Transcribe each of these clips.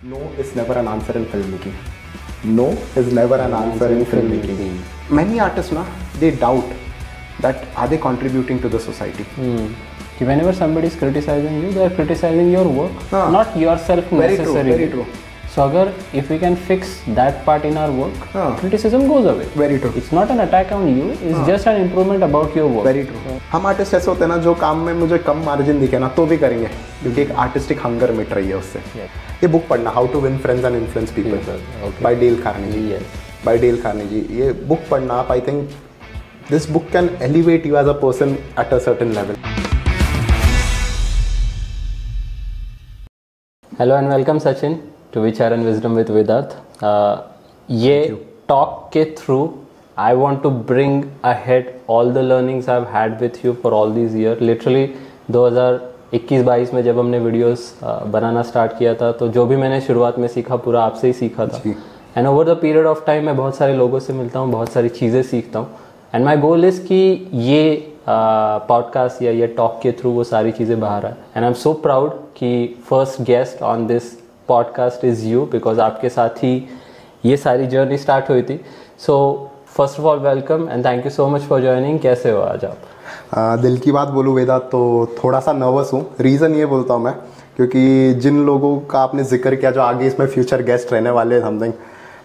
No is never an answer in filmmaking. No is never an answer in filmmaking. Many artists, they doubt that are they contributing to the society. Whenever somebody is criticizing you, they are criticizing your work, not yourself necessarily. Very true. So if we can fix that part in our work, criticism goes away. Very true. It's not an attack on you, it's just an improvement about your work. Very true. हम artist ऐसे होते हैं ना, जो काम में मुझे कम margin दिखे ना तो भी करेंगे, क्योंकि एक आर्टिस्टिक हंगर मिट रही है उससे. ये बुक पढ़ना, how to win friends and influence people, by Dale Carnegie. ये बुक पढ़ना आप, I think this book can elevate you as a person at a certain level. Hello and welcome Sachin to Vichar and Wisdom with Vedat. ये talk के through I want to bring ahead all the learnings I've had with you for all these years. Literally 2021-22 में जब हमने videos बनाना start किया था, तो जो भी मैंने शुरुआत में सीखा पूरा आपसे ही सीखा था. And over the period of time मैं बहुत सारे लोगों से मिलता हूँ, बहुत सारी चीज़ें सीखता हूँ. एंड माई गोल इज़ कि ये पॉडकास्ट या ये टॉक के थ्रू वो सारी चीज़ें बाहर आए. And I am so proud कि first guest on this podcast is you, because आपके साथ ही ये सारी जर्नी स्टार्ट हुई थी. So first of all welcome and thank you so much for joining. कैसे हो आज आप? दिल की बात बोलूँ वेदांत, तो थोड़ा सा नर्वस हूँ. रीज़न ये बोलता हूँ मैं, क्योंकि जिन लोगों का आपने जिक्र किया जो आगे इसमें फ्यूचर गेस्ट रहने वाले हैं, something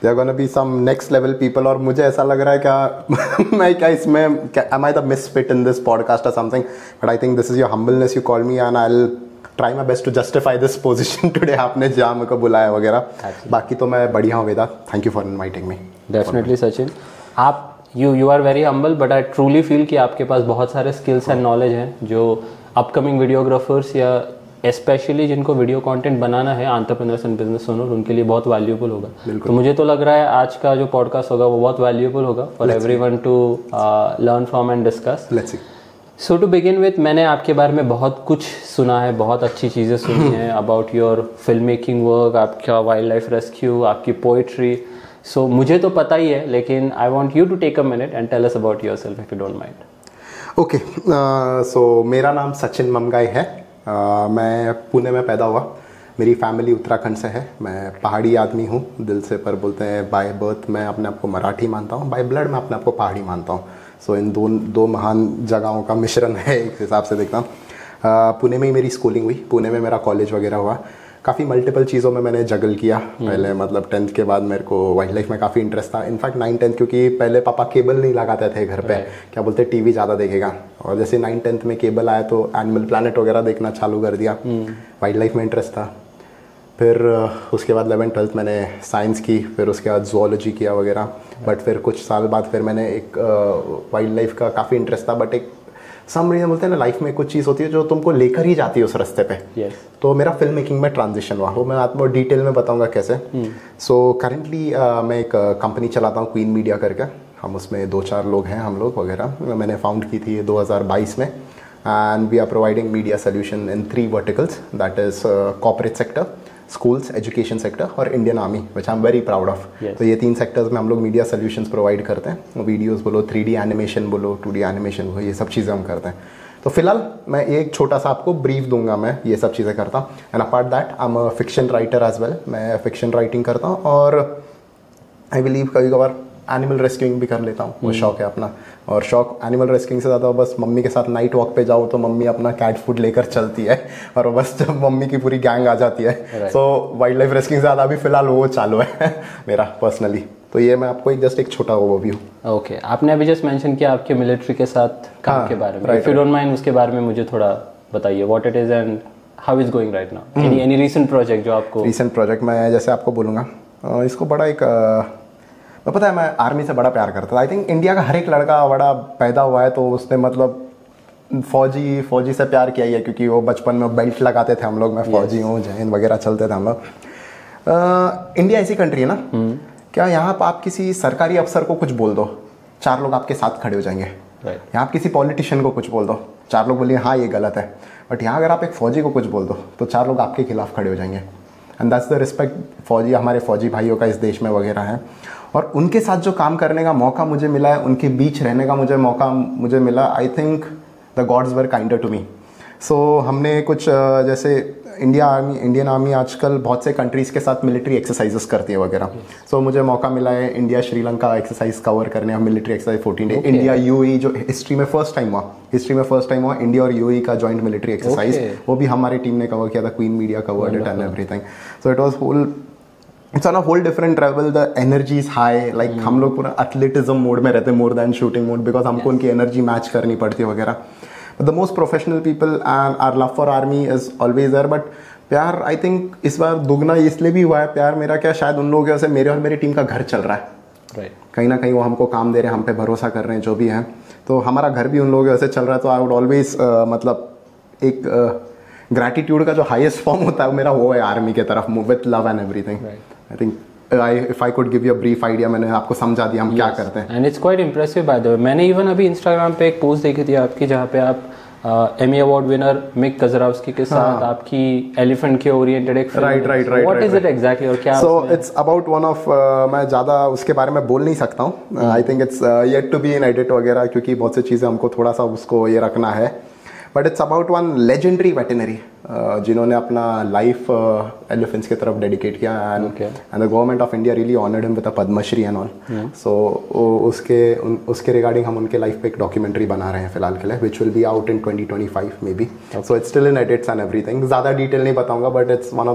they are gonna be some next level people, और मुझे ऐसा लग रहा है क्या मैं क्या इसमें am I the misfit in this podcast और something, but I think this is your humbleness, you call me and I will try my best to justify this position today. आपने जहाँ मेरे को बुलाया वगैरह. बाकी तो मैं बढ़िया हूँ Veda, thank you for inviting me. Definitely Sachin, आप you are very humble, but I truly feel कि आपके पास बहुत सारे स्किल्स एंड नॉलेज हैं जो अपकमिंग वीडियोग्राफर्स या स्पेशली जिनको वीडियो कंटेंट बनाना है, एंटरप्रेन्योर्स एंड बिजनेस ओनर, उनके लिए बहुत वैल्यूएबल होगा. तो मुझे तो लग रहा है आज का जो पॉडकास्ट होगा वो बहुत वैल्यूएबल होगा for everyone to learn from and discuss. Let's see. So to begin with, मैंने आपके बारे में बहुत कुछ सुना है, बहुत अच्छी चीज़ें सुनी हैं about your film making work, आपका वाइल्ड लाइफ रेस्क्यू, आपकी पोइट्री. सो मुझे तो पता ही है, लेकिन I want you to take a minute and tell us about yourself if you don't mind. Okay, so मेरा नाम सचिन ममगाई है. मैं पुणे में पैदा हुआ. मेरी फैमिली उत्तराखंड से है. मैं पहाड़ी आदमी हूँ दिल से, पर बोलते हैं बाय बर्थ मैं अपने आप को मराठी मानता हूँ, बाय ब्लड मैं अपने आप को पहाड़ी मानता हूँ. सो इन दो महान जगहों का मिश्रण है एक हिसाब से देखता हूँ. पुणे में ही मेरी स्कूलिंग हुई, पुणे में मेरा कॉलेज वगैरह हुआ. काफ़ी मल्टीपल चीज़ों में मैंने जगल किया. पहले मतलब 10th के बाद मेरे को वाइल्ड लाइफ में काफ़ी इंटरेस्ट था. इनफैक्ट 9-10, क्योंकि पहले पापा केबल नहीं लगाते थे घर पे, क्या बोलते टीवी ज़्यादा देखेगा, और जैसे 9-10 में केबल आया तो एनिमल प्लैनेट वगैरह देखना चालू कर दिया. वाइल्ड लाइफ में इंटरेस्ट था. फिर उसके बाद 11th-12th मैंने साइंस की, फिर उसके बाद जूलॉजी किया वगैरह. बट फिर कुछ साल बाद फिर मैंने एक वाइल्ड लाइफ का काफ़ी इंटरेस्ट था, बट एक सम रीजन बोलते हैं ना, लाइफ में कुछ चीज़ होती है जो तुमको लेकर ही जाती है उस रास्ते पे. तो मेरा फिल्म मेकिंग में ट्रांजिशन हुआ, वो मैं आपको डिटेल में बताऊंगा कैसे. सो करेंटली मैं एक कंपनी चलाता हूँ, क्वीन मीडिया करके. हम उसमें 2-4 लोग हैं, हम लोग वगैरह. मैंने फाउंड की थी 2022 में. And we are providing media solution in 3 verticals, that is corporate sector, schools, education sector और Indian army, which I am very proud of. तो ये 3 सेक्टर्स में हम लोग मीडिया सोल्यूशंस प्रोवाइड करते हैं. वीडियोस बोलो, 3D एनिमेशन बोलो, 2D एनिमेशन बोलो, ये सब चीज़ें हम करते हैं. तो फिलहाल मैं एक छोटा सा आपको ब्रीफ दूंगा, मैं ये सब चीज़ें करता हूँ. And apart that I am a fiction writer as well. मैं फिक्शन राइटिंग करता हूँ, और आई बिलीव कभी कभार एनिमल रेस्क्यूइंग भी कर लेता हूँ. वो शौक है अपना. और शौक एनिमल रेस्क्यूइंग से ज़्यादा बस मम्मी के साथ नाइट वॉक पे जाऊँ तो मम्मी अपना कैट फूड लेकर चलती है, और बस जब मम्मी की पूरी गैंग आ जाती है. सो वाइल्ड लाइफ रेस्क्यूइंग से ज़्यादा अभी फिलहाल वो चालू है मेरा पर्सनली. तो ये मैं आपको जस्ट एक छोटा ओवरव्यू. ओके, आपने अभी जस्ट मेंशन किया आपके मिलिट्री के साथ काम के बारे में. इफ यू डोंट माइंड उसके बारे में मुझे थोड़ा बताइए, what it is and how is going right now. Any recent project जो आपको? रीसेंट प्रोजेक्ट मैं जैसे आपको बोलूँगा, इसको बड़ा एक मैं पता है, मैं आर्मी से बड़ा प्यार करता था. आई थिंक इंडिया का हर एक लड़का बड़ा पैदा हुआ है तो उसने मतलब फौजी से प्यार किया ही है, क्योंकि वो बचपन में बेल्ट लगाते थे हम लोग. मैं फौजी हूँ, जय हिंद वगैरह चलते थे हम लोग. इंडिया ऐसी कंट्री है ना, क्या यहाँ पर आप किसी सरकारी अफसर को कुछ बोल दो, 4 लोग आपके साथ खड़े हो जाएंगे. यहाँ आप किसी पॉलिटिशियन को कुछ बोल दो, 4 लोग बोलिए हाँ ये गलत है. बट यहाँ अगर आप एक फ़ौजी को कुछ बोल दो तो 4 लोग आपके खिलाफ खड़े हो जाएंगे. एंड दैट्स द रिस्पेक्ट फौजी, हमारे फौजी भाइयों का इस देश में वगैरह है. और उनके साथ जो काम करने का मौका मुझे मिला है, उनके बीच रहने का मौका मिला, I think the gods were kinder to me. So हमने कुछ जैसे इंडियन आर्मी आजकल बहुत से कंट्रीज़ के साथ मिलिट्री एक्सरसाइजेस करती है वगैरह। सो मुझे मौका मिला है इंडिया श्रीलंका एक्सरसाइज कवर करने, military exercise 14 day. India UAE जो हिस्ट्री में फर्स्ट टाइम हुआ इंडिया और यूएई का जॉइंट मिलिट्री एक्सरसाइज, वो भी हमारी टीम ने कवर किया था। Queen media covered it and everything. So it was it's on a whole different travel. The energy is high, like हम लोग पूरा एथलेटिज्म मोड में रहते हैं more than shooting mode, because हमको उनकी एनर्जी मैच करनी पड़ती है वगैरह। The most professional people and our love for army is always there. But प्यार आई थिंक इस बार दुगना इसलिए भी हुआ है प्यार मेरा, क्या शायद उन लोगों की वजह से मेरे और मेरी टीम का घर चल रहा है। राइट, कहीं ना कहीं वो हमको काम दे रहे हैं, हम पे भरोसा कर रहे हैं, जो भी है। तो हमारा घर भी उन लोगों की वजह से चल रहा है। तो आई वुड ऑलवेज मतलब एक ग्रैटिट्यूड का जो हाईएस्ट फॉर्म होता है मेरा, वो है आर्मी के तरफ, with love and everything. I think if I could give you a brief idea, मैंने आपको समझा दिया हम क्या करते हैं। And it's quite impressive by the way. मैंने इवन अभी इंस्टाग्राम पे एक पोस्ट देखी थी आपकी, जहाँ पे आप एमी अवार्ड विनर मिक कजरावस्की के साथ आपकी एलिफेंट के ओरिएंटेड एक film. Right. What is it exactly और क्या? So it's about one of, मैं ज़्यादा उसके बारे में बोल नहीं सकता हूँ। I think it's yet to be in edit वगैरह, क्योंकि बहुत सी चीज़ें हमको थोड़ा सा उसको ये रखना है। But it's about one legendary veterinary जिन्होंने अपना लाइफ एलिफेंट्स की तरफ डेडिकेट किया, and the government of India really honoured him with a Padma Shri and all. So उसके रिगार्डिंग हम उनके लाइफ पे एक डॉक्यूमेंट्री बना रहे हैं फिलहाल के लिए, which will be out in 2025 maybe. So it's still in edits and everything. ज़्यादा डिटेल नहीं बताऊंगा, but it's one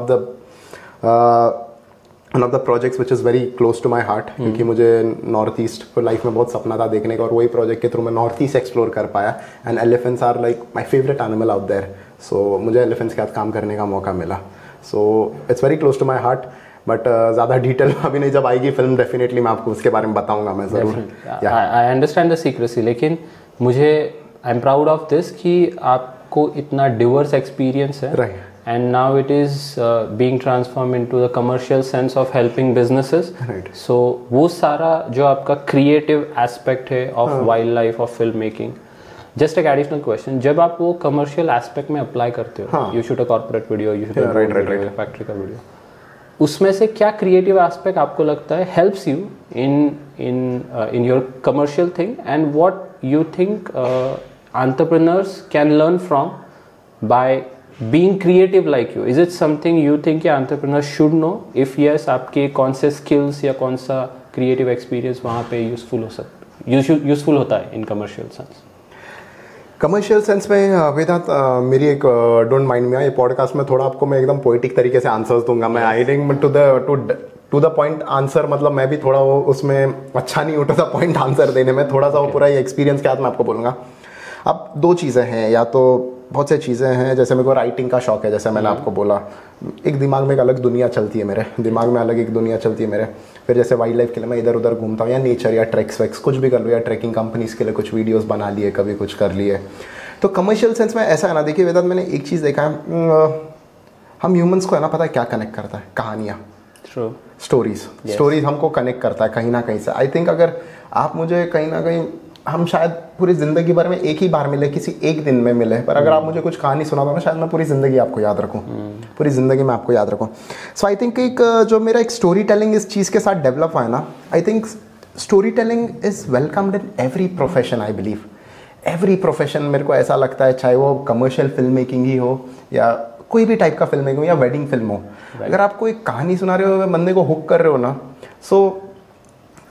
of the projects which is very close to my heart, क्योंकि मुझे नॉर्थ ईस्ट लाइफ में बहुत सपना था देखने का, और वही प्रोजेक्ट के थ्रू मैं नॉर्थ ईस्ट एक्सप्लोर कर पाया। And elephants are like my favourite animal out there. So मुझे एलिफेंट्स के साथ काम करने का मौका मिला। So it's very close to my heart. But ज़्यादा डिटेल अभी नहीं, जब आएगी फिल्म डेफिनेटली मैं आपको उसके बारे में बताऊंगा मैं ज़रूर। आई अंडरस्टैंड द सीक्रेसी, लेकिन मुझे आई एम प्राउड ऑफ दिस कि आपको इतना डिवर्स एक्सपीरियंस है। Right. And now it is being transformed into the commercial sense of helping businesses. Right. So वो सारा जो आपका creative aspect है of wildlife of filmmaking. Just एक additional question, जब आप वो commercial aspect में apply करते हो, you shoot a corporate video, you shoot a video, factory का video, उसमें से क्या creative aspect आपको लगता है helps you in your commercial thing, and what you think entrepreneurs can learn from by being creative like you? Is it something you think कि entrepreneurs should know? If yes, आपके कौन से skills या कौन सा creative experience वहाँ पे useful होता है in commercial sense? Commercial sense में वेदांत, मेरी एक डोंट माइंड में, ये पॉडकास्ट में थोड़ा आपको मैं एकदम पोइटिक तरीके से आंसर्स दूंगा। मैं I think to the point answer, मतलब मैं भी थोड़ा वो उसमें अच्छा नहीं हूँ टू द पॉइंट आंसर देने में, थोड़ा सा वो पूरा ये एक्सपीरियंस के बाद मैं आपको बोलूँगा। अब दो चीज़ें हैं, या तो बहुत सी चीज़ें हैं, जैसे मेरे को राइटिंग का शौक है, जैसे मैंने आपको बोला, एक दिमाग में एक अलग दुनिया चलती है मेरे दिमाग में, अलग एक दुनिया चलती है मेरे। फिर जैसे वाइल्ड लाइफ के लिए मैं इधर उधर घूमता हूँ, या नेचर या ट्रैक्स वैक्स कुछ भी कर लो, या ट्रैकिंग कंपनीज़ के लिए कुछ वीडियोस बना लिए, कभी कुछ कर लिए। तो कमर्शियल सेंस में ऐसा है ना, देखिए वेदांत, मैंने एक चीज़ देखा है, हम ह्यूमंस को है ना पता है क्या कनेक्ट करता है? कहानियाँ, स्टोरीज हमको कनेक्ट करता है कहीं ना कहीं से। आई थिंक अगर आप मुझे कहीं ना कहीं, हम शायद पूरी ज़िंदगी भर में एक ही बार मिले, किसी एक दिन में मिले, पर अगर आप मुझे कुछ कहानी सुना दो ना, शायद मैं पूरी ज़िंदगी आपको याद रखूँ, पूरी ज़िंदगी में आपको याद रखूँ। सो आई थिंक एक जो मेरा एक स्टोरी टेलिंग इस चीज़ के साथ डेवलप हुआ है ना, I think story telling is welcomed in every profession. I believe every profession, मेरे को ऐसा लगता है, चाहे वो कमर्शियल फिल्म मेकिंग ही हो या कोई भी टाइप का फिल्म मेकिंग हो या वेडिंग फिल्म हो, अगर आपको एक कहानी सुना रहे हो, बंदे को हुक कर रहे हो ना, so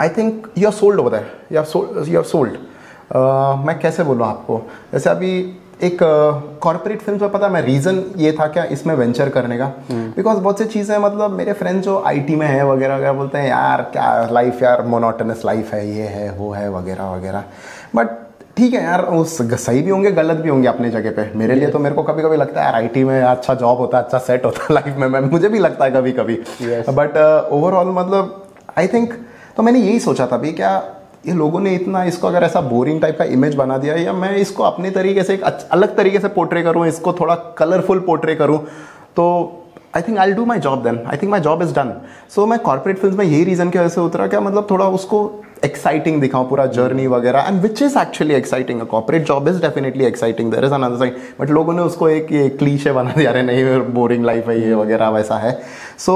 I think you are sold over that, you are sold. मैं कैसे बोलूँ आपको, जैसे अभी एक कॉर्पोरेट फिल्म में, पता है मैं रीज़न ये था क्या इसमें वेंचर करने का, बिकॉज बहुत सी चीज़ें, मतलब मेरे फ्रेंड्स जो आईटी में है वगैरह वगैरह बोलते हैं यार क्या लाइफ, यार मोनोटोनस लाइफ है, ये है वो है वगैरह वगैरह। बट ठीक है यार, उस सही भी होंगे गलत भी होंगे अपने जगह पे। मेरे लिए तो मेरे को कभी कभी लगता है यार आईटी में अच्छा जॉब होता है, अच्छा सेट होता है लाइफ में, मुझे भी लगता है कभी कभी। बट ओवरऑल मतलब आई थिंक, तो मैंने यही सोचा था भी, क्या ये लोगों ने इतना इसको अगर ऐसा बोरिंग टाइप का इमेज बना दिया, या मैं इसको अपने तरीके से एक अलग तरीके से पोर्ट्रे करूँ, इसको थोड़ा कलरफुल पोर्ट्रे करूँ, तो I think I do my job then, I think my job is done. So मैं कॉर्पोरेट फिल्म में यही रीज़न की वजह से उतरा, क्या मतलब थोड़ा उसको एक्साइटिंग दिखाऊं, पूरा जर्नी वगैरह, and which is actually exciting. Corporate job is definitely exciting, there is another side, but लोगों ने उसको एक ये क्लीशे बना दिया, अरे नहीं बोरिंग लाइफ है ये वगैरह वैसा है। सो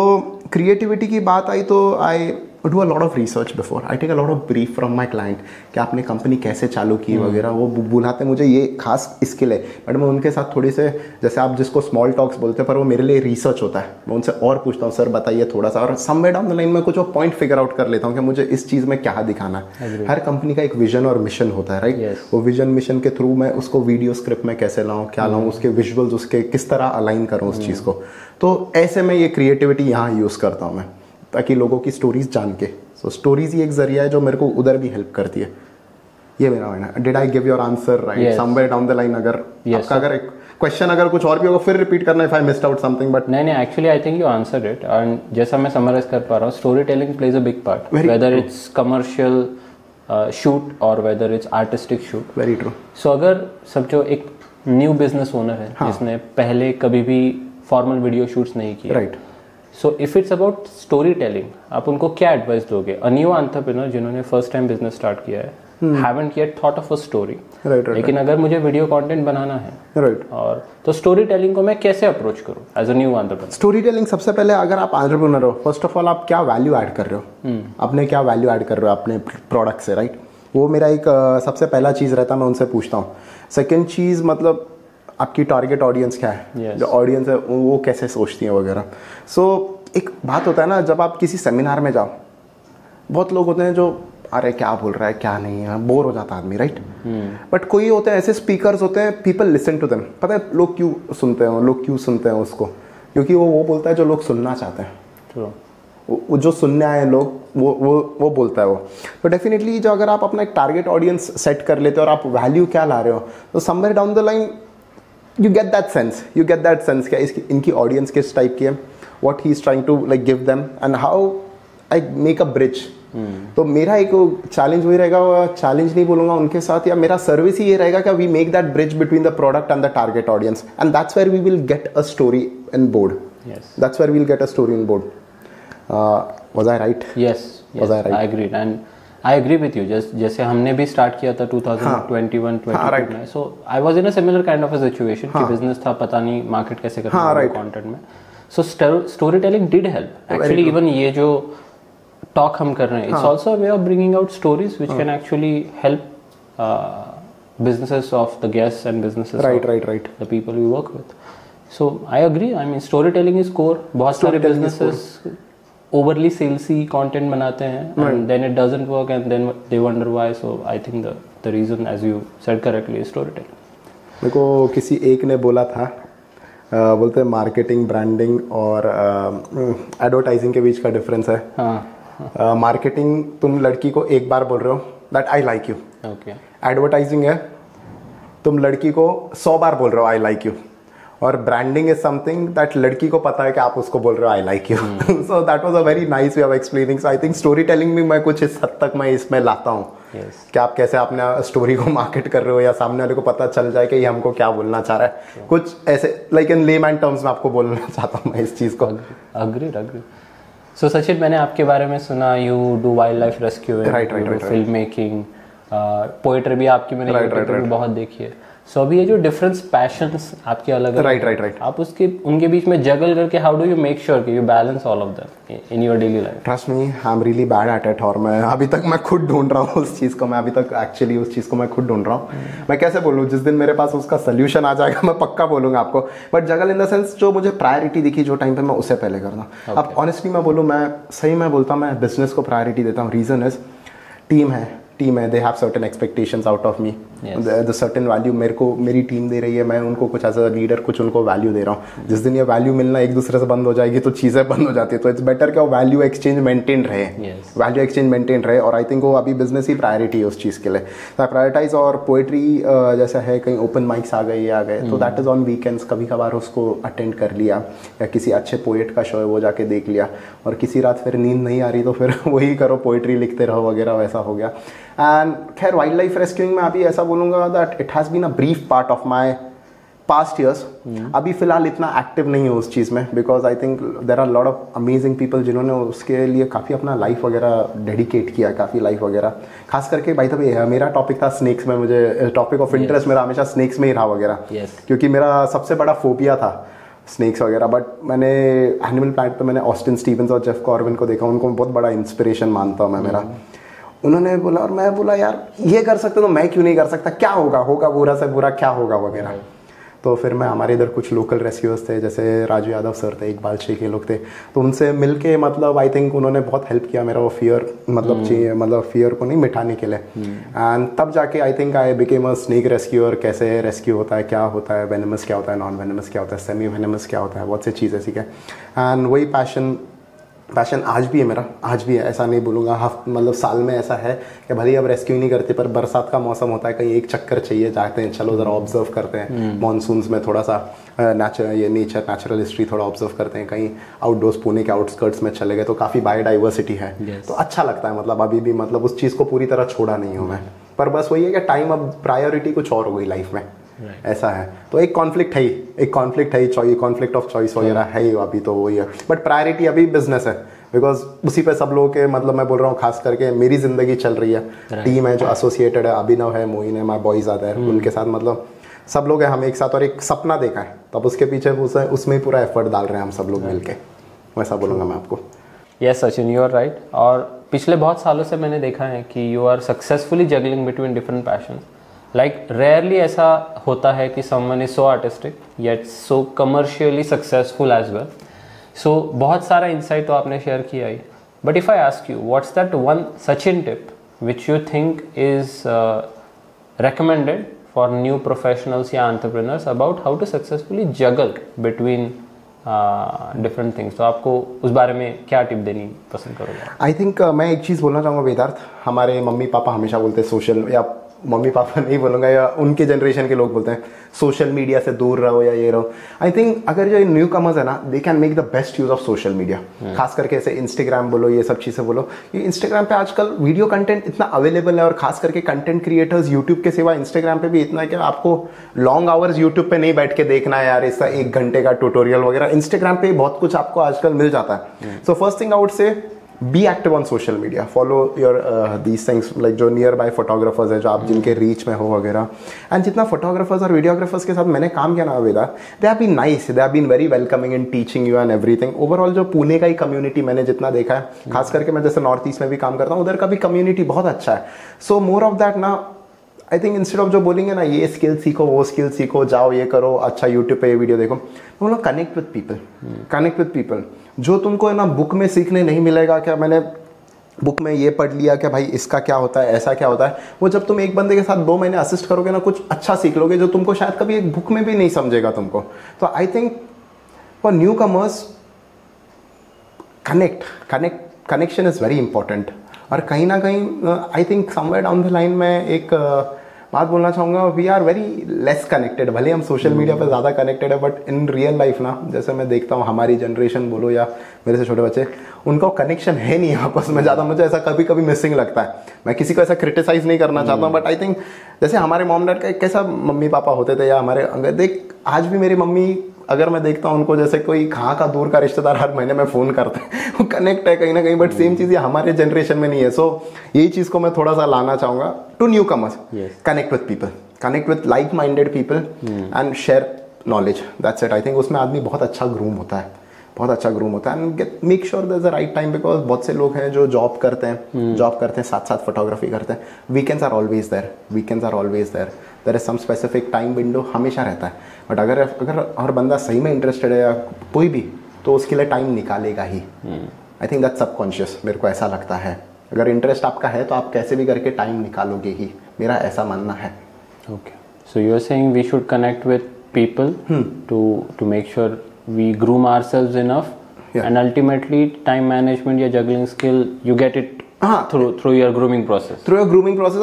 क्रिएटिविटी की बात आई तो I do a lot of research before I take a lot of brief from my client कि आपने कंपनी कैसे चालू की वगैरह, वो बुलाते मुझे ये खास स्किल है, बट मैं उनके साथ थोड़ी से, जैसे आप जिसको स्मॉल टॉक्स बोलते हैं, पर वो मेरे लिए रिसर्च होता है। मैं उनसे और पूछता हूँ, सर बताइए थोड़ा सा, और समवेयर डाउन द लाइन में कुछ वो पॉइंट फिगर आउट कर लेता हूँ कि मुझे इस चीज़ में क्या दिखाना है। हर कंपनी का एक विजन और मिशन होता है, राइट? वो विजन मिशन के थ्रू मैं उसको वीडियो स्क्रिप्ट में कैसे लाऊँ, क्या लाऊँ, उसके विजुअल्स उसके किस तरह अलाइन करूँ उस चीज़ को। तो ऐसे में ये क्रिएटिविटी यहाँ यूज़ करता हूँ मैं, ताकि लोगों की स्टोरीज जान के। सो स्टोरीज ही एक जरिया है जो मेरे को उधर भी हेल्प करती है। ये मेरा मानना है। Did I give your answer right? Somewhere down the line अगर आपका अगर एक क्वेश्चन अगर कुछ और भी होगा फिर रिपीट करना if I missed out something, but नहीं actually I think you answered it. And जैसा मैं समराइज कर पा रहा हूँ, story telling plays a big part, whether it's commercial shoot और whether it's artistic shoot. Very true. So अगर सब जो एक न्यू बिजनेस ओनर है जिसने पहले कभी भी फॉर्मल वीडियो शूट्स नहीं किए, right, so if it's about story telling, आप उनको क्या एडवाइस दोगे? अ न्यू एंटरप्रेन्योर जिन्होंने फर्स्ट टाइम बिजनेस स्टार्ट किया है, haven't yet thought of a story, लेकिन अगर मुझे वीडियो कंटेंट बनाना है, राइट, और तो स्टोरी टेलिंग को मैं कैसे अप्रोच करूं as a new entrepreneur? Story telling सबसे पहले, अगर आप एंटरप्रेन्योर हो, फर्स्ट ऑफ ऑल आप क्या वैल्यू ऐड कर रहे हो, अपने क्या वैल्यू ऐड कर रहे हो अपने प्रोडक्ट से, राइट? वो मेरा एक सबसे पहला चीज़ रहता है, मैं उनसे पूछता हूँ। सेकेंड चीज़, मतलब आपकी टारगेट ऑडियंस क्या है, जो ऑडियंस है वो कैसे सोचती है वगैरह। सो एक बात होता है ना, जब आप किसी सेमिनार में जाओ, बहुत लोग होते हैं जो अरे क्या बोल रहा है क्या नहीं है, बोर हो जाता आदमी, राइट? बट कोई होते हैं ऐसे स्पीकर्स होते हैं, पीपल लिसन टू देम। पता है लोग क्यों सुनते हैं, लोग क्यों सुनते हैं उसको? क्योंकि वो बोलता है जो लोग सुनना चाहते हैं। वो जो सुनने आए लोग, वो बोलता है वो। तो डेफिनेटली जो अगर आप अपना एक टारगेट ऑडियंस सेट कर लेते हो और आप वैल्यू क्या ला रहे हो, तो somewhere down the line you get that sense क्या इनकी ऑडियंस किस टाइप की है, what he is trying to like give them and how I make a bridge। तो मेरा एक चैलेंज वही रहेगा, चैलेंज नहीं बोलूँगा उनके साथ, या मेरा सर्विस ही ये रहेगा कि we make that bridge between the product and the target audience, and that's where we will get a story in board. That's where we will get a story in board. Was I right? Yes, I agree, and I agree with you. जैसे हमने भी start किया था 2021-22 में, so I was in a similar kind of a situation कि business था, पता नहीं मार्केट कैसे करना है कंटेंट में। So story telling did help actually. Even ये जो टॉक हम कर रहे हैं, it's also a way of bringing out stories which can actually help businesses of the guests and businesses right the people we work with. So I agree, I mean storytelling is core. बहुत सारे businesses overly salesy content बनाते हैं and then it doesn't work and then they wonder why. So I think the reason, as you said correctly, is storytelling. मेरे को किसी एक ने बोला था, बोलते हैं मार्केटिंग, ब्रांडिंग और एडवर्टाइजिंग के बीच का डिफरेंस है। मार्केटिंग तुम लड़की को एक बार बोल रहे हो that I like you, advertising है तुम लड़की को 100 बार बोल रहे हो आई लाइक यू, और ब्रांडिंग इज समथिंग दैट लड़की को पता है कि आप उसको बोल रहे हो I like you. So that was a very nice way of explaining. So I think story telling भी मैं कुछ इस हद तक मैं इसमें लाता हूँ कि आप कैसे अपने स्टोरी को मार्केट कर रहे हो, या सामने वाले को पता चल जाए कि ये हमको क्या बोलना चाह रहा है, कुछ ऐसे लाइक इन लेमैन टर्म्स में आपको बोलना चाहता हूँ मैं इस चीज़ को। अग्री। सो सचिन, मैंने आपके बारे में सुना, you do wild life rescue, film making, poetry भी आपकी मैंने यूट्यूब पे बहुत देखी है। सो अभी ये जो डिफरेंस पैशंस आपके अलग राइट आप उनके बीच में जगल करके how do you make sure कि you balance all of them in your daily life? Trust me, I am really bad at it, और मैं अभी तक मैं खुद ढूंढ रहा हूँ उस चीज़ को। मैं अभी तक एक्चुअली उस चीज़ को मैं खुद ढूंढ रहा हूँ। मैं कैसे बोलूँ, जिस दिन मेरे पास उसका सोल्यूशन आ जाएगा मैं पक्का बोलूँगा आपको। But juggle in the sense जो मुझे प्रायोरिटी दिखी जो टाइम पे, मैं उसे पहले करना। अब ऑनेस्टली मैं बोलूँ, मैं बोलता हूँ मैं बिजनेस को प्रायोरिटी देता हूँ। रीज़न इज टीम है, they have certain expectations out of me, the certain value मेरे को मेरी टीम दे रही है, मैं उनको कुछ एज अ लीडर कुछ उनको वैल्यू दे रहा हूँ। जिस दिन ये वैल्यू मिलना एक दूसरे से बंद हो जाएगी तो चीज़ें बंद हो जाती है। तो इट्स बेटर कि वैल्यू एक्सचेंज मेंटेन रहे, और आई थिंक वो अभी बिजनेस ही प्रायोरिटी है उस चीज़ के लिए। तो प्रायोरिटाइज, और पोएट्री जैसा है, कहीं ओपन माइक्स आ गए तो दैट इज़ ऑन वीकेंड्स, कभी कभार उसको अटेंड कर लिया, या किसी अच्छे पोएट का शो है वो जाके देख लिया, और किसी रात फिर नींद नहीं आ रही तो फिर वही करो, पोएट्री लिखते रहो वगैरह, वैसा हो गया। एंड खैर वाइल्ड लाइफ रेस्क्यूइंग में अभी ऐसा बोलूँगा that it has been a brief part of my past years. अभी फिलहाल इतना एक्टिव नहीं है उस चीज़ में, because I think there are lot of amazing people जिन्होंने उसके लिए काफ़ी अपना लाइफ वगैरह डेडिकेट किया, काफ़ी लाइफ वगैरह। खास करके भाई तभी मेरा टॉपिक था स्नेक्स में, मुझे टॉपिक ऑफ इंटरेस्ट मेरा हमेशा स्नेक्स में ही रहा वगैरह, क्योंकि मेरा सबसे बड़ा फोबिया था स्नेक्स वगैरह, बट मैंने एनिमल प्लैनेट पे मैंने ऑस्टिन स्टीवंस और जेफ कॉर्बिन को देखा, उनको बहुत बड़ा इंस्पिरेशन मानता हूँ मैं मेरा। उन्होंने बोला और मैं बोला यार ये कर सकते तो मैं क्यों नहीं कर सकता, क्या होगा, होगा बुरा से बुरा क्या होगा वगैरह। तो फिर मैं हमारे इधर कुछ लोकल रेस्क्यूअर्स थे, जैसे राजू यादव सर थे, इकबाल शेख के लोग थे, तो उनसे मिलके मतलब आई थिंक उन्होंने बहुत हेल्प किया मेरा वो फियर, मतलब फियर को नहीं मिटाने के लिए। एंड तब जाके आई think I became a snake rescuer, कैसे रेस्क्यू होता है, क्या होता है, वेनमस क्या होता है, नॉन वेनमस क्या होता है, सेमी वेनमस क्या होता है, बहुत सी चीज़ें सीखे। एंड वही पैशन आज भी है मेरा, आज भी है, ऐसा नहीं बोलूँगा। मतलब साल में ऐसा है कि भले अब रेस्क्यू नहीं करते, पर बरसात का मौसम होता है, कहीं एक चक्कर चाहिए, जाते हैं, चलो ज़रा ऑब्जर्व करते हैं, मॉनसून्स में थोड़ा सा नेचुरल हिस्ट्री थोड़ा ऑब्जर्व करते हैं, कहीं आउटडोर्स पुणे के आउटस्कर्ट्स में चले गए तो काफ़ी बायोडाइवर्सिटी है, तो अच्छा लगता है। मतलब अभी भी मतलब उस चीज़ को पूरी तरह छोड़ा नहीं हूँ मैं, पर बस वही है कि टाइम अब प्रायोरिटी कुछ और हो गई लाइफ में, ऐसा है। तो एक कॉन्फ्लिक्ट है ही, कॉन्फ्लिक्ट ऑफ चॉइस वगैरह है ही अभी, तो वही है, बट प्रायोरिटी अभी बिजनेस है, बिकॉज उसी पे सब लोगों के मतलब मैं बोल रहा हूँ, खास करके मेरी जिंदगी चल रही है। टीम है जो एसोसिएटेड है, अभिनव है, मोइन है, माय बॉयज आते हैं, उनके साथ मतलब सब लोग हैं हम एक साथ, और एक सपना देखा है, तब उसके पीछे उसमें पूरा एफर्ट डाल रहे हैं हम सब लोग मिलके, वैसा बोलूँगा मैं आपको। Yes Sachin, you are right. और पिछले बहुत सालों से मैंने देखा है कि you are successfully juggling between different passions. Like rarely ऐसा होता है कि someone is so artistic yet so commercially successful as well. So बहुत सारा इंसाइट तो आपने शेयर किया ही, but if I ask you what's that one Sachin tip which you think is recommended for new professionals या entrepreneurs about how to successfully juggle between different things, तो आपको उस बारे में क्या टिप देनी पसंद करोगे? आई थिंक मैं एक चीज़ बोलना चाहूँगा वेदार्थ, हमारे मम्मी पापा हमेशा बोलते हैं सोशल, या मम्मी पापा नहीं बोलूँगा, या उनके जनरेशन के लोग बोलते हैं सोशल मीडिया से दूर रहो या ये रहो। आई थिंक अगर जो न्यू कमर्स है ना, they can make the best use of social media, खास करके ऐसे इंस्टाग्राम बोलो, ये सब चीज़ें बोलो। ये इंस्टाग्राम पे आजकल वीडियो कंटेंट इतना अवेलेबल है, और खास करके कंटेंट क्रिएटर्स यूट्यूब के सिवा इंस्टाग्राम पे भी इतना है कि आपको लॉन्ग आवर्स यूट्यूब पे नहीं बैठ के देखना है यार, इसका 1 घंटे का ट्यूटोरियल वगैरह, इंस्टाग्राम पे बहुत कुछ आपको आजकल मिल जाता है। So first thing I would से be active on social media, follow your these things, like जो नियर बाय फोटोग्राफर्स हैं, जो आप जिनके रीच में हो वगैरह। एंड जितना फोटोग्राफर्स और वीडियोग्राफर्स के साथ मैंने काम किया ना Veda, they have been nice, they have been very welcoming in teaching you and everything. Overall जो पुणे का ही कम्युनिटी मैंने जितना देखा है, खास करके मैं जैसे नॉर्थ ईस्ट में भी काम करता हूँ, उधर का भी कम्युनिटी बहुत अच्छा है। सो मोर ऑफ दैट ना, आई थिंक इंस्टेड ऑफ जो बोलेंगे ना ये स्किल सीखो, वो स्किल सीखो, जाओ ये करो, अच्छा यूट्यूब पे ये वीडियो देखो, हम लोग कनेक्ट विद पीपल। जो तुमको है ना बुक में सीखने नहीं मिलेगा, क्या मैंने बुक में ये पढ़ लिया कि भाई इसका क्या होता है, ऐसा क्या होता है, वो जब तुम एक बंदे के साथ 2 महीने असिस्ट करोगे ना, कुछ अच्छा सीख लोगे जो तुमको शायद कभी एक बुक में भी नहीं समझेगा तुमको। तो I think for newcomers connection is very important. और कहीं ना कहीं I think somewhere down the line में एक बात बोलना चाहूँगा, we are very less connected. भले हम सोशल मीडिया पर ज़्यादा कनेक्टेड है, बट इन रियल लाइफ ना, जैसे मैं देखता हूँ हमारी जनरेशन बोलो या मेरे से छोटे बच्चे, उनका कनेक्शन है नहीं आपस में ज़्यादा। मुझे ऐसा कभी कभी मिसिंग लगता है। मैं किसी को ऐसा क्रिटिसाइज नहीं करना चाहता हूँ, बट आई थिंक जैसे हमारे मॉम डैड का कैसा मम्मी पापा होते थे, या हमारे देख आज भी मेरी मम्मी, अगर मैं देखता हूँ उनको जैसे कोई कहाँ का दूर का रिश्तेदार हर महीने में फ़ोन करते हैं, वो कनेक्ट है कहीं ना कहीं, बट सेम चीज़ ये हमारे जनरेशन में नहीं है। सो यही चीज़ को मैं थोड़ा सा लाना चाहूँगा to newcomers, connect with people, connect with like minded people and share knowledge, that's it. I think उसमें आदमी बहुत अच्छा ग्रूम होता है, and make sure there is a right time, because बहुत से लोग हैं जो जॉब करते हैं साथ साथ फोटोग्राफी करते हैं। Weekends are always there, there is some specific time window हमेशा रहता है। बट अगर हर बंदा सही में इंटरेस्टेड है या कोई भी, तो उसके लिए टाइम निकालेगा ही। आई थिंक दैट्स सबकॉन्शियस, मेरे को ऐसा लगता है। अगर इंटरेस्ट आपका है तो आप कैसे भी करके टाइम निकालोगे ही, मेरा ऐसा मानना है। Okay, so you are saying we should connect with people to make sure we groom ourselves enough, and ultimately time management या juggling skill you get it through your grooming process।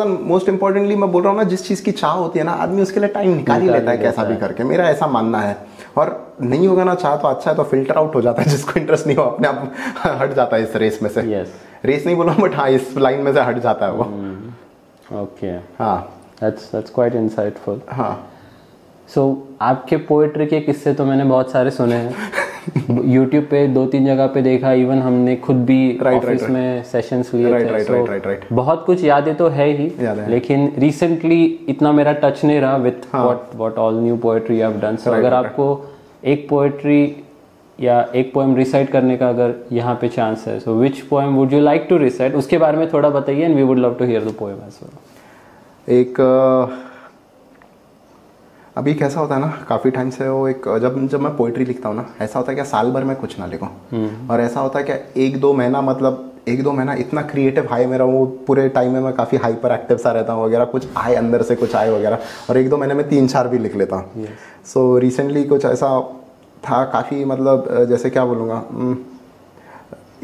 and most importantly मैं बोल रहा हूँ ना, जिस चीज़ की चाह होती है ना, आदमी उसके लिए टाइम निकाल ही लेता है कैसा भी करके, मेरा ऐसा मानना है। और नहीं होगा ना चाह तो अच्छा है, तो फिल्टर आउट हो जाता है, जिसको इंटरेस्ट नहीं हो अपने आप हट जाता है इस रेस में से। रेस नहीं बोला, बट हाँ इस लाइन में से हट जाता है वो। ओके, हाँ, that's quite insightful। हाँ, सो आपके पोएट्री के किस्से तो मैंने बहुत सारे सुने हैं, यूट्यूब पे 2-3 जगह पे देखा, इवन हमने खुद भी ऑफिस में सेशंस लिए थे। बहुत कुछ यादें तो है ही, लेकिन रिसेंटली इतना मेरा टच नहीं रहा with what all new poetry you have done. So अगर आपको एक पोएट्री या एक पोएम रिसाइट करने का अगर यहाँ पे चांस है, so which poem would you like to recite, उसके बारे में थोड़ा बताइए, and we would love to hear the poem as well. एक अभी कैसा होता है ना, काफ़ी टाइम से वो एक जब मैं पोइट्री लिखता हूँ ना, ऐसा होता है क्या साल भर में कुछ ना लिखूँ, और ऐसा होता है क्या एक दो महीना इतना क्रिएटिव हाई मेरा, वो पूरे टाइम में मैं काफ़ी हाइपर एक्टिव सा रहता हूँ वगैरह, कुछ आए अंदर से कुछ आए वगैरह, और एक दो महीने में 3-4 भी लिख लेता हूँ। सो रिसेंटली कुछ ऐसा था, काफ़ी मतलब जैसे क्या बोलूँगा,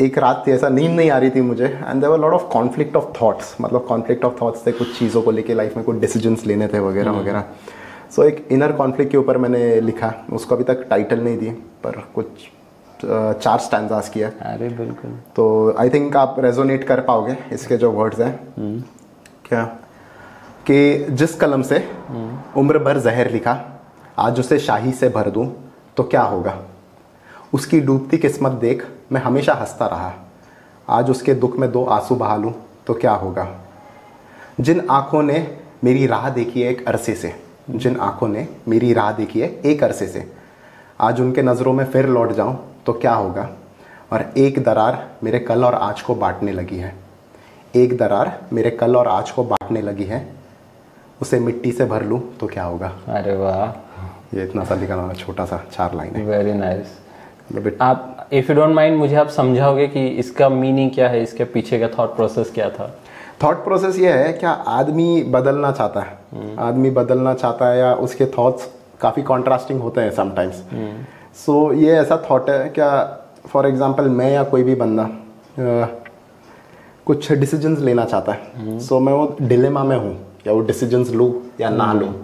एक रात थी, ऐसा नींद नहीं आ रही थी मुझे, and there were lot of conflict of thoughts, मतलब कॉन्फ्लिक्ट ऑफ थॉट्स थे कुछ चीज़ों को लेके, लाइफ में कुछ डिसीजंस लेने थे वगैरह वगैरह। सो एक इनर कॉन्फ्लिक्ट के ऊपर मैंने लिखा, उसको अभी तक टाइटल नहीं दी, पर कुछ 4 स्टैंजास किया। अरे बिल्कुल। तो आई थिंक आप रेजोनेट कर पाओगे इसके जो वर्ड्स हैं। क्या कि जिस कलम से उम्र भर जहर लिखा, आज उसे शाही से भर दूं तो क्या होगा। उसकी डूबती किस्मत देख मैं हमेशा हंसता रहा, आज उसके दुख में 2 आंसू बहा लूं तो क्या होगा। जिन आंखों ने मेरी राह देखी है एक अरसे से, जिन आंखों ने मेरी राह देखी है एक अरसे से, आज उनके नज़रों में फिर लौट जाऊं तो क्या होगा। और एक दरार मेरे कल और आज को बांटने लगी है, एक दरार मेरे कल और आज को बांटने लगी है, उसे मिट्टी से भर लूं तो क्या होगा। अरे वाह, ये इतना सा लिखा ना, छोटा सा 4 लाइन है। Very nice. आप इफ़ यू डोंट माइंड मुझे आप समझाओगे कि इसका मीनिंग क्या है, इसके पीछे का थॉट प्रोसेस क्या था। थॉट प्रोसेस ये है, क्या आदमी बदलना चाहता है, आदमी बदलना चाहता है, या उसके थॉट्स काफ़ी कॉन्ट्रास्टिंग होते हैं समटाइम्स। सो ये ऐसा थॉट है क्या, फॉर एग्जांपल मैं या कोई भी बंदा कुछ डिसीजंस लेना चाहता है, सो मैं वो डिलेमा में हूँ, क्या वो डिसीजंस लूँ या ना लूँ,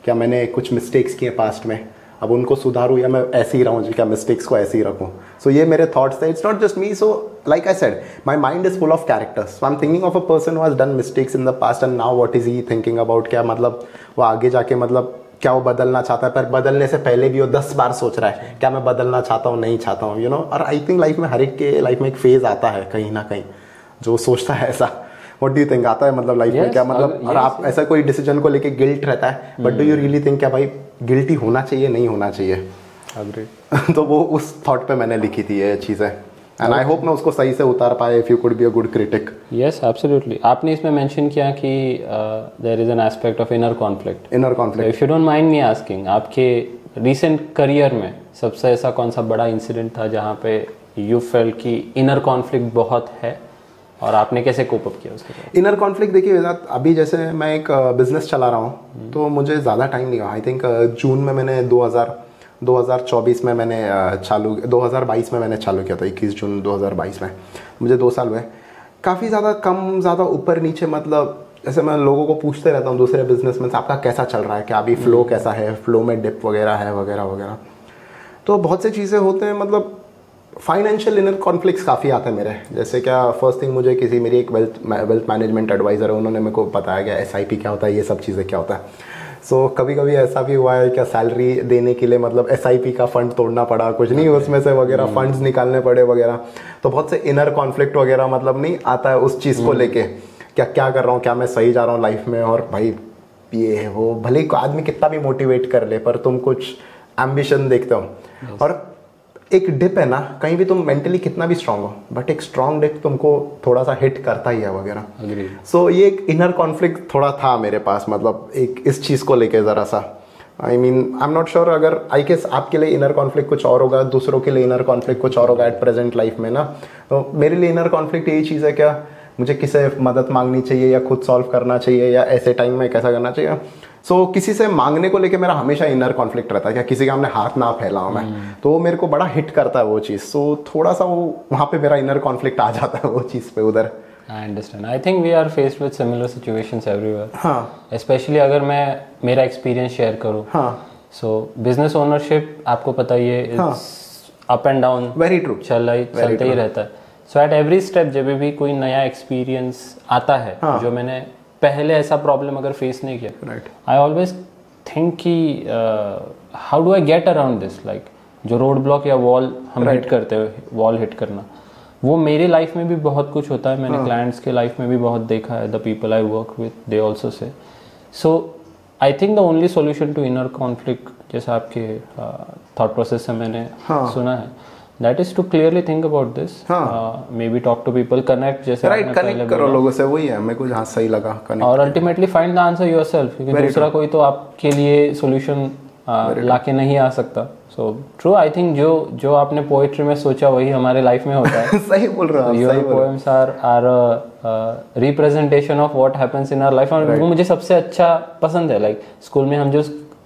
क्या मैंने कुछ मिस्टेक्स किए पास्ट में, अब उनको सुधारूँ या मैं ऐसे ही रहूँ, क्या मिस्टेक्स को ऐसे ही रखूँ। सो ये मेरे थॉट्स थे, it's not just me. So like I said, my mind is full of characters, so I am thinking of a person who has done mistakes in the past and now what is he thinking about, क्या मतलब वो आगे जाके मतलब क्या वो बदलना चाहता है, पर बदलने से पहले भी वो 10 बार सोच रहा है क्या मैं बदलना चाहता हूँ नहीं चाहता हूँ, यू नो। और आई थिंक लाइफ में हर एक के लाइफ में एक फेज आता है कहीं ना कहीं जो सोचता है ऐसा। व्हाट डू यू थिंक, आता है मतलब लाइफ में क्या मतलब, और आप ऐसा कोई डिसीजन को लेके गिल्ट रहता है, but do you really think क्या भाई गिल्टी होना चाहिए नहीं होना चाहिए। तो वो उस थॉट पे मैंने लिखी थी ये चीज़ें, एंड आई होप मैं उसको सही से उतार पाए, if you could be a good critic. Yes absolutely. आपने इसमें मेंशन किया कि there is an aspect of inner conflict. If you don't mind me asking, आपके रिसेंट करियर में सबसे ऐसा कौन सा बड़ा इंसिडेंट था जहाँ पे यू फेल्ट कि इनर कॉन्फ्लिक्ट बहुत है, और आपने कैसे कोप अप किया उसके साथ। इनर कॉन्फ्लिक्ट देखिए, अभी जैसे मैं एक बिजनेस चला रहा हूँ, तो मुझे ज़्यादा टाइम नहीं हुआ। आई थिंक जून में मैंने 2024 में मैंने 2022 में मैंने चालू किया था, 21 जून 2022 में। मुझे 2 साल हुए। काफ़ी ज़्यादा कम ज़्यादा ऊपर नीचे, मतलब जैसे मैं लोगों को पूछते रहता हूँ दूसरे बिजनेसमैन से, आपका कैसा चल रहा है, क्या अभी फ्लो कैसा है, फ्लो में डिप वगैरह है वगैरह वगैरह। तो बहुत सी चीज़ें होते हैं, मतलब फाइनेंशियल इनर कॉन्फ्लिक्ट्स काफ़ी आते हैं मेरे। जैसे क्या फर्स्ट थिंग, मुझे मेरी एक वेल्थ मैनेजमेंट एडवाइज़र है, उन्होंने मेरे को बताया गया SIP क्या होता है, ये सब चीज़ें क्या होता है। सो कभी कभी ऐसा भी हुआ है क्या, सैलरी देने के लिए मतलब SIP का फंड तोड़ना पड़ा, कुछ नहीं उसमें से वगैरह फंड्स निकालने पड़े वगैरह। तो बहुत से इनर कॉन्फ्लिक्ट वगैरह मतलब नहीं आता है उस चीज़ को लेके, क्या कर रहा हूँ, क्या मैं सही जा रहा हूँ लाइफ में। और भाई ये वो भले ही आदमी कितना भी मोटिवेट कर ले, पर तुम कुछ एम्बिशन देखते हो। और एक डिप है ना, कहीं भी तुम मेंटली कितना भी स्ट्रांग हो, बट एक स्ट्रांग डिप तुमको थोड़ा सा हिट करता ही है वगैरह। सो ये एक इनर कॉन्फ्लिक्ट थोड़ा था मेरे पास, मतलब एक इस चीज़ को लेके ज़रा सा। आई एम नॉट श्योर, अगर आई गेस आपके लिए इनर कॉन्फ्लिक्ट कुछ और होगा, दूसरों के लिए इनर कॉन्फ्लिक्ट कुछ और होगा एट प्रेजेंट लाइफ में ना। तो मेरे लिए इनर कॉन्फ्लिक्ट यही चीज़ है, क्या मुझे किसी मदद मांगनी चाहिए या खुद सॉल्व करना चाहिए, या ऐसे टाइम में कैसा करना चाहिए। सो किसी से मांगने को लेके मेरा हमेशा इनर कॉन्फ्लिक्ट रहता है, क्या किसी का हमने हाथ ना फैलाऊं मैं, तो वो मेरे को बड़ा हिट करता है वो चीज़। सो थोड़ा सा वो वहाँ पे मेरा इनर कॉन्फ्लिक्ट आ जाता है वो चीज़ पे उधर। I understand. I think we are faced with similar situations everywhere. हाँ, स्पेशली अगर मैं मेरा एक्सपीरियंस शेयर करूँ। हाँ, सो बिजनेस ओनरशिप आपको पता ही है, it's up and down, very true, चलते ही रहता है। सो एट एवरी स्टेप जब भी कोई नया एक्सपीरियंस आता है, जो मैंने पहले ऐसा प्रॉब्लम अगर फेस नहीं किया, आई ऑलवेज थिंक कि how do I get around this, like जो रोड ब्लॉक या वॉल हम हिट करते हैं, वॉल हिट करना, वो मेरी लाइफ में भी बहुत कुछ होता है। मैंने क्लाइंट्स के लाइफ में भी बहुत देखा है, the people I work with they also say. So I think the only solution to inner conflict, जैसा आपके थॉट प्रोसेस से मैंने सुना है, that is to clearly think about this, maybe talk to people, connect, जैसे right, connect करो लोगों से, वही है मेरे को जहाँ सही लगा, कनेक्ट, और ultimately find the answer yourself, क्योंकि दूसरा कोई तो आपके लिए सॉल्यूशन लाके नहीं आ सकता. सो ट्रू, आई थिंक जो आपने पोएट्री में सोचा वही हमारे लाइफ में होता है. सही बोल रहा हूँ. Your poems are representation of what happens in our life, और वो मुझे सबसे अच्छा पसंद है. लाइक स्कूल में हम जो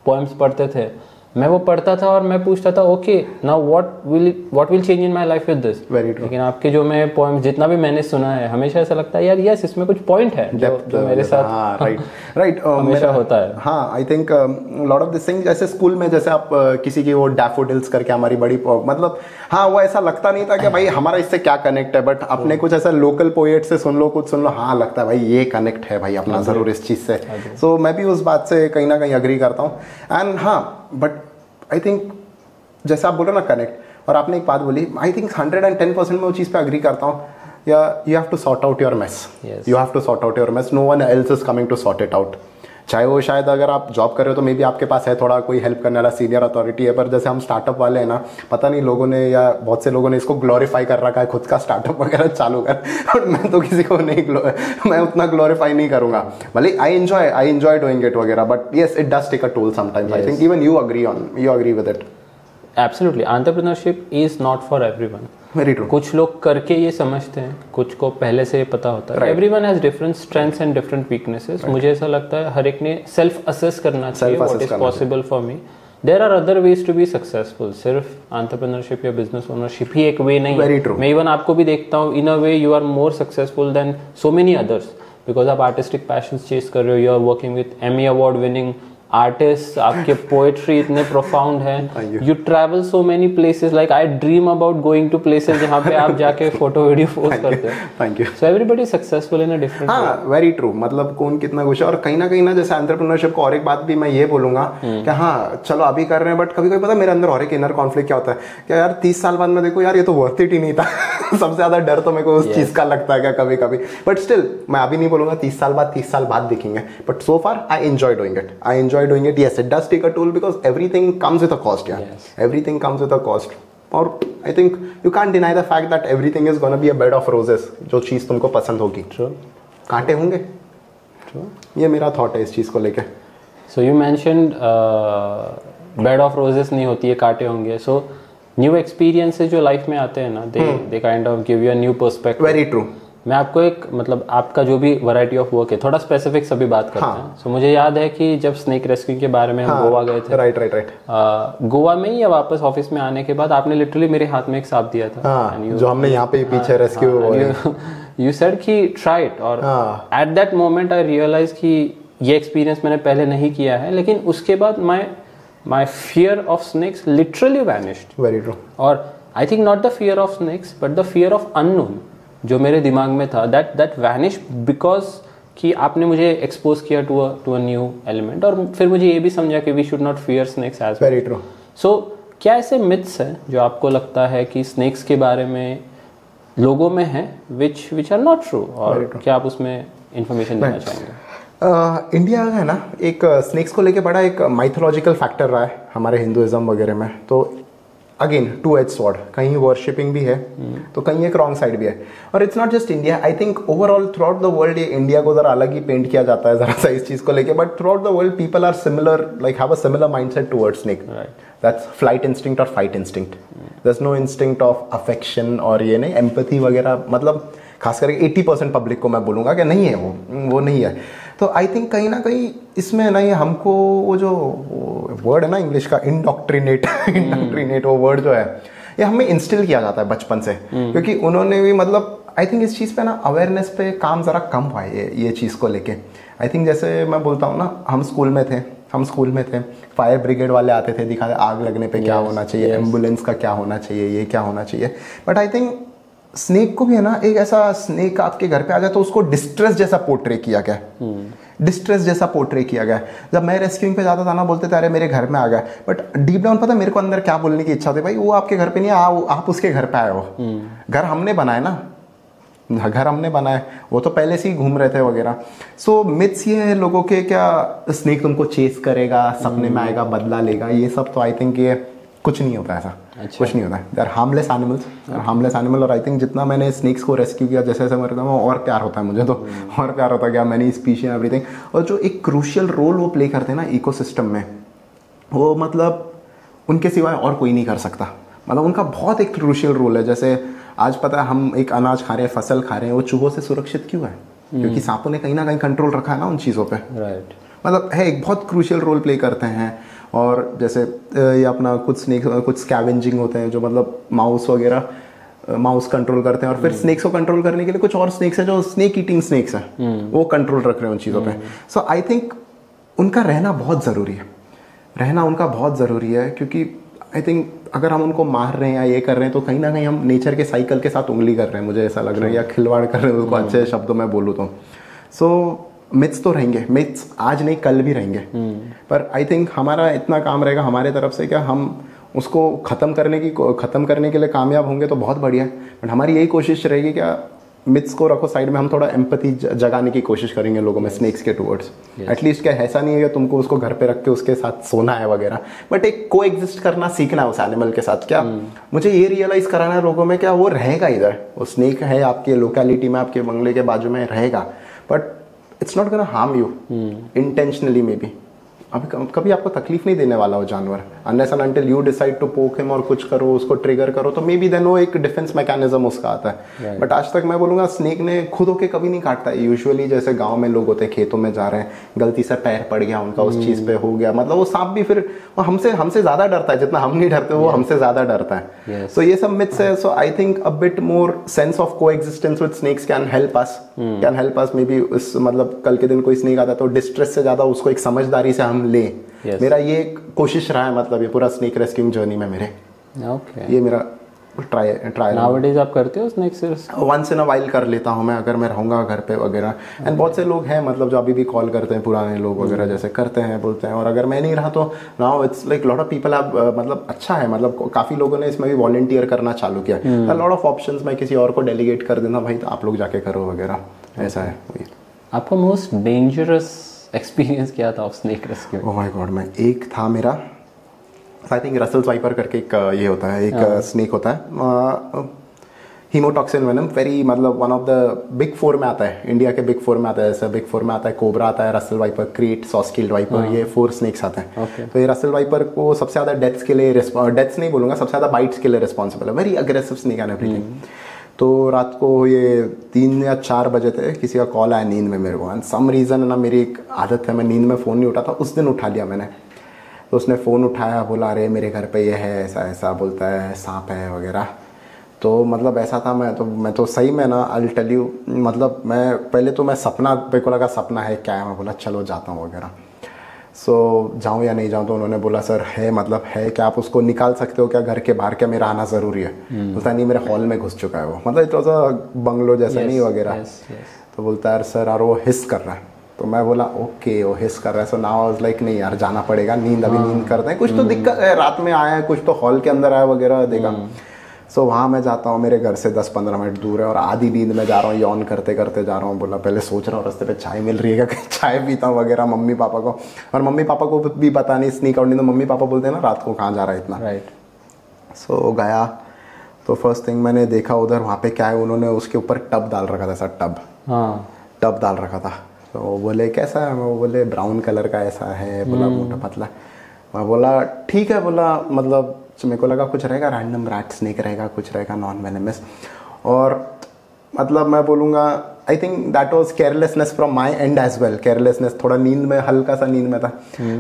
पोएम्स पढ़ते थे, मैं वो पढ़ता था और मैं पूछता था, okay now what will change in my life with this. लेकिन आपके जो मैं पोएम्स जितना भी मैंने सुना है, हमेशा ऐसा लगता है यार यस इसमें कुछ पॉइंट है जो मेरे साथ राइट हमेशा होता है. हाँ, I think lot of this thing, जैसे स्कूल में जैसे आप किसी की वो डैफोडिल्स करके हमारी बड़ी, मतलब हाँ वो ऐसा लगता नहीं था कि भाई हमारा इससे क्या कनेक्ट है, बट अपने कुछ ऐसा लोकल पोएट से सुन लो, कुछ सुन लो, हाँ लगता है भाई ये कनेक्ट है भाई अपना जरूर इस चीज से. सो मैं भी उस बात से कहीं ना कहीं अग्री करता हूँ. एंड हाँ, बट आई थिंक जैसे आप बोल रहे हो ना कनेक्ट, और आपने एक बात बोली, आई थिंक 110% मैं वो चीज़ पे अग्री करता हूँ. या you have to sort out your mess, you have to sort out your mess, no one else is coming to sort it out. चाहे वो शायद अगर आप जॉब कर रहे हो तो मे बी आपके पास है थोड़ा कोई हेल्प करने वाला सीनियर अथॉरिटी है, पर जैसे हम स्टार्टअप वाले हैं ना, पता नहीं लोगों ने या बहुत से लोगों ने इसको ग्लोरीफाई कर रखा है, खुद का स्टार्टअप वगैरह चालू कर, और मैं तो किसी को नहीं मैं उतना ग्लोरीफाई नहीं करूंगा. भले आई एंजॉय डूइंग इट वगैरह, but yes it does take a toll sometimes. I think even you agree with it. Absolutely, entrepreneurship is not for everyone. Very true. कुछ लोग करके ये समझते हैं, कुछ को पहले से पता होता है. Everyone has different strengths and different weaknesses. मुझे ऐसा लगता है हर एक ने सेल्फ असेस करना चाहिए, what is possible for me. There are other ways to be successful. सिर्फ एंटरप्रेन्योरशिप या बिजनेस ओनरशिप ही एक वे नहीं है. मैं इवन आपको भी देखता हूँ, in a way you are more successful than so many others, because आप आर्टिस्टिक पैशंस चेस कर रहे हो. You are working with Emmy award winning artist, आपके पोएट्री इतने प्रोफाउंड है. You travel so many places, like I dream about going to places जहाँ पे आप जाके फोटो वीडियो पोस्ट करते हो. Thank you. So everybody successful in a different. हाँ, वेरी ट्रू. मतलब कौन कितना कुछ है, और कहीं ना जैसे एंटरप्रेन्योरशिप को और एक बात भी मैं ये बोलूंगा कि हाँ चलो अभी कर रहे हैं, बट कभी कभी पता मेरे अंदर और एक इनर कॉन्फ्लिक्ट क्या होता है कि यार 30 साल बाद में देखो यार ये तो वर्थ इट ही नहीं था. सबसे ज्यादा डर तो मेरे को उस चीज का लगता है क्या कभी कभी. बट स्टिल मैं अभी नहीं बोलूंगा 30 साल बाद दिखेंगे, but so far I enjoy doing it. Yes it does take a toll because everything comes with a cost. Everything comes with a cost. और I think you can't deny the fact that everything is gonna be a bed of roses. जो चीज़ तुमको पसंद होगी, कांटे होंगे. ये मेरा thought है इस चीज़ को लेके. So you mentioned bed of roses नहीं होती है, कांटे होंगे. So new experiences जो लाइफ में आते हैं ना, they kind of give you a new perspective. Very true. मैं आपको एक मतलब आपका जो भी वैरायटी ऑफ वर्क है, थोड़ा स्पेसिफिक सभी बात करते हैं. सो मुझे याद है कि जब स्नेक रेस्क्यू के बारे में हम गोवा गए थे, राइट गोवा में ही या वापस ऑफिस में आने के बाद आपने लिटरली मेरे हाथ में एक सांप दिया था, जो हमने यहाँ पे पीछे रेस्क्यू. यू सेड कि ट्राई इट, और at that moment I realise कि ये एक्सपीरियंस मैंने पहले नहीं किया है, लेकिन उसके बाद my fear of snakes literally vanished. Very true. और I think not the fear of snakes but the fear of unknown जो मेरे दिमाग में था, दैट वैनिश बिकॉज कि आपने मुझे एक्सपोज किया टू अ न्यू एलिमेंट. और फिर मुझे ये भी समझा कि we should not fear snakes as very true. So क्या ऐसे मिथ्स हैं जो आपको लगता है कि स्नेक्स के बारे में लोगों में है विच आर नॉट ट्रू, और क्या आप उसमें इंफॉर्मेशन देना चाहेंगे? इंडिया है ना, एक स्नेक्स को लेके बड़ा एक माइथोलॉजिकल फैक्टर रहा है हमारे हिंदुइज्म वगैरह में. तो अगेन टू एज स्वॉर्ड, कहीं वर्शिपिंग भी है तो कहीं एक रॉन्ग साइड भी है. और it's not just India, I think overall through out the world ये इंडिया को जरा अलग ही पेंट किया जाता है जरा सा इस चीज को लेके. But throughout the world people are similar, like have a similar mindset towards snake. That's flight instinct और fight instinct. There is no instinct of affection और ये नहीं एम्पैथी वगैरह. मतलब खास करके 80% पब्लिक को मैं बोलूँगा कि नहीं है, वो नहीं है. तो आई थिंक कहीं ना कहीं इसमें ना ये हमको वो जो वर्ड है ना इंग्लिश का इंडॉक्ट्रिनेट वो वर्ड जो है ये हमें इंस्टिल किया जाता है बचपन से. क्योंकि उन्होंने भी मतलब आई थिंक इस चीज़ पे ना अवेयरनेस पे काम ज़रा कम हुआ है ये चीज़ को लेके. आई थिंक जैसे मैं बोलता हूँ ना, हम स्कूल में थे, फायर ब्रिगेड वाले आते थे, दिखाते आग लगने पे क्या होना चाहिए, एम्बुलेंस का क्या होना चाहिए, ये क्या होना चाहिए. बट आई थिंक स्नेक को भी है ना, एक ऐसा स्नेक आपके घर पे आ जाए तो उसको डिस्ट्रेस जैसा पोर्ट्रे किया गया. जब मैं रेस्क्यूइंग पे जाता था ना, बोलते थे अरे मेरे घर में आ गया. बट डीप डाउन पता मेरे को अंदर क्या बोलने की इच्छा थी, भाई वो आपके घर पे नहीं, आप उसके घर पे आए हो. घर हमने बनाया ना, घर हमने बनाए, वो तो पहले से ही घूम रहे थे वगैरह। सो मिथ्स ये है लोगों के, क्या स्नेक तुमको चेस करेगा, सपने में आएगा, बदला लेगा, ये सब तो आई थिंक ये कुछ नहीं होता ऐसा। अच्छा। कुछ नहीं होता है, they are harmless animals, harmless animal. और आई थिंक जितना मैंने स्नेक्स को रेस्क्यू किया, जैसे जैसे मरता हूँ और प्यार होता है मुझे, तो और प्यार होता है क्या मैनी स्पीशीज एवरीथिंग। और जो एक क्रूशियल रोल वो प्ले करते हैं ना इकोसिस्टम में, वो मतलब उनके सिवाय और कोई नहीं कर सकता। मतलब उनका बहुत एक क्रूशियल रोल है। जैसे आज पता है हम एक अनाज खा रहे हैं, फसल खा रहे हैं, वो चूहों से सुरक्षित क्यों है? क्योंकि सांपों ने कहीं ना कहीं कंट्रोल रखा है ना उन चीज़ों पे। राइट। मतलब है, एक बहुत क्रूशियल रोल प्ले करते हैं। और जैसे ये अपना कुछ स्नेक, कुछ स्कैवेंजिंग होते हैं जो मतलब माउस वगैरह, माउस कंट्रोल करते हैं। और फिर स्नेक्स को कंट्रोल करने के लिए कुछ और स्नेक्स हैं जो स्नेक ईटिंग स्नेक्स हैं, वो कंट्रोल रख रहे हैं उन चीज़ों पे। सो आई थिंक उनका रहना बहुत ज़रूरी है, रहना उनका बहुत ज़रूरी है। क्योंकि आई थिंक अगर हम उनको मार रहे हैं या ये कर रहे हैं तो कहीं ना कहीं हम नेचर के साइकिल के साथ उंगली कर रहे हैं, मुझे ऐसा लग रहा है, या खिलवाड़ कर रहे हैं उसको अच्छे शब्दों में बोलूँ तो। सो मिथ्स तो रहेंगे, मिथ्स आज नहीं कल भी रहेंगे, पर आई थिंक हमारा इतना काम रहेगा हमारे तरफ से, क्या हम उसको ख़त्म करने के लिए कामयाब होंगे तो बहुत बढ़िया है। बट हमारी यही कोशिश रहेगी, क्या मिथ्स को रखो साइड में, हम थोड़ा एम्पैथी जगाने की कोशिश करेंगे लोगों में स्नेक्स के टुवर्ड्स। एटलीस्ट क्या ऐसा नहीं है कि तुमको उसको घर पे रख के उसके साथ सोना है वगैरह, बट एक को एग्जिस्ट करना सीखना है उस एनिमल के साथ। क्या मुझे ये रियलाइज कराना है लोगों में, क्या वो रहेगा इधर, वो स्नेक है आपके लोकेलिटी में, आपके बंगले के बाजू में रहेगा, but it's not gonna harm you intentionally may be. अभी कभी आपको तकलीफ नहीं देने वाला वो जानवर, unless and until you decide to poke him और कुछ करो, उसको ट्रिगर करो, तो मे बी देन वो एक डिफेंस मैकेनिज्म उसका आता है। बट आज तक मैं बोलूँगा स्नेक ने खुद होके कभी नहीं काटता है। यूजुअली जैसे गांव में लोग होते हैं, खेतों में जा रहे हैं, गलती से पैर पड़ गया उनका, उस चीज़ पे हो गया, मतलब वो सांप भी फिर वो हमसे ज़्यादा डरता है, जितना हम नहीं डरते वो हमसे ज़्यादा डरता है। सो ये सब मिथ्स है। So I think a bit more sense of coexistence with snakes can help us maybe. उस मतलब कल के दिन कोई स्नेक आता है तो डिस्ट्रेस से ज़्यादा उसको एक समझदारी से हम लें। मेरा ये एक कोशिश रहा है, मतलब ये पूरा स्नेक रेस्क्यूइंग जर्नी में मेरे। ये मेरा ट्राई नाउअडेज आप करते हो snake rescue? Once in a while कर लेता हूँ मैं, अगर मैं रहूँगा घर पे वगैरह। एंड बहुत से लोग हैं मतलब जो अभी भी कॉल करते हैं, पुराने लोग वगैरह जैसे करते हैं, बोलते हैं। और अगर मैं नहीं रहा तो now it's like lot of people have, मतलब अच्छा है, मतलब काफ़ी लोगों ने इसमें भी वॉलंटियर करना चालू किया। लॉट ऑफ ऑप्शंस, मैं किसी और को डेलीगेट कर देना, भाई तो आप लोग जाके करो वगैरह, ऐसा है। आपका मोस्ट डेंजरस एक्सपीरियंस क्या था of snake rescue? Oh my God, मैं एक था मेरा, आई थिंक रसेल्स वाइपर करके एक ये होता है, एक स्नेक होता है, हीमोटॉक्सिन वेनम, वेरी मतलब one of the big four में आता है, इंडिया के बिग फोर में आता है। जैसे बिग फोर में आता है कोबरा आता है, रसेल वाइपर, क्रीट, सॉस्किल्ड वाइपर, ये 4 स्नेक्स आते हैं। तो ये रसेल वाइपर को सबसे ज़्यादा डेथ्स के लिए, डेथ्स नहीं बोलूँगा, सबसे ज़्यादा बाइट्स के लिए रिस्पॉन्सिबल है। Very aggressive snake and everything. तो रात को ये 3 या 4 बजे थे, किसी का कॉल आया नींद में मेरे को, एंड सम रीज़न ना, मेरी एक आदत है, मैं नींद में फ़ोन नहीं उठाता, उस दिन उठा लिया मैंने। तो उसने फ़ोन उठाया, बोला अरे मेरे घर पे ये है, ऐसा ऐसा, बोलता है सांप है वगैरह। तो मतलब ऐसा था, मैं तो सही में ना, आई टेल यू, मतलब मैं पहले तो मैं सपना, मेरे को लगा सपना है क्या है, मैं बोला चलो जाता हूँ वगैरह। सो जाऊँ या नहीं जाऊँ, तो उन्होंने बोला सर है, मतलब है क्या, आप उसको निकाल सकते हो क्या घर के बाहर, क्या मेरा आना ज़रूरी है? बोलता नहीं, मेरे हॉल में घुस चुका है वो, मतलब इट वॉज अ बंगलो जैसा नहीं वगैरह। तो बोलता है सर, और वो हिस कर रहा है। तो मैं बोला ओके, वो हिस कर रहा है। So now I was like नहीं यार, जाना पड़ेगा, नींद अभी नींद करते हैं, कुछ तो दिक्कत है, रात में आया है, कुछ तो हॉल के अंदर आया वगैरह देगा। सो वहाँ मैं जाता हूँ, मेरे घर से 10-15 मिनट दूर है, और आधी नींद में जा रहा हूँ, यौन करते करते जा रहा हूँ। बोला पहले सोच रहा हूँ रास्ते पे चाय मिल रही है क्या, चाय पीता हूँ वगैरह मम्मी पापा को, और मम्मी पापा को भी पता नहीं, स्नीक आउट नहीं। तो मम्मी पापा बोलते हैं ना रात को कहाँ जा रहा है इतना, राइट। सो गया, तो फर्स्ट थिंग मैंने देखा उधर, वहाँ पे क्या है, उन्होंने उसके ऊपर टब डाल रखा था, सर टब डाल रखा था। तो वो बोले कैसा है, वो बोले ब्राउन कलर का ऐसा है, बोला मोटा पतला। मैं बोला ठीक है, बोला मतलब मेरे को लगा कुछ रहेगा, रैंडम रैट स्नेक रहेगा, कुछ रहेगा नॉन वेनेमस। और मतलब मैं बोलूँगा I think that was carelessness from my end as well, carelessness, थोड़ा नींद में, हल्का सा नींद में था।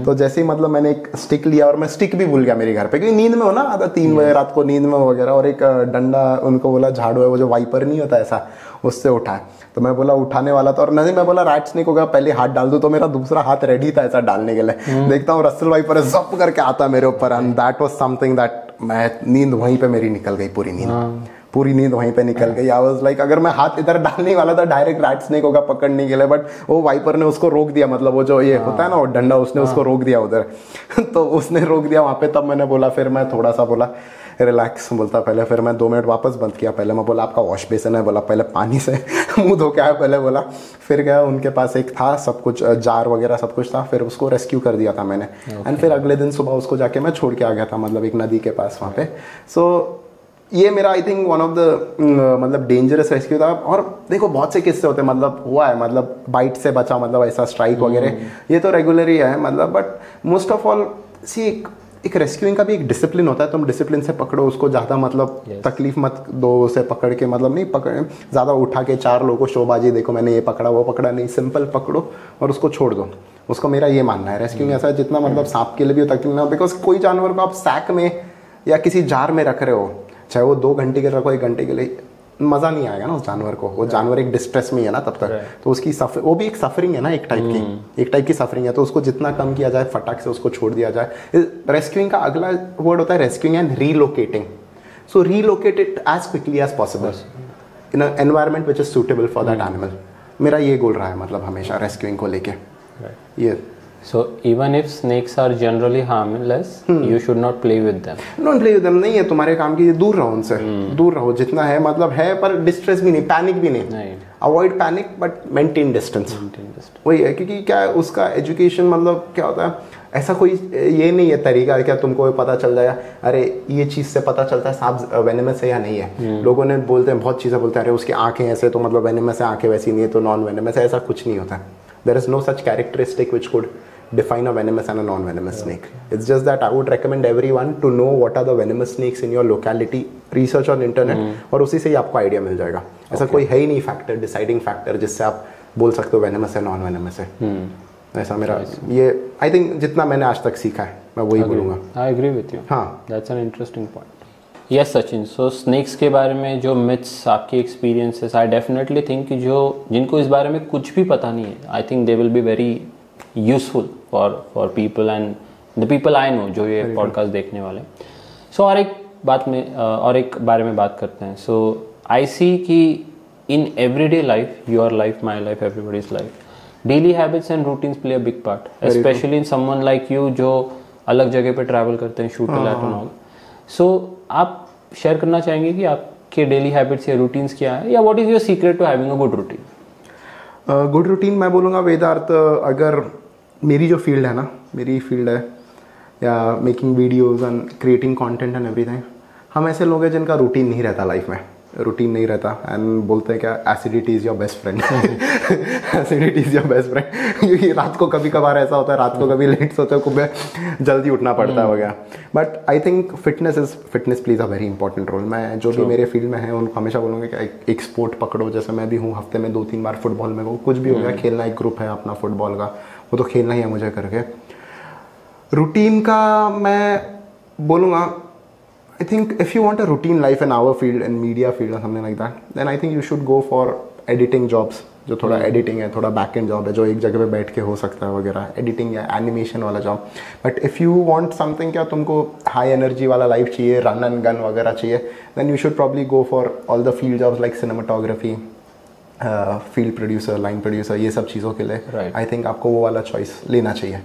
तो जैसे ही मतलब मैंने एक स्टिक लिया, और मैं स्टिक भी भूल गया मेरे घर पे, क्योंकि नींद में हो ना, आधा 3 बजे रात को नींद में वगैरह, और एक डंडा, उनको बोला झाड़ू है, वो जो वाइपर नहीं होता ऐसा, उससे उठाया। तो मैं बोला उठाने वाला था, और नहीं, मैं बोला रैट स्नेक होगा, पहले हाथ डाल दूं, तो मेरा दूसरा हाथ रेडी था ऐसा डालने के लिए। देखता हूँ रसेल वाइपर जप करके आता मेरे ऊपर, and that was something that, मैं नींद वहीं पे मेरी निकल गई, पूरी नींद वहीं पे निकल गई। आई वाज लाइक, अगर मैं हाथ इधर डालने वाला था डायरेक्ट रैट स्नेक होगा पकड़ने के लिए, बट वो वाइपर ने उसको रोक दिया, मतलब वो जो ये होता है ना वो डंडा, उसने उसको रोक दिया उधर। तो उसने रोक दिया वहाँ पे, तब मैंने बोला, फिर मैं थोड़ा सा बोला रिलैक्स बोलता पहले, फिर मैं 2 मिनट वापस बंद किया, पहले मैं बोला आपका वॉश बेसिन है, बोला पहले पानी से मुंह धो के आया पहले, बोला फिर गया उनके पास एक था सब कुछ जार वगैरह सब कुछ था, फिर उसको रेस्क्यू कर दिया था मैंने एंड फिर अगले दिन सुबह उसको जाके मैं छोड़ के आ गया था, मतलब एक नदी के पास वहाँ पे। सो ये मेरा आई थिंक वन ऑफ द मतलब डेंजरस रेस्क्यू था। और देखो बहुत से किस्से होते हैं, मतलब हुआ है, मतलब बाइट से बचा, मतलब ऐसा स्ट्राइक वगैरह ये तो रेगुलर ही है, मतलब बट मोस्ट ऑफ ऑल सी एक रेस्क्यूइंग का भी एक डिसिप्लिन होता है, तुम डिसिप्लिन से पकड़ो उसको, ज़्यादा मतलब तकलीफ मत दो उसे पकड़ के, मतलब नहीं पकड़ ज़्यादा उठा के 4 लोगों को शोबाजी देखो मैंने ये पकड़ा वो पकड़ा, नहीं सिंपल पकड़ो और उसको छोड़ दो। उसको मेरा ये मानना है रेस्क्यूइंग ऐसा है जितना मतलब सांप के लिए भी तकलीफ ना हो, बिकॉज कोई जानवर को आप सैक में या किसी जार में रख रहे हो, चाहे वो 2 घंटे के लिए रखो 1 घंटे के लिए, मज़ा नहीं आएगा ना उस जानवर को, वो जानवर एक डिस्ट्रेस में है ना तब तक, तो उसकी वो भी एक सफरिंग है ना, एक टाइप की सफरिंग है, तो उसको जितना कम किया जाए फटाक से उसको छोड़ दिया जाए। रेस्क्यूइंग का अगला वर्ड होता है rescuing and relocating. So relocate it as quickly as possible in a environment which is suitable for that animal. मेरा ये गोल रहा है, मतलब हमेशा रेस्क्यूइंग को लेके ये। So even if snakes are generally harmless, you should not play with them. Don't play with them, नहीं है तुम्हारे काम की, दूर रहो उनसे, दूर रहो जितना है, मतलब है पर डिस्ट्रेस भी नहीं, पैनिक भी नहीं, avoid panic but maintain distance. वही है, क्योंकि क्या है उसका एजुकेशन, मतलब क्या होता है ऐसा कोई ये नहीं है तरीका क्या तुमको पता चल जाएगा, अरे ये चीज़ से पता चलता है सांप वेनेमस है या नहीं है। लोगों ने बोलते हैं, बहुत चीज़ें बोलते हैं, अरे उसकी आंखें ऐसे तो मतलब वेनेमस है, आंखें वैसी नहीं है तो नॉन वेनेमस है, ऐसा कुछ नहीं होता है। There is no such characteristic which could define a venomous and a non-venomous snake. It's just that I would recommend everyone to know what are the venomous snakes in your locality, research on internet, और उसी से ही आपको idea मिल जाएगा। ऐसा कोई है ही नहीं factor, deciding factor जिससे आप बोल सकते हो वेनमस है नॉन वेनमस है। ऐसा मेरा ये आई थिंक जितना मैंने आज तक सीखा है मैं वही बोलूँगा। I agree with you. हाँ, that's an interesting point. Yes Sachin, so snakes के बारे में जो मिथ्स आपकी एक्सपीरियंसेस, आई डेफिनेटली थिंक कि जो जिनको इस बारे में कुछ भी पता नहीं है, I think they will be very useful for people and the people I know जो ये पॉडकास्ट देखने वाले। सो और एक बारे में बात करते हैं। सो आई सी कि in everyday life, your life, my life, everybody's life, daily habits and routines play a big part, specially in someone like you जो अलग जगह पे ट्रैवल करते हैं, शूट एंड ऑल। सो आप शेयर करना चाहेंगे कि आपके डेली हैबिट्स या रूटीन्स क्या है, या what is your secret to having a good routine? Good routine मैं बोलूँगा वेदार्थ, अगर मेरी जो फील्ड है ना, मेरी फील्ड है या making videos and creating content and everything, हम ऐसे लोग हैं जिनका रूटीन नहीं रहता लाइफ में, रूटीन नहीं रहता एंड बोलते हैं क्या acidity is your best friend. Acidity is your best friend, क्योंकि रात को कभी कभार ऐसा होता है, रात को कभी लेट सोते हो, कभी जल्दी उठना पड़ता है वगैरह। But I think fitness plays a very important role. मैं जो भी मेरे फील्ड में है उनको हमेशा बोलूँगा कि एक स्पोर्ट पकड़ो, जैसे मैं भी हूँ, हफ्ते में 2-3 बार फुटबॉल में कुछ भी हो गया खेलना, एक ग्रुप है अपना फुटबॉल का, वो तो खेलना ही है मुझे करके। रूटीन का मैं बोलूँगा, I think if you want a routine life in our field, in media field or something like that, then I think you should go for editing jobs, जो थोड़ा एडिटिंग है, थोड़ा बैक एंड जॉब है, जो एक जगह पे बैठ के हो सकता है वगैरह, एडिटिंग या एनिमेशन वाला job. But if you want something, क्या तुमको हाई एनर्जी वाला लाइफ चाहिए, रन एंड गन वगैरह चाहिए, then you should probably go for all the field jobs like cinematography, field producer, line producer, ये सब चीज़ों के लिए आई थिंक आपको वो वाला चॉइस लेना चाहिए।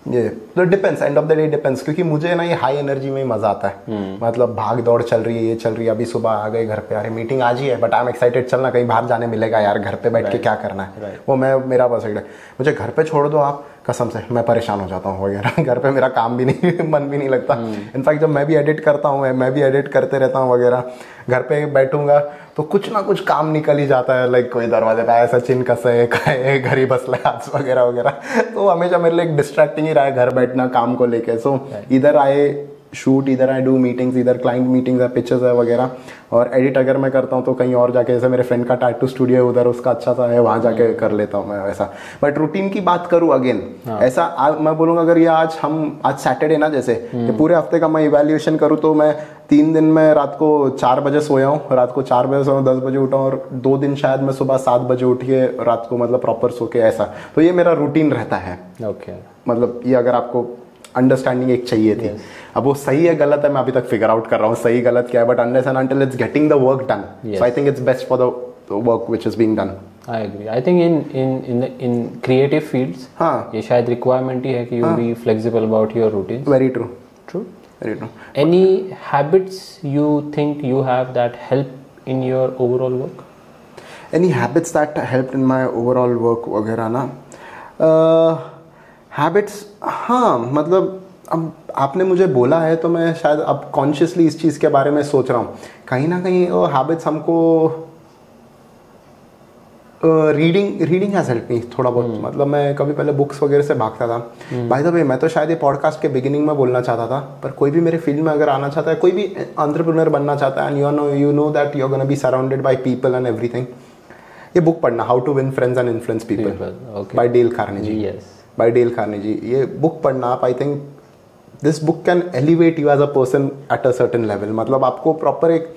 ये तो depends, end of the day depends, क्योंकि मुझे ना ये हाई एनर्जी में ही मजा आता है। मतलब भाग दौड़ चल रही है, ये चल रही है, अभी सुबह आ गए घर पे, अरे मीटिंग आज ही है बट आई एम एक्साइटेड, चलना कहीं बाहर जाने मिलेगा यार, घर पे बैठ के क्या करना है, वो मेरा बस है। मुझे घर पे छोड़ दो आप, कसम से मैं परेशान हो जाता हूँ वगैरह। घर पे मेरा काम भी नहीं मन भी नहीं लगता। इनफैक्ट जब मैं भी एडिट करता हूँ, मैं भी एडिट करते रहता हूँ वगैरह, घर पे बैठूंगा तो कुछ ना कुछ काम निकल ही जाता है, लाइक कोई दरवाजे पे आया, सचिन कसे घर ही बसला आज वगैरह वगैरह। तो हमेशा मेरे लिए एक डिस्ट्रैक्टिंग ही रहा है घर बैठना काम को लेके। सो इधर आए शूट, इधर आई डू मीटिंग्स, इधर क्लाइंट मीटिंग्स है, पिक्चर्स है वगैरह, और एडिट अगर मैं करता हूँ तो कहीं और जाके, जैसे मेरे फ्रेंड का टैटू स्टूडियो है उधर, उसका अच्छा सा है, वहाँ जाके कर लेता हूँ मैं वैसा। बट रूटीन की बात करूँ अगेन, ऐसा मैं बोलूँगा, अगर ये आज सैटरडे ना, जैसे पूरे हफ्ते का मैं इवैल्यूएशन करूँ तो मैं 3 दिन में रात को 4 बजे सोया हूँ, रात को 4 बजे सोया हूँ, 10 बजे उठा हूँ, और 2 दिन शायद मैं सुबह 7 बजे उठ के रात को मतलब प्रॉपर सो के, ऐसा। तो ये मेरा रूटीन रहता है। मतलब ये अगर आपको अंडरस्टैंडिंग एक चाहिए थी। अब वो सही है गलत है मैं अभी तक फिगर आउट कर रहा हूँ सही गलत क्या है, but unless and until it's getting the work done, so I think it's best for the work which is being done. I agree. I think in creative fields ये शायद रिक्वायरमेंट ही है कि you be flexible about your routine. Very true. True. Very true. Any habits you think you have that help in your overall work? Any habits that helped in my overall work वगैरह ना, habits, हाँ मतलब अब आपने मुझे बोला है तो मैं शायद अब कॉन्शियसली इस चीज़ के बारे में सोच रहा हूँ. कहीं ना कहीं वो हैबिट्स हमको रीडिंग हैज़ हेल्प मी थोड़ा बहुत. मतलब मैं कभी पहले बुक्स वगैरह से भागता था. बाय द वे मैं तो शायद ये पॉडकास्ट के बिगिनिंग में बोलना चाहता था, पर कोई भी मेरे फील्ड में अगर आना चाहता है, कोई भी एंटरप्रेन्योर बनना चाहता है, and you know that you are gonna be surrounded by people and everything, ये बुक पढ़ना, how to win friends and influence people by Dale Carnegie. By Dale Carnegie, ये बुक पढ़ना आप, I think this book can elevate you as a person at a certain level. मतलब आपको proper एक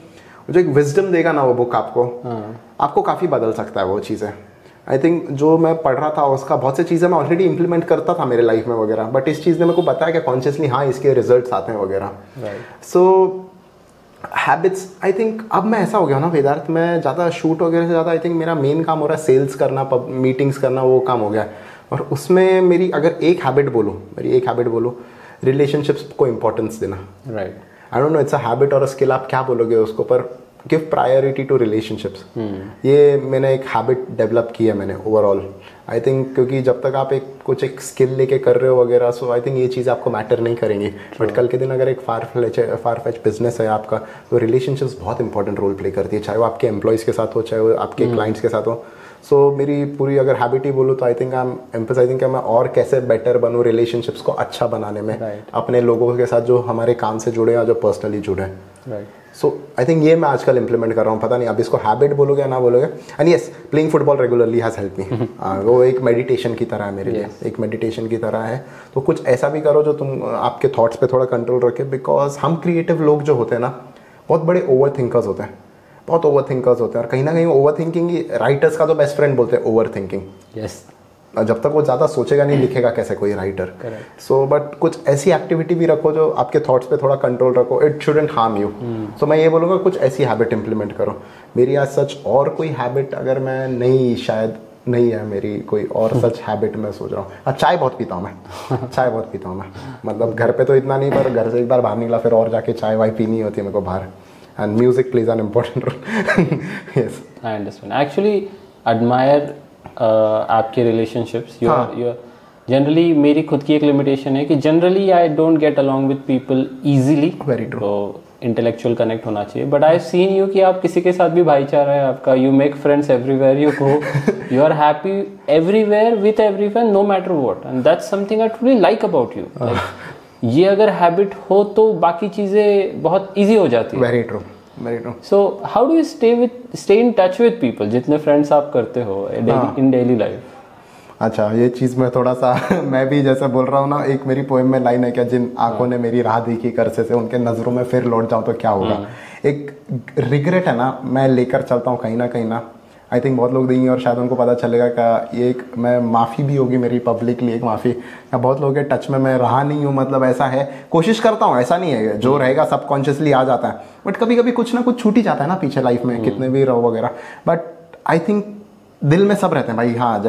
जो एक विजडम देगा ना वो बुक आपको काफ़ी बदल सकता है वो चीज़ें. आई थिंक जो मैं पढ़ रहा था उसका बहुत सी चीज़ें मैं ऑलरेडी इंप्लीमेंट करता था मेरे लाइफ में वगैरह, बट इस चीज़ ने मेरे को बताया कि कॉन्शियसली हाँ इसके रिजल्ट्स आते हैं वगैरह. सो हैबिट्स, आई थिंक अब मैं ऐसा हो गया ना वेदार्थ, मैं ज़्यादा शूट वगैरह से ज़्यादा आई थिंक मेरा मेन काम हो रहा है सेल्स करना, मीटिंग्स करना, वो काम हो गया. और उसमें मेरी अगर एक हैबिट बोलो, रिलेशनशिप्स को इंपॉर्टेंस देना. Right. I don't know it's a habit और अ स्किल, आप क्या बोलोगे उसको, पर गिव प्रायोरिटी टू रिलेशनशिप्स. ये मैंने एक हैबिट डेवलप की है मैंने ओवरऑल. आई थिंक क्योंकि जब तक आप एक स्किल लेके कर रहे हो वगैरह, सो आई थिंक ये चीज़ आपको मैटर नहीं करेंगी. बट कल के दिन अगर एक फार फेच बिजनेस है आपका, तो रिलेशनशिप्स बहुत इंपॉर्टेंट रोल प्ले करती है, चाहे वो आपके एम्प्लॉयज़ के साथ हो, चाहे वो आपके क्लाइंट्स के साथ हो. सो मेरी पूरी अगर हैबिट ही बोलूँ तो I think I am emphasising कि मैं और कैसे बेटर बनूँ रिलेशनशिप्स को अच्छा बनाने में, अपने लोगों के साथ जो हमारे काम से जुड़े या जो पर्सनली जुड़े. सो आई थिंक ये मैं आजकल इंप्लीमेंट कर रहा हूँ. पता नहीं अब इसको हैबिट बोलोगे या ना बोलोगे. And yes, playing football regularly has help me. वो एक मेडिटेशन की तरह है मेरे लिए, एक मेडिटेशन की तरह है. तो कुछ ऐसा भी करो जो तुम आपके थॉट्स पे थोड़ा कंट्रोल रखे, बिकॉज हम क्रिएटिव लोग जो होते हैं ना, बहुत बड़े ओवर थिंकर्स होते हैं, बहुत ओवर थिंकर्स होते हैं. और कहीं ना कहीं ओवर थिंकिंग ही राइटर्स का तो बेस्ट फ्रेंड बोलते हैं, ओवर थिंकिंग. यस. जब तक वो ज़्यादा सोचेगा नहीं लिखेगा कैसे कोई राइटर. सो बट कुछ ऐसी एक्टिविटी भी रखो जो आपके थॉट्स पे थोड़ा कंट्रोल रखो. It shouldn't harm you. So मैं ये बोलूँगा कुछ ऐसी हैबिट इंप्लीमेंट करो. मेरी आज सच और कोई हैबिट अगर मैं शायद नहीं है मेरी कोई और सच हैबिट मैं सोच रहा हूँ. चाय बहुत पीता हूँ मैं. चाय बहुत पीता हूँ मैं. मतलब घर पे तो इतना नहीं, पर घर से एक बार बाहर निकला फिर और जाके चाय वाय पीनी होती है मेरे को बाहर. And music plays an important role. Yes. I understand. Actually, admire आपके relationships. You're generally मेरी खुद की एक limitation है कि generally I don't get along with people easily. Very true. तो intellectual connect होना चाहिए. But I've seen you कि आप किसी के साथ भी भाईचारा है आपका. You make friends everywhere you go. You are happy everywhere with everyone, no matter what. And that's something I truly like about you. Like, ये अगर हैबिट हो तो बाकी चीज़ें बहुत इजी हो जाती है. Very true, very true. So how do you stay in touch with people, जितने फ्रेंड्स आप करते हो इन डेली लाइफ? अच्छा, ये चीज़ में थोड़ा सा मैं भी जैसे बोल रहा हूँ ना, एक मेरी पोएम में लाइन है क्या, जिन आंखों ने मेरी राह देखी करसे से, उनके नज़रों में फिर लौट जाऊँ तो क्या होगा. एक रिग्रेट है ना, मैं लेकर चलता हूँ कहीं ना. आई थिंक बहुत लोग देंगे और शायद उनको पता चलेगा कि ये एक मैं माफ़ी भी होगी मेरी पब्लिकली, एक माफ़ी. या बहुत लोगों के टच में मैं रहा नहीं हूँ. मतलब ऐसा है, कोशिश करता हूँ, ऐसा नहीं है, जो रहेगा सबकॉन्शियसली आ जाता है. बट कभी कभी कुछ ना कुछ छूट ही जाता है ना पीछे लाइफ में, कितने भी रहो वगैरह. बट आई थिंक दिल में सब रहते हैं भाई. हाँ,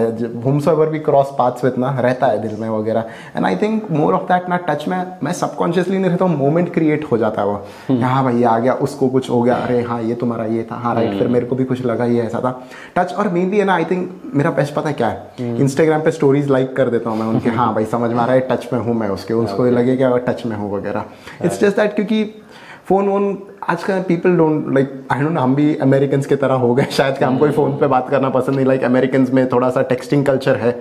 whomsoever भी क्रॉस पाथ्स विद ना, रहता है दिल में वगैरह. And I think more of that ना, टच में मैं सबकॉन्शियसली नहीं रहता हूँ, मोमेंट क्रिएट हो जाता है वो. हाँ भाई ये आ गया, उसको कुछ हो गया, अरे हाँ ये तुम्हारा ये था, हाँ राइट, फिर मेरे को भी कुछ लगा ये ऐसा था. टच. और मेनली है ना, आई थिंक मेरा बेस्ट पता है क्या है, इंस्टाग्राम पे स्टोरीज लाइक कर देता हूँ मैं उनके. हाँ भाई समझ में आ रहा है, टच में हूँ मैं उसको लगे क्या टच में हूँ वगैरह. इट्स जस्ट दैट क्योंकि फोन आज का people don't like, I don't know, हम भी अमेरिकन की तरह हो गए शायद कि हमको फ़ोन पे बात करना पसंद नहीं. लाइक अमेरिकन में थोड़ा सा टेक्सटिंग कल्चर है.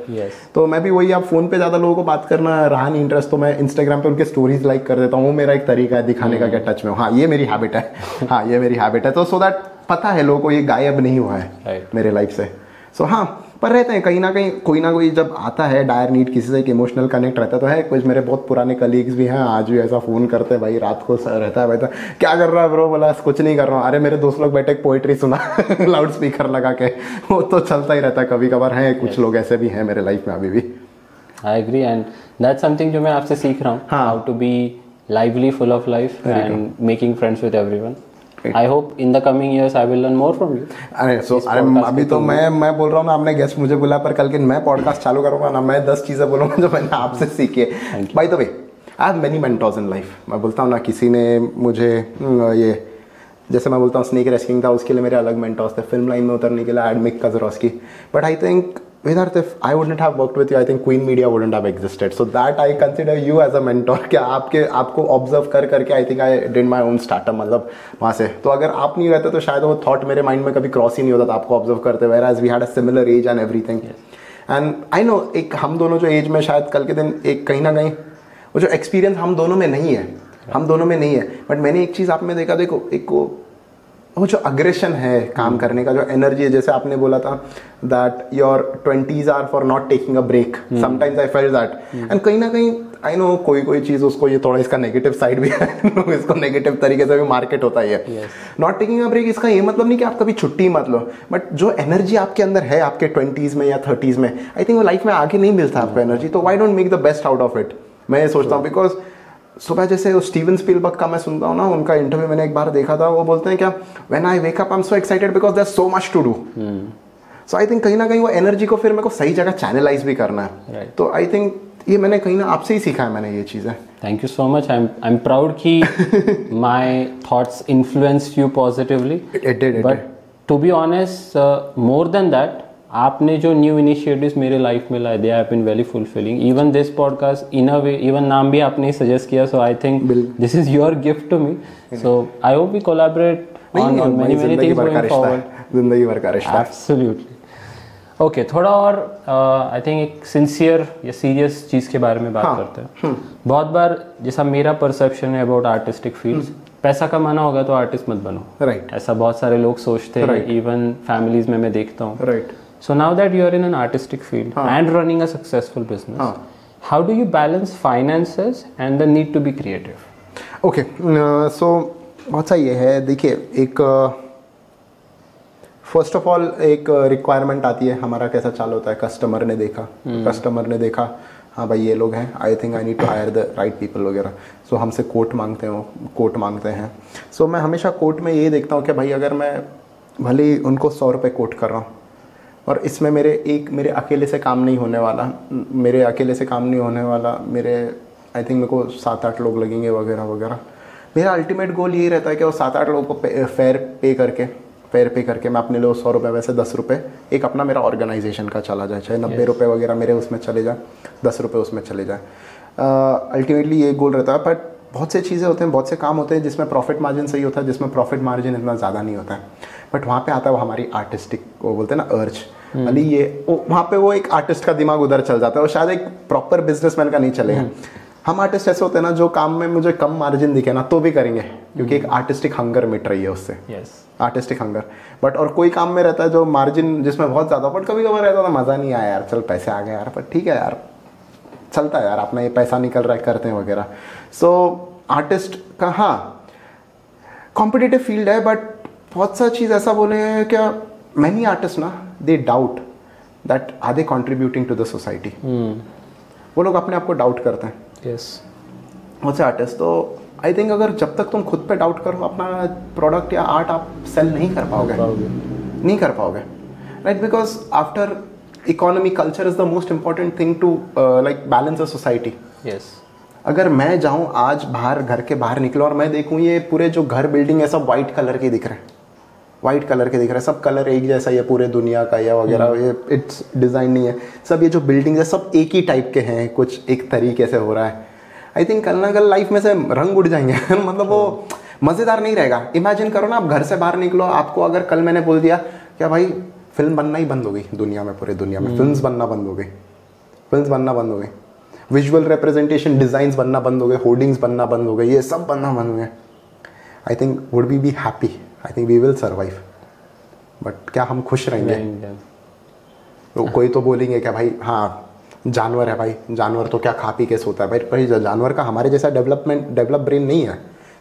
तो मैं भी वही, आप फ़ोन पे ज़्यादा लोगों को बात करना रहा नहीं इंटरेस्ट, तो मैं इंस्टाग्राम पे उनके स्टोरीज लाइक कर देता हूँ. वो मेरा एक तरीका है दिखाने का क्या टच में. हाँ ये मेरी हैबिट है. हाँ ये मेरी हैबिट है. तो सो दैट पता है लोगों को ये गायब नहीं हुआ है मेरे लाइफ से. सो हाँ, पर रहते हैं कहीं ना कहीं, कोई ना कोई जब आता है डायर नीड, किसी से एक इमोशनल कनेक्ट रहता तो है. कुछ मेरे बहुत पुराने कलीग्स भी हैं, आज भी ऐसा फ़ोन करते हैं भाई, रात को रहता है भाई तो क्या कर रहा है ब्रो, बोला कुछ नहीं कर रहा हूँ. अरे मेरे दोस्त लोग बैठे पोइट्री सुना लाउड स्पीकर लगा के, वो तो चलता ही रहता है कभी कभार. हैं कुछ लोग ऐसे भी हैं मेरे लाइफ में अभी भी. I agree, and that's something जो मैं आपसे सीख रहा हूँ, how to be lively, full of life and making friends with everyone. I hope in the coming years I will learn more from you. अरे अभी तो मैं बोल रहा हूँ ना, आपने गेस्ट मुझे बोला, पर कल के मैं पॉडकास्ट चालू करूँगा ना, मैं 10 चीज़ें बोलूँगा जो मैंने आपसे सीखी है. By the way, I have many mentors in life. मैं बोलता हूँ ना, किसी ने मुझे ये जैसे मैं बोलता हूँ स्नेक रेस्किंग था, उसके लिए मेरे अलग मेंटर्स थे. फिल्म लाइन में उतरने के लिए I had Mick Kazrowski. But I think Vedart, if I wouldn't have worked with you, I think Queen Media wouldn't have existed. So that I consider you as a mentor. क्या आपको observe करके आई think I did my own startup, मतलब वहाँ से. तो अगर आप नहीं रहते तो शायद वो थॉट मेरे माइंड में कभी क्रॉस ही नहीं होता था आपको ऑब्जर्व करते हुए. As we had a similar age and everything. And I know एक हम दोनों जो एज में शायद कल के दिन एक कहीं ना कहीं वो जो एक्सपीरियंस हम दोनों में नहीं है, हम दोनों में नहीं है. बट मैंने एक चीज़ आप में देखा, देखो एक वो जो अग्रेशन है काम करने का, जो एनर्जी है, जैसे आपने बोला था that your 20s are for not taking a break. Sometimes I felt that. And कहीं ना कहीं आई नो कोई चीज़ उसको ये थोड़ा इसका नेगेटिव साइड भी है इसको नेगेटिव तरीके से भी मार्केट होता ही है. नॉट टेकिंग अ ब्रेक इसका ये मतलब नहीं कि आप कभी छुट्टी मत लो, बट जो एनर्जी आपके अंदर है आपके 20s में या 30s में, आई थिंक वो लाइफ में आगे नहीं मिलता आपको एनर्जी. तो why don't make the best out of it. मैं ये सोचता हूँ बिकॉज सुबह जैसे स्टीवन स्पीलबर्ग का मैं सुनता हूँ ना, उनका इंटरव्यू मैंने एक बार देखा था, वो बोलते हैं क्या, when I wake up I am so excited because there is so much to do. So I think कहीं ना कहीं वो एनर्जी को फिर मेरे को सही जगह चैनलाइज भी करना है. तो आई थिंक ये मैंने कहीं ना आपसे ही सीखा है मैंने ये चीज़ें. Thank you so much. I am proud कि my thoughts influenced you positively. It did. But to be honest, more than that, आपने जो न्यू इनिशिएटिव्स मेरे लाइफ में लाए, they have been very fulfilling. Even this podcast in a way, even नाम भी आपने suggest किया, so I think this is your gift to me. So I hope we collaborate on many things going forward. जिंदगी भर का रिश्ता. Absolutely. Okay, थोड़ा और आई थिंक एक सिंसियर या सीरियस चीज़ के बारे में बात करते हैं. बहुत बार जैसा मेरा परसेप्शन है अबाउट आर्टिस्टिक फील्ड्स, पैसा कमाना होगा तो आर्टिस्ट मत बनो. राइट. ऐसा बहुत सारे लोग सोचते हैं, इवन फैमिलीज में मैं देखता हूँ. Right. So now that you are in an artistic field and running a successful business, how do you balance finances and the need to be creative? Okay, so बहुत सा ये है, देखिए एक फर्स्ट ऑफ ऑल एक requirement आती है, हमारा कैसा चालू होता है. कस्टमर ने देखा हाँ भाई ये लोग हैं, I think I need to hire the right people वगैरह. सो हमसे कोट मांगते हैं. सो मैं हमेशा कोट में ये देखता हूँ कि भाई अगर मैं भले ही उनको 100 रुपये कोट कर रहा हूँ और इसमें मेरे अकेले से काम नहीं होने वाला, मेरे आई थिंक मेरे को 7-8 लोग लगेंगे वगैरह. मेरा अल्टीमेट गोल यही रहता है कि वो 7-8 लोगों को फेयर पे करके मैं अपने लिए 100 रुपये वैसे 10 रुपये एक अपना मेरा ऑर्गेनाइजेशन का चला जाए, चाहे 90 रुपये वगैरह मेरे उसमें चले जाए, 10 रुपये उसमें चले जाए. अल्टीमेटली ये गोल रहता है. बट बहुत से चीज़ें होते हैं, बहुत से काम होते हैं जिसमें प्रॉफिट मार्जिन सही होता है, जिसमें प्रॉफिट मार्जिन इतना ज़्यादा नहीं होता है. बट वहाँ पे आता है वो हमारी आर्टिस्टिक, वो बोलते हैं ना अर्ज अली, ये वहाँ पे वो एक आर्टिस्ट का दिमाग उधर चल जाता है, और शायद एक प्रॉपर बिजनेसमैन का नहीं चलेगा. हम आर्टिस्ट ऐसे होते हैं ना, जो काम में मुझे कम मार्जिन दिखे ना तो भी करेंगे, क्योंकि एक आर्टिस्टिक हंगर मिट रही है उससे. Artistic hunger. बट और कोई काम में रहता है जो मार्जिन जिसमें बहुत ज़्यादा, बट कभी कभार रहता था मज़ा नहीं आया यार, चल पैसे आ गए यार, पर ठीक है यार चलता है यार, अपना ये पैसा निकल रहा है करते हैं वगैरह. सो आर्टिस्ट का हाँ कॉम्पिटिटिव फील्ड है. बट बहुत सा चीज़ ऐसा बोले हैं क्या, मैनी आर्टिस्ट ना they doubt that are they contributing to the society. वो लोग अपने आप को डाउट करते हैं. बहुत से आर्टिस्ट. तो आई थिंक अगर जब तक तुम खुद पे डाउट करो, अपना प्रोडक्ट या आर्ट आप सेल नहीं कर पाओगे. Right. Because after economy culture is the most important thing to like balance a society. अगर मैं जाऊं आज बाहर, घर के बाहर निकलो और मैं देखूं ये पूरे जो घर बिल्डिंग है सब वाइट कलर के दिख रहे हैं, सब कलर एक जैसा, ये पूरे दुनिया का या वगैरह, ये इट्स डिज़ाइन नहीं है, सब ये जो बिल्डिंग है सब एक ही टाइप के हैं, कुछ एक तरीके से हो रहा है. आई थिंक कल ना कल लाइफ में से रंग उड़ जाएंगे मतलब वो मज़ेदार नहीं रहेगा. इमेजिन करो ना, आप घर से बाहर निकलो, आपको अगर कल मैंने बोल दिया क्या भाई फिल्म बनना ही बंद हो गई दुनिया में, पूरे दुनिया में फिल्म्स बनना बंद हो गई, विजुअल रिप्रेजेंटेशन डिज़ाइंस बनना बंद हो गए, होर्डिंग्स बनना बंद हो गए, ये सब बनना बंद हो गए. I think would we be happy? I think we will survive. But क्या हम खुश रहेंगे? तो कोई तो बोलेंगे क्या भाई हाँ जानवर है भाई, जानवर तो क्या खा पी के सोता है भाई जानवर का हमारे जैसा डेवलप ब्रेन नहीं है.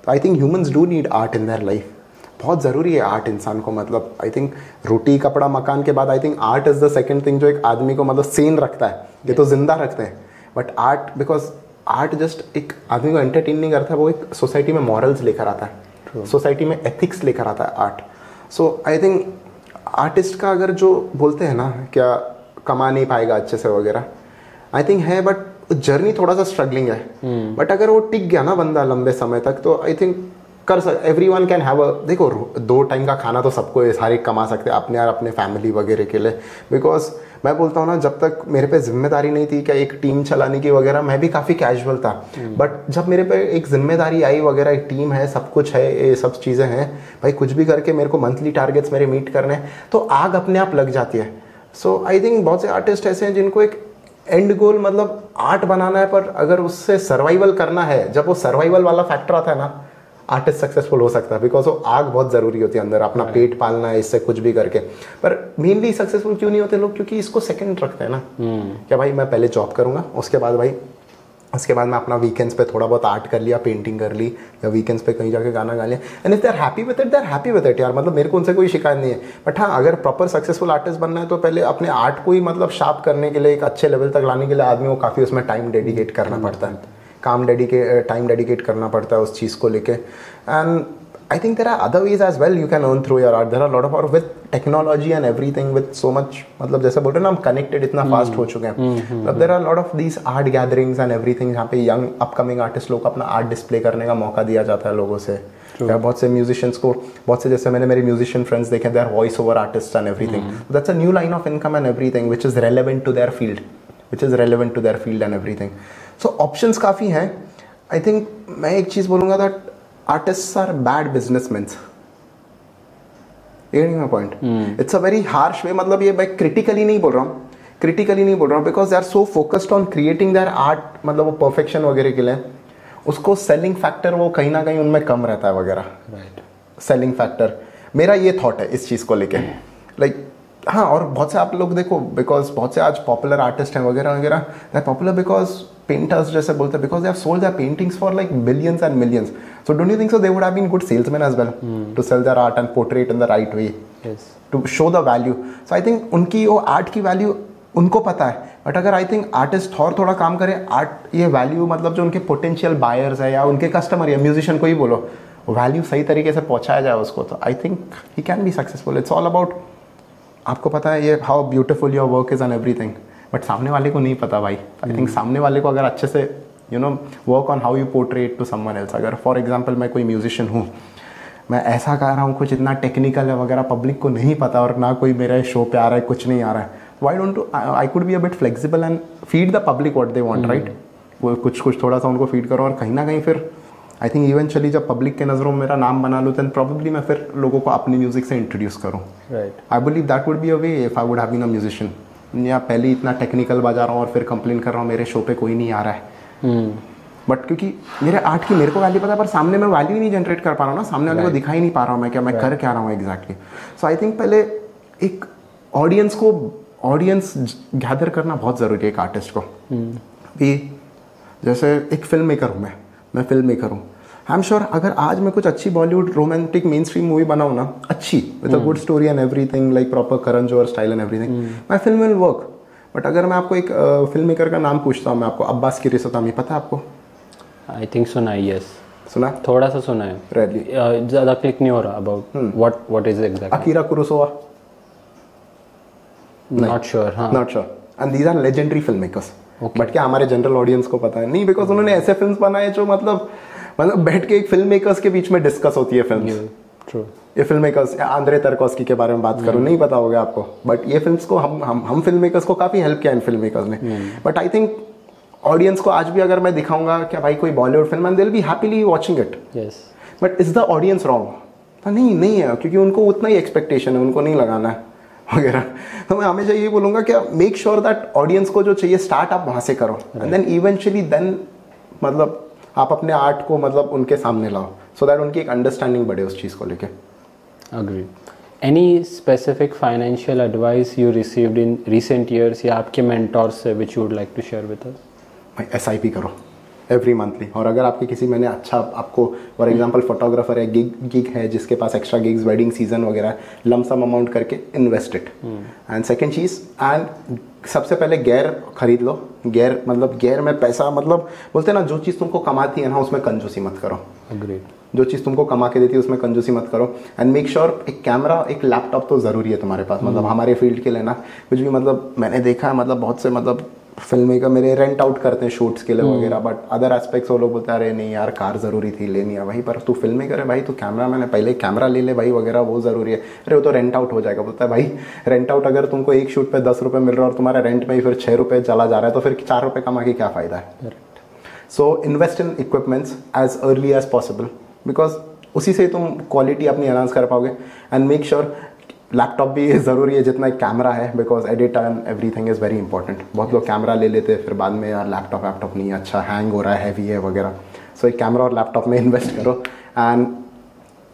तो I think humans do need art in their life. बहुत ज़रूरी है आर्ट इंसान को. मतलब आई थिंक रोटी कपड़ा मकान के बाद I think art is the second thing जो एक आदमी को मतलब सेन रखता है. ये तो जिंदा रखते हैं, but art, because art just एक आदमी को एंटरटेन नहीं करता, वो एक सोसाइटी में मॉरल्स लेकर आता है, सोसाइटी में एथिक्स लेकर आता है art. So I think artist का अगर जो बोलते हैं ना क्या कमा नहीं पाएगा अच्छे से वगैरह, आई थिंक है. बट जर्नी थोड़ा सा स्ट्रगलिंग है, बट अगर वो टिक गया ना बंदा लंबे समय तक, तो आई थिंक कर सक एवरीवन कैन हैव अ, देखो 2 टाइम का खाना तो सबको हर एक कमा सकते हैं अपने और अपने फैमिली वगैरह के लिए। बिकॉज मैं बोलता हूँ ना, जब तक मेरे पे जिम्मेदारी नहीं थी क्या एक टीम चलाने की वगैरह, मैं भी काफ़ी कैजुअल था, बट जब मेरे पे एक जिम्मेदारी आई वगैरह, एक टीम है, सब कुछ है, ये सब चीज़ें हैं भाई, कुछ भी करके मेरे को मंथली टारगेट्स मेरे मीट करने हैं, तो आग अपने आप लग जाती है। सो आई थिंक बहुत से आर्टिस्ट ऐसे हैं जिनको एक एंड गोल मतलब आर्ट बनाना है, पर अगर उससे सर्वाइवल करना है, जब वो सर्वाइवल वाला फैक्टर आता है ना, आर्टिस्ट सक्सेसफुल हो सकता है। बिकॉज वो आग बहुत ज़रूरी होती है अंदर, अपना पेट पालना है इससे कुछ भी करके। पर मेनली सक्सेसफुल क्यों नहीं होते लोग, क्योंकि इसको सेकंड रखते हैं ना, क्या भाई मैं पहले जॉब करूँगा, उसके बाद मैं अपना वीकेंड्स पे थोड़ा बहुत आर्ट कर लिया, पेंटिंग कर ली, या वीकेंड्स पे कहीं जाके गाना गा लिया, and if they are happy with it, they are happy with it यार, मतलब मेरे को उनसे कोई शिकायत नहीं है। बट हाँ, अगर प्रॉपर सक्सेसफुल आर्टिस्ट बनना है तो पहले अपने आर्ट को ही मतलब शार्प करने के लिए, एक अच्छे लेवल तक लाने के लिए आदमी को काफ़ी उसमें टाइम डेडिकेट करना पड़ता है, टाइम डेडिकेट करना पड़ता है उस चीज़ को लेके। And I think there are other ways as well you can earn through your art. There are lot of, और with technology and everything, with so much, मतलब जैसे बोल रहे हैं ना, हम कनेक्टेड इतना फास्ट हो चुके हैं, मतलब there are lot of these art gatherings and everything, जहाँ पे यंग अपकमिंग आर्टिस्ट लोग को अपना आर्ट डिस्प्ले करने का मौका दिया जाता है लोगों से। या बहुत से म्यूजिशियंस को, बहुत से, जैसे मैंने मेरे म्यूजिशियन फ्रेंड्स देखे, they are voice over artist and everything, that's a new line of income and everything which is relevant to their field and everything. So options काफ़ी हैं। आई थिंक मैं एक चीज़ बोलूँगा, that artists are bad businessman. My point, it's a very harsh way, मतलब ये मैं critically नहीं बोल रहा हूँ, because they are so focused on creating their art, मतलब वो परफेक्शन वगैरह के लिए, उसको सेलिंग फैक्टर वो कहीं ना कहीं उनमें कम रहता है वगैरह, राइट, सेलिंग फैक्टर। मेरा ये थॉट है इस चीज़ को लेके, लाइक हाँ। और बहुत से आप लोग देखो, बिकॉज बहुत से आज पॉपुलर आर्टिस्ट हैं वगैरह वगैरह, they are popular because painters जैसे बोलते हैं, because they have sold their paintings for like billions and millions. So don't you think so they would have been good salesman as well to sell their art and portray it in the right way, to show the value. So I think उनकी वो art की value उनको पता है, but अगर I think artist और थोड़ा काम करे, आर्ट ये वैल्यू, मतलब जो उनके पोटेंशियल बायर्स है या उनके कस्टमर या म्यूजिशियन को ही बोलो, वैल्यू सही तरीके से पहुंचाया जाए उसको, तो I think he can be successful. It's all about, आपको पता है ये how beautiful your work is and everything, but सामने वाले को नहीं पता भाई। आई थिंक सामने वाले को अगर अच्छे से work on how you portrait to someone else. अगर फॉर एग्जांपल मैं कोई म्यूजिशियन हूँ, मैं ऐसा कर रहा हूँ कुछ इतना टेक्निकल है वगैरह, पब्लिक को नहीं पता, और ना कोई मेरे शो पे आ रहा है, कुछ नहीं आ रहा है, why don't I could be a bit flexible and feed the public what they want, right. वो कुछ थोड़ा सा उनको फीड करो, और कहीं ना कहीं फिर आई थिंक इवेंचुअली जब पब्लिक के नज़रों में मेरा नाम बना लूँ, देन प्रॉब्ली मैं फिर लोगों को अपनी म्यूजिक से इंट्रोड्यूस करूँ, right. I believe that would be a way if I would have been a musician. या पहले ही इतना टेक्निकल बजा रहा हूँ और फिर कंप्लेन कर रहा हूँ मेरे शो पे कोई नहीं आ रहा है, बट क्योंकि मेरे आर्ट की मेरे को वैल्यू पता है, पर सामने मैं वैल्यू ही नहीं जनरेट कर पा रहा हूँ ना, सामने वाले को दिखा ही नहीं पा रहा हूँ मैं क्या, मैं कर क्या रहा हूँ एग्जैक्टली। सो आई थिंक पहले एक ऑडियंस गैदर करना बहुत ज़रूरी है एक आर्टिस्ट को भी। जैसे एक फिल्म मेकर हूँ मैं फिल्म मेकर हूँ, आई एम श्योर अगर आज मैं कुछ अच्छी Bollywood romantic main stream movie बनाऊँ ना, अच्छी with a good story and everything, like proper Karan Johar style and everything, my film will work. But अगर मैं आपको एक फिल्म मेकर का नाम पूछता हूँ, मैं आपको अब्बास कियारोस्तामी, पता है आपको? आई थिंक सुना है, यस सुना, थोड़ा सा सुना है, रेडली ज़्यादा क्लिक नहीं हो रहा about what is exactly. Akira Kurosawa, not sure, हाँ not sure, and these are legendary film makers. But क्या हमारे जनरल ऑडियंस को पता है? नहीं, बिकॉज उन्होंने ऐसे फिल्म बनाए जो मतलब बैठ के एक फिल्म मेकर्स के बीच में डिस्कस होती है फिल्म। ट्रू, ये फिल्म मेकर्स, आंद्रे तरकोस्की के बारे में बात करूँ, नहीं पता होगा आपको, बट ये फिल्म्स को हम फिल्म मेकर्स को काफ़ी हेल्प किया इन फिल्म मेकर्स ने। बट आई थिंक ऑडियंस को आज भी अगर मैं दिखाऊंगा क्या भाई कोई Bollywood film, and they will be happily watching it, but is the audience wrong? नहीं है, क्योंकि उनको उतना ही एक्सपेक्टेशन है, उनको नहीं लगाना है वगैरह। तो मैं हमेशा ये बोलूँगा क्या, मेक श्योर दैट ऑडियंस को जो चाहिए स्टार्ट आप वहाँ से करो, एंड देन इवेंचुअली मतलब आप अपने आर्ट को मतलब उनके सामने लाओ, सो दैट उनकी एक अंडरस्टैंडिंग बढ़े उस चीज़ को लेके। Agree. Any specific financial advice you received in recent years या आपके मेंटोर्स से which you would like to share with us? भाई SIP करो एवरी मंथली, और अगर आपके किसी मैंने अच्छा आपको फॉर एग्जांपल फोटोग्राफर है, गिग है जिसके पास एक्स्ट्रा गिग्स, वेडिंग सीजन वगैरह, लमसम अमाउंट करके invest it. And second cheese, and सबसे पहले गेयर खरीद लो। गेयर मतलब गेयर में पैसा, मतलब बोलते हैं ना, जो चीज़ तुमको कमाती है ना उसमें कंजूसी मत करो। Agreed. जो चीज़ तुमको कमा के देती है उसमें कंजूसी मत करो। एंड मेक श्योर एक कैमरा, एक लैपटॉप तो ज़रूरी है तुम्हारे पास, मतलब हमारे फील्ड के लिए ना कुछ भी, मतलब मैंने देखा है मतलब बहुत से मतलब फिल्म मेकर मेरे रेंट आउट करते हैं शूट्स के लिए वगैरह, बट अदर एस्पेक्ट्स वो लोग बोलते हैं अरे नहीं यार कार ज़रूरी थी लेनी है भाई, पर तू फिल्म मेकर है भाई, तू कैमरा मैंने पहले कैमरा ले ले भाई वगैरह, वो ज़रूरी है। अरे वो तो रेंट आउट हो जाएगा। बोलता है भाई रेंट आउट अगर तुमको एक शूट पे 10 रुपये मिल रहा है और तुम्हारा रेंट में ही फिर 6 रुपये चला जा रहा है, तो फिर 4 रुपये कमा के क्या फ़ायदा है। So invest in equipments as early as possible, because उसी से तुम क्वालिटी अपनी एनहांस कर पाओगे। एंड मेक श्योर लैपटॉप भी ज़रूरी है जितना एक कैमरा है, because edit and everything is very important. बहुत लोग कैमरा ले लेते हैं फिर बाद में यार लैपटॉप नहीं अच्छा, हैंग हो रहा है, हैवी है वगैरह। सो एक कैमरा और लैपटॉप में इन्वेस्ट करो। And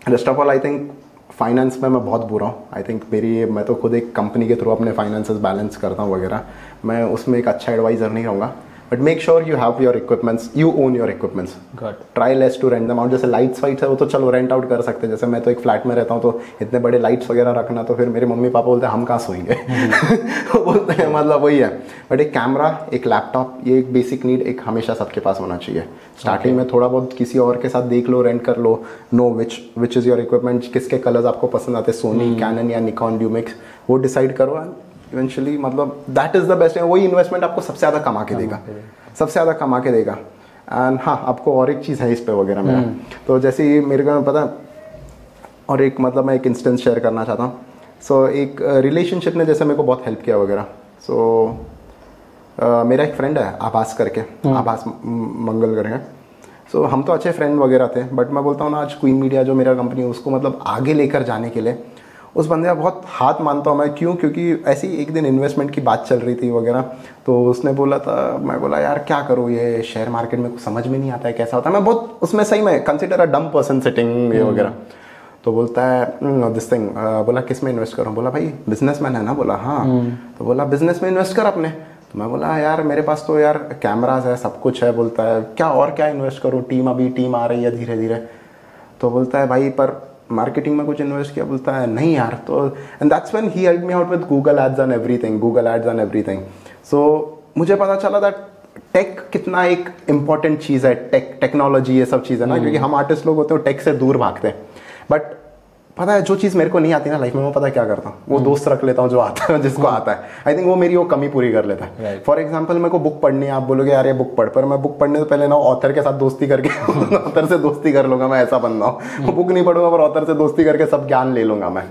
rest of all I think finance में मैं बहुत बुरा हूँ। आई थिंक मैं तो खुद एक कंपनी के थ्रू अपने फाइनेंसेस बैलेंस करता हूँ वगैरह, मैं उसमें एक अच्छा एडवाइज़र नहीं रहूँगा। But make sure you have your equipments, you own your equipments, try less to rent them out. जैसे लाइट्स वाइट्स है वो तो चलो रेंट आउट कर सकते हैं, जैसे मैं तो एक फ्लैट में रहता हूँ तो इतने बड़े लाइट्स वगैरह रखना तो फिर मेरे मम्मी पापा बोलते हैं हम कहाँ सोएंगे बोलते हैं मतलब वही है। बट एक कैमरा, एक लैपटॉप, ये एक बेसिक नीड एक हमेशा सबके पास होना चाहिए। स्टार्टिंग में थोड़ा बहुत किसी और के साथ देख लो, रेंट कर लो, know which is your equipment, किसके कलर्स आपको पसंद आते हैं, सोनी, कैनन या निकॉन, ल्यूमिक्स, वो डिसाइड करो। इवेंचुअली मतलब दैट इज़ द बेस्ट। वही इन्वेस्टमेंट आपको सबसे ज़्यादा कमा के देगा, सबसे ज़्यादा कमा के देगा। एंड हाँ, आपको और एक चीज़ है इस पे वगैरह मेरा, तो जैसे ही मेरे को पता, और एक मतलब मैं एक इंस्टेंस शेयर करना चाहता हूँ। सो एक रिलेशनशिप ने जैसे मेरे को बहुत हेल्प किया वगैरह। सो मेरा एक फ्रेंड है आभास करके, आभास मंगल करके। सो हम तो अच्छे फ्रेंड वगैरह थे, बट मैं बोलता हूँ ना आज क्वीन मीडिया जो मेरा कंपनी है उसको मतलब आगे लेकर जाने के लिए उस बंदे का बहुत हाथ मानता हूँ मैं। क्यों? क्योंकि ऐसी एक दिन इन्वेस्टमेंट की बात चल रही थी वगैरह, तो उसने बोला था, मैं बोला यार क्या करूँ, ये शेयर मार्केट में कुछ समझ में नहीं आता है कैसा होता है। मैं बहुत उसमें सही में कंसिडर अ डम पर्सन सिटिंग ये वगैरह। तो बोलता है दिस थिंग, बोला किस में इन्वेस्ट करूँ? बोला भाई बिजनेसमैन है ना? बोला हाँ। तो बोला बिजनेस में इन्वेस्ट कर अपने। तो मैं बोला यार मेरे पास तो यार कैमराज है, सब कुछ है। बोलता है क्या और क्या इन्वेस्ट करूँ, अभी टीम आ रही है धीरे धीरे। तो बोलता है भाई पर मार्केटिंग में कुछ इन्वेस्ट किया? बोलता है नहीं यार। तो and that's when he help me out with Google ads and everything. So मुझे पता चला दैट टेक कितना एक इम्पॉर्टेंट चीज़ है, टेक्नोलॉजी ये सब चीज़ है ना, क्योंकि हम आर्टिस्ट लोग होते हैं टेक से दूर भागते हैं। बट पता है जो चीज़ मेरे को नहीं आती ना लाइफ में, मैं पता क्या करता हूँ, वो दोस्त रख लेता हूँ जो आता है, जिसको आता है। आई थिंक वो मेरी वो कमी पूरी कर लेता है। फॉर एग्जाम्पल मेरे को बुक पढ़नी है, आप बोलोगे यार ये बुक पढ़, पर मैं बुक पढ़ने से पहले ना ऑथर के साथ दोस्ती करके ऑथर से दोस्ती कर लूँगा, मैं ऐसा बंदा हूँ। बुक नहीं पढ़ूंगा पर ऑथर से दोस्ती करके सब ज्ञान ले लूँगा मैं।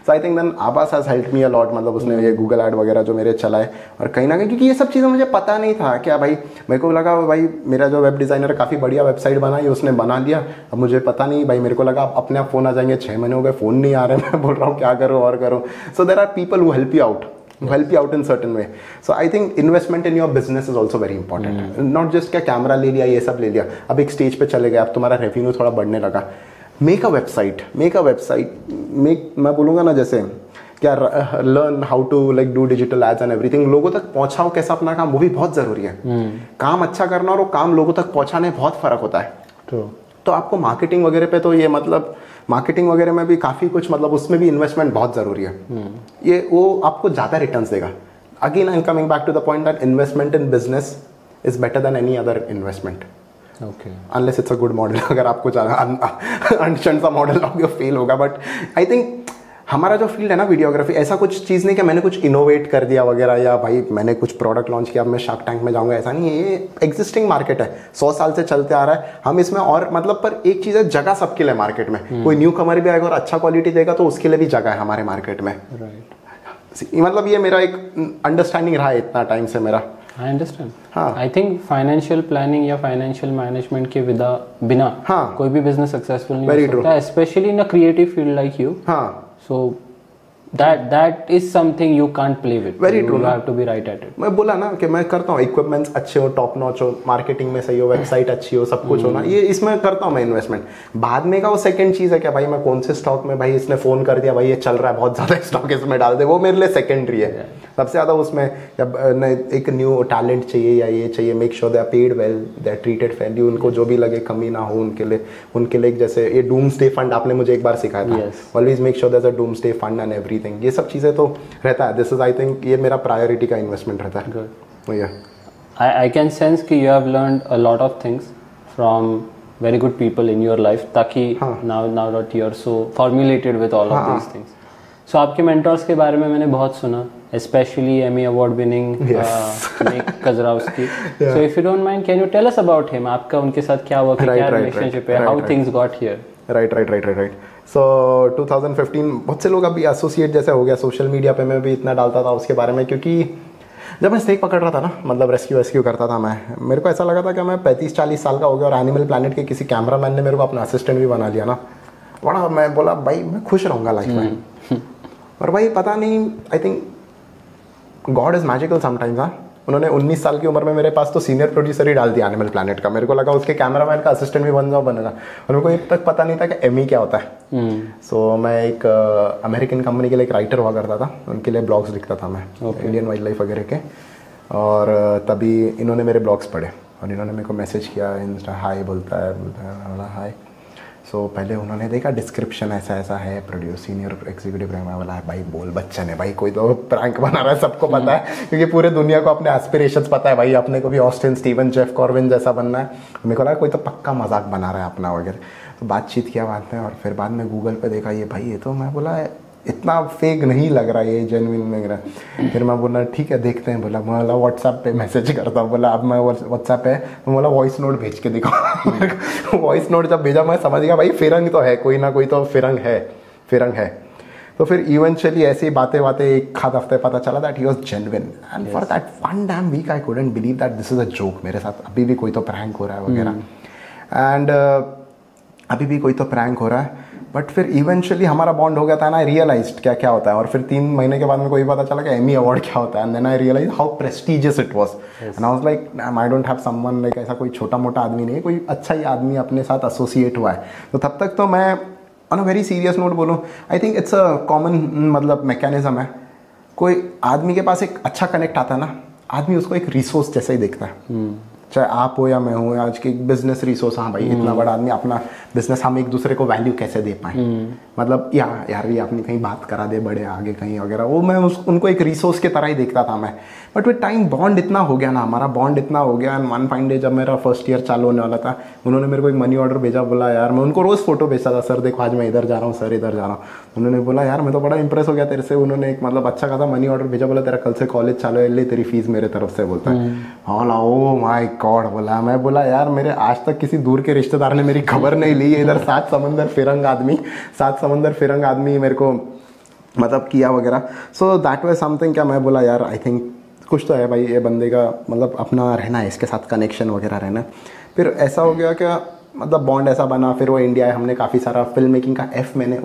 सो आई थिंक देन आभास has help me a lot, मतलब उसने ये गूगल ऐड वगैरह जो मेरे चलाए, और कहीं ना कहीं क्योंकि ये सब चीज़ें मुझे पता नहीं था क्या भाई, मेरे को लगा भाई मेरा जो वेब डिज़ाइनर काफ़ी बढ़िया वेबसाइट बनाई उसने बना लिया, अब मुझे पता नहीं भाई, मेरे को लगा अपने आप फ़ोन आ जाएंगे। 6 महीने हो गए फ़ोन नहीं आ रहे, मैं बोल रहा हूँ क्या करूँ और करूँ। So there are people who help you out in certain way. So I think investment in your business is also very important. Not just क्या कैमरा ले लिया ये सब ले लिया, अब एक स्टेज पे चले गए, अब तुम्हारा रेवेन्यू थोड़ा बढ़ने लगा, मेक अ वेबसाइट। मैं बोलूँगा ना जैसे क्या, learn how to like do digital ads and everything, लोगों तक पहुंचाओ कैसा अपना काम, वो भी बहुत ज़रूरी है। काम अच्छा करना और वो काम लोगों तक पहुंचाने बहुत फ़र्क होता है। तो आपको मार्केटिंग वगैरह पे तो ये मतलब मार्केटिंग वगैरह में भी काफ़ी कुछ मतलब उसमें भी इन्वेस्टमेंट बहुत ज़रूरी है। ये वो आपको ज़्यादा रिटर्न्स देगा। Again I am coming back to the point that investment in business is better than any other investment, unless it's a good model. अगर आपको अनशन सा मॉडल लोगे फेल होगा। बट आई थिंक हमारा जो फील्ड है ना वीडियोग्राफी, ऐसा कुछ चीज़ नहीं कि मैंने कुछ इनोवेट कर दिया वगैरह, या भाई मैंने कुछ प्रोडक्ट लॉन्च किया अब मैं शार्क टैंक में जाऊंगा, ऐसा नहीं है। ये एग्जिस्टिंग मार्केट है, 100 साल से चलते आ रहा है। हम इसमें और मतलब पर एक चीज़ है, जगह सबके लिए मार्केट में। कोई न्यू कमर भी आएगा और अच्छा क्वालिटी देगा तो उसके लिए भी जगह है हमारे मार्केट में। मतलब ये मेरा एक अंडरस्टैंडिंग रहा है इतना टाइम से मेरा। I understand. हाँ, आई थिंक फाइनेंशियल प्लानिंग या फाइनेंशियल मैनेजमेंट के बिना हाँ, कोई भी बिजनेस सक्सेसफुल नहीं हो सकता, specially in a creative field like you. हाँ, so that is something you can't play with. Very true. You have to be right at it. मैं बोला ना कि मैं करता हूँ, इक्विपमेंट्स अच्छे हो, टॉप नॉच हो, मार्केटिंग में सही हो, वेबसाइट अच्छी हो, सब कुछ हो ना, ये इसमें करता हूँ मैं इन्वेस्टमेंट। बाद में का वो सेकंड चीज़ है क्या भाई, मैं कौन से स्टॉक में, भाई इसने फ़ोन कर दिया भाई ये चल रहा है बहुत ज़्यादा स्टॉक इसमें डाल दे, वो मेरे लिए सेकेंडरी है। सबसे ज़्यादा उसमें जब एक न्यू टैलेंट चाहिए या ये चाहिए, make sure they are paid well, they are treated fairly, उनको जो भी लगे कमी ना हो उनके लिए जैसे ये डूम्सडे फंड आपने मुझे एक बार सिखाया था, always make sure there is a doomsday fund and everything. ये सब चीज़ें तो रहता है। दिस इज आई थिंक ये मेरा प्रायोरिटी का इन्वेस्टमेंट रहता है। आई कैन सेंस कि you have learned a lot of things from very good people in your life, ताकि now that you are so formulated with all of these things. So आपके mentors के बारे में मैंने बहुत सुना, especially Emmy award winning Nick Kazarowski. So if you don't mind, can you tell us about him? आपका उनके साथ क्या हुआ, क्या relationship है, how things got here? Right. So 2015 बहुत से लोग अभी एसोसिएट जैसे हो गया सोशल मीडिया पे, मैं भी इतना डालता था उसके बारे में, क्योंकि जब मैं स्नेक पकड़ रहा था ना, मतलब रेस्क्यू करता था मैं, मेरे को ऐसा लगा था कि मैं 35-40 साल का हो गया और एनिमल प्लैनेट के किसी कैमरामैन ने मेरे को अपना असिस्टेंट भी बना लिया ना, बड़ा मैं बोला भाई मैं खुश रहूँगा लाइफ में। और भाई पता नहीं, I think God is magical sometimes. हाँ, उन्होंने 19 साल की उम्र में मेरे पास तो सीनियर प्रोड्यूसर ही डाल दिया एनिमल प्लैनेट का। मेरे को लगा उसके कैमरामैन का असिस्टेंट भी बनेगा, और मेरे को अब तक पता नहीं था कि एमी क्या होता है। सो मैं एक अमेरिकन कंपनी के लिए एक राइटर हुआ करता था, उनके लिए ब्लॉग्स लिखता था मैं, इंडियन वाइल्ड लाइफ वगैरह के। और तभी इन्होंने मेरे ब्लॉग्स पढ़े और इन्होंने मेरे को मैसेज किया, इंस्टा हाय बोलता है हाय। सो पहले उन्होंने देखा डिस्क्रिप्शन ऐसा है, प्रोड्यूस सीनियर एग्जीक्यूटिव रैंक वाला है। भाई बोल बच्चन है भाई, कोई तो प्रैंक बना रहा है, सबको पता है, क्योंकि पूरे दुनिया को अपने एस्पिरेशंस पता है भाई, अपने को भी ऑस्टिन स्टीवन जेफ कॉर्विन जैसा बनना है। मेरे को लगा कोई तो पक्का मजाक बना रहा है अपना वगैरह। तो बातचीत किया बाद में, और फिर बाद में गूगल पे देखा ये भाई, ये तो मैं बोला इतना फेक नहीं लग रहा, ये जेन्युइन लग रहा है। फिर मैं बोला ठीक है देखते हैं, बोला व्हाट्सएप पे मैसेज करता हूँ। बोला अब मैं व्हाट्सएप पे, मैं बोला वॉइस नोट भेज के दिखाओ। वॉइस नोट जब भेजा मैं समझ गया भाई फिरंग तो है, कोई ना कोई तो फिरंग है। तो फिर इवेंचुअली ऐसी बातें एक आध हफ्ते पता चला that he was genuine, and for that one damn week I couldn't believe that this is a joke. मेरे साथ अभी भी कोई तो प्रैंक हो रहा है वगैरह, एंड अभी भी कोई तो प्रैंक हो रहा है। बट फिर इवेंचुअली हमारा बॉन्ड हो गया था, एंड आई रियलाइज्ड क्या होता है। और फिर 3 महीने के बाद मेरे को ये पता चला कि एमी अवार्ड क्या होता है, and then I realise how prestigious it was, and I was like I don't have someone like, ऐसा कोई छोटा मोटा आदमी नहीं है, कोई अच्छा ही आदमी अपने साथ एसोसिएट हुआ है। तो तब तक तो मैं on a very serious note बोलूँ, I think it's a common मतलब मैकेनिज्म है। कोई आदमी के पास एक अच्छा कनेक्ट आता है ना, आदमी उसको एक रिसोर्स जैसा ही देखता है, चाहे आप हो या मैं हूँ, आज के बिजनेस रिसोर्स। हाँ भाई इतना बड़ा आदमी, अपना बिजनेस, हम एक दूसरे को वैल्यू कैसे दे पाए, मतलब यार ये अपनी कहीं बात करा दे बड़े आगे कहीं वगैरह, वो मैं उनको एक रिसोर्स की तरह ही देखता था मैं। बट विद टाइम बॉन्ड इतना हो गया ना, हमारा बॉन्ड इतना हो गया, एंड वन फाइन डे जब मेरा फर्स्ट ईयर चालू होने वाला था, उन्होंने मेरे को एक मनी ऑर्डर भेजा। बोला यार, मैं उनको रोज़ फोटो भेजता था, सर देखो आज मैं इधर जा रहा हूँ, सर इधर जा रहा हूँ। उन्होंने बोला यार मैं तो बड़ा इंप्रेस हो गया तेरे से। उन्होंने एक मतलब अच्छा खासा मनी ऑर्डर भेजा, बोला तेरा कल से कॉलेज चालू है, ले तेरी फीस मेरे तरफ से, बोलता है। हाँ ओ माय गॉड, बोला मैं, बोला यार मेरे आज तक किसी दूर के रिश्तेदार ने मेरी खबर नहीं ली, इधर 7 समंदर फिरंग आदमी मेरे को मतलब किया वगैरह। सो दैट वाज समथिंग, क्या मैं बोला यार आई थिंक कुछ तो है भाई, ये बंदे का मतलब अपना रहना है, इसके साथ कनेक्शन वगैरह रहना है। फिर ऐसा हो गया क्या, मतलब बॉन्ड ऐसा बना। फिर वो इंडिया है, हमने काफ़ी सारा फिल्म मेकिंग का मैंने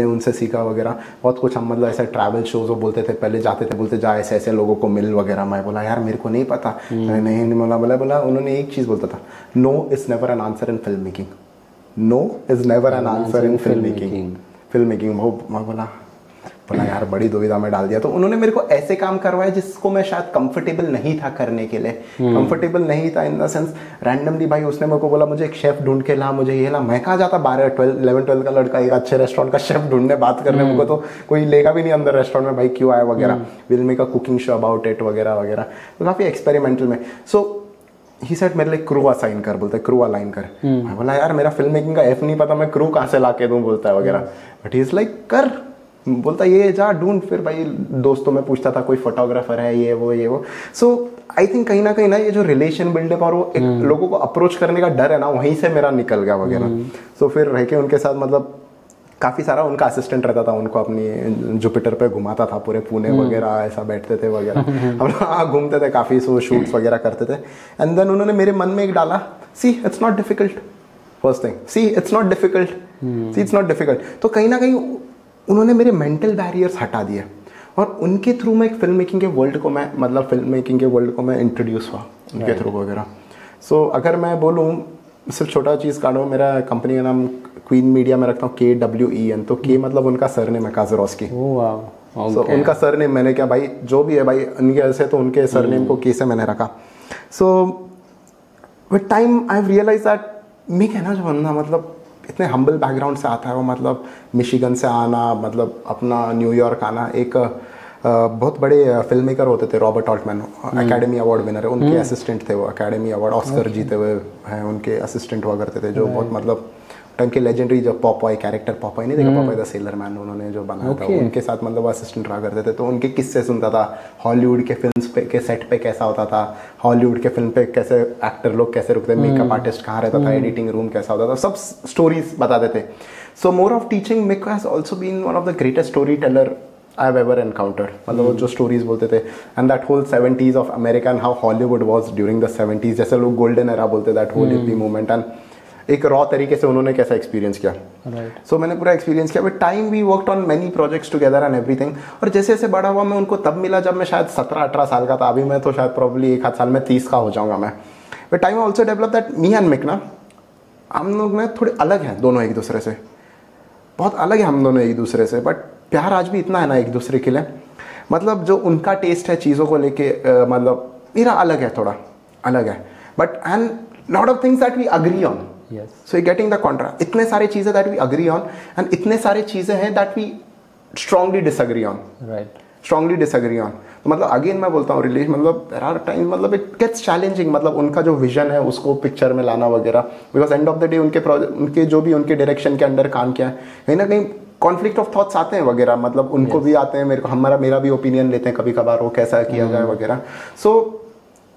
उनसे सीखा वगैरह बहुत कुछ। हम मतलब ऐसे ट्रैवल शोज वो बोलते थे, पहले जाते थे, बोलते जा ऐसे लोगों को मिल वगैरह। मैं बोला यार मेरे को नहीं पता, नहीं बोला उन्होंने एक चीज़ बोलता था, no is never an answer in film making, मैं बोला यार बड़ी दुविधा में डाल दिया। तो उन्होंने मेरे को ऐसे काम करवाया जिसको मैं शायद कंफर्टेबल नहीं था करने के लिए, कंफर्टेबल नहीं था इन द सेंस रैंडमली। भाई उसने मेरे को बोला मुझे एक शेफ ढूंढ के ला, मुझे ये ला। मैं कहाँ जाता 11-12 का लड़का एक अच्छे रेस्टोरेंट का शेफ ढूंढने बात करने, मेरे को तो कोई लेगा भी नहीं अंदर रेस्टोरेंट में, भाई क्यों आया वगैरह, will make a cooking show about it वगैरह। तो काफ़ी एक्सपेरिमेंटल में। सो ही सेड मेरे लिए क्रू असाइन कर, बोलता है क्रू अलाइन कर। मैं बोला यार मेरा फिल्म मेकिंग का नहीं पता, मैं क्रू कहाँ से ला के दूँ, बोलता है वगैरह। बट ही इज लाइक कर, बोलता ये जा ढूंढ। फिर भाई दोस्तों में पूछता था कोई फोटोग्राफर है, ये वो। सो आई थिंक कहीं ना ये जो रिलेशन बिल्डअप और वो एक लोगों को अप्रोच करने का डर है ना, वहीं से मेरा निकल गया वगैरह। सो फिर रह के उनके साथ मतलब काफ़ी सारा उनका असिस्टेंट रहता था, उनको अपनी जुपिटर पे घुमाता था पूरे पुणे वगैरह, ऐसा बैठते थे वगैरह, हम घूमते थे काफ़ी, सो शूट्स वगैरह करते थे। एंड देन उन्होंने मेरे मन में एक डाला, see it's not difficult, first thing, see it's not difficult. तो कहीं ना कहीं उन्होंने मेरे मेंटल बैरियर्स हटा दिए, और उनके थ्रू मैं एक फिल्म मेकिंग के वर्ल्ड को मैं इंट्रोड्यूस हुआ उनके थ्रू वगैरह। सो अगर मैं बोलूँ सिर्फ छोटा चीज़ काटो, मेरा कंपनी का नाम क्वीन मीडिया में रखता हूँ, KWEN। तो के मतलब उनका सरनेम है, काजरोस्की। सो उनका सरनेम मैंने क्या भाई जो भी है भाई उनके ऐसे, तो उनके सरनेम को के से मैंने रखा। So with time I have realise that मैं कहना जो बंदा मतलब इतने हम्बल बैकग्राउंड से आता है, वो मतलब मिशिगन से आना, मतलब अपना न्यूयॉर्क आना। एक बहुत बड़े फिल्म मेकर होते थे Robert Altman, academy award winner है, उनके असिस्टेंट थे वो, एकेडमी अवार्ड ऑस्कर जीते हुए हैं, उनके असिस्टेंट हुआ करते थे, जो बहुत मतलब टाइम के लेजेंडरी जो पॉपॉय कैरेक्टर, पॉपॉय नहीं देखा, पॉपॉय द सेलर मैन उन्होंने जो बनाया था, उनके साथ मतलब असिस्टेंट रहा करते थे, तो उनके किस्से सुनता था, हॉलीवुड के फिल्म पे के सेट पे कैसा होता था, हॉलीवुड के फिल्म पे कैसे एक्टर लोग कैसे रुकते, मेकअप आर्टिस्ट कहाँ रहता था, एडिटिंग रूम कैसा होता था, सब स्टोरीज बताते थे. So more of teaching Mick has also been one of the greatest story teller I have ever encountered. मतलब जो स्टोरीज बोलते थे, and that whole 70s of America and how Hollywood was during the 70s, जैसे लोग golden era बोलते, that whole hippie movement, and एक raw तरीके से उन्होंने कैसा एक्सपीरियंस किया. सो मैंने पूरा एक्सपीरियंस किया. With time we worked on many projects together and everything. और जैसे जैसे बड़ा हुआ मैं उनको तब मिला जब मैं शायद 17-18 साल का था. अभी मैं तो शायद प्रॉब्ली 1 आध साल में 30 का हो जाऊंगा मैं. With time also develop that me and Mick ना, हम लोग ना थोड़े अलग हैं दोनों एक दूसरे से, बहुत अलग है हम दोनों एक दूसरे से, बट प्यार आज भी इतना है ना एक दूसरे के लिए. मतलब जो उनका टेस्ट है चीज़ों को लेके, मतलब मेरा अलग है, थोड़ा अलग है, but and lot of things that we agree on. So getting the contra, इतने सारे चीज़ें that we agree on, and इतने सारे चीज़ें हैं that we strongly disagree on. Strongly disagree on. तो मतलब अगेन मैं बोलता हूँ रिलेशन, मतलब देयर आर टाइम, मतलब इट गेट्स चैलेंजिंग. मतलब उनका जो विजन है उसको पिक्चर में लाना वगैरह, because end of the day उनके जो भी उनके डायरेक्शन के अंडर काम किया है, कहीं ना कहीं कॉन्फ्लिक्ट ऑफ थॉट्स आते हैं वगैरह. मतलब उनको भी आते हैं, मेरा भी ओपिनियन लेते हैं कभी कभार, वो कैसा किया जाए वगैरह. सो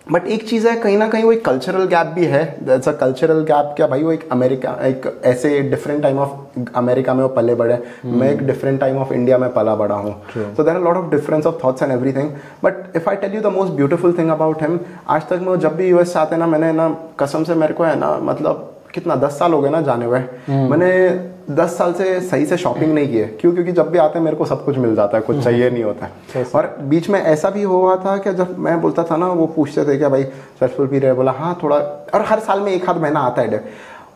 बट एक चीज़ है, कहीं ना कहीं वो एक कल्चरल गैप भी है. That's a cultural gap. क्या भाई, वो एक अमेरिका, एक ऐसे डिफरेंट टाइम ऑफ अमेरिका में वो पले बड़े, मैं एक डिफरेंट टाइम ऑफ इंडिया में पला बड़ा हूँ. So there are lot of difference of thoughts and everything. But if I tell you the most beautiful thing about him, आज तक मैं जब भी यूएस आते ना, मैंने ना कसम से, मेरे को है ना, मतलब कितना 10 साल हो गए ना जाने हुए, मैंने 10 साल से सही से शॉपिंग नहीं की है. क्यों? क्योंकि जब भी आते हैं मेरे को सब कुछ मिल जाता है, कुछ चाहिए नहीं होता है. और बीच में ऐसा भी हुआ था कि जब मैं बोलता था ना, वो पूछते थे क्या भाई स्ट्रेसफुल पीरियड है, बोला हाँ थोड़ा, और हर साल में 1 आध महीना आता है.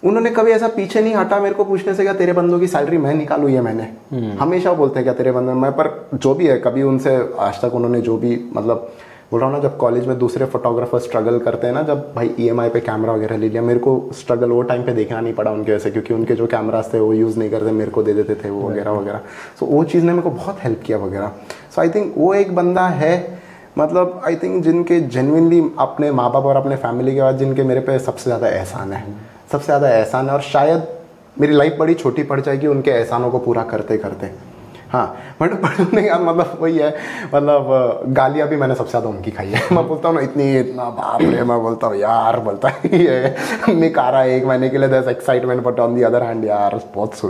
उन्होंने कभी ऐसा पीछे नहीं हटा मेरे को पूछने से क्या तेरे बंदों की सैलरी मैं निकालू, ये मैंने हमेशा बोलते हैं क्या तेरे बंदों मैं, पर जो भी है कभी उनसे आज तक उन्होंने जो भी, मतलब बोल रहा हूँ ना, जब कॉलेज में दूसरे फोटोग्राफर स्ट्रगल करते हैं ना, जब भाई EMI पे कैमरा वगैरह ले लिया, मेरे को स्ट्रगल वो टाइम पे देखना नहीं पड़ा उनके वजह से, क्योंकि उनके जो कैमरास थे वो यूज़ नहीं करते, मेरे को दे देते थे वो वगैरह वगैरह. सो वो चीज़ ने मेरे को बहुत हेल्प किया वगैरह. सो आई थिंक वो एक बंदा है, मतलब आई थिंक जिनके जेन्युइनली अपने माँ बाप और अपने फैमिली के बाद जिनके मेरे पे सबसे ज़्यादा एहसान है, सबसे ज़्यादा एहसान है. और शायद मेरी लाइफ बड़ी छोटी पड़ जाएगी उनके एहसानों को पूरा करते करते. हाँ, बट पढ़ने का मतलब वही है, मतलब गालियाँ भी मैंने सबसे ज़्यादा उनकी खाई है. मैं बोलता हूँ ना, इतना बाप रे, मैं बोलता हूँ यार, बोलता है ये मिक आ रहा है 1 महीने के लिए, that's excitement, but on the other hand यार बहुत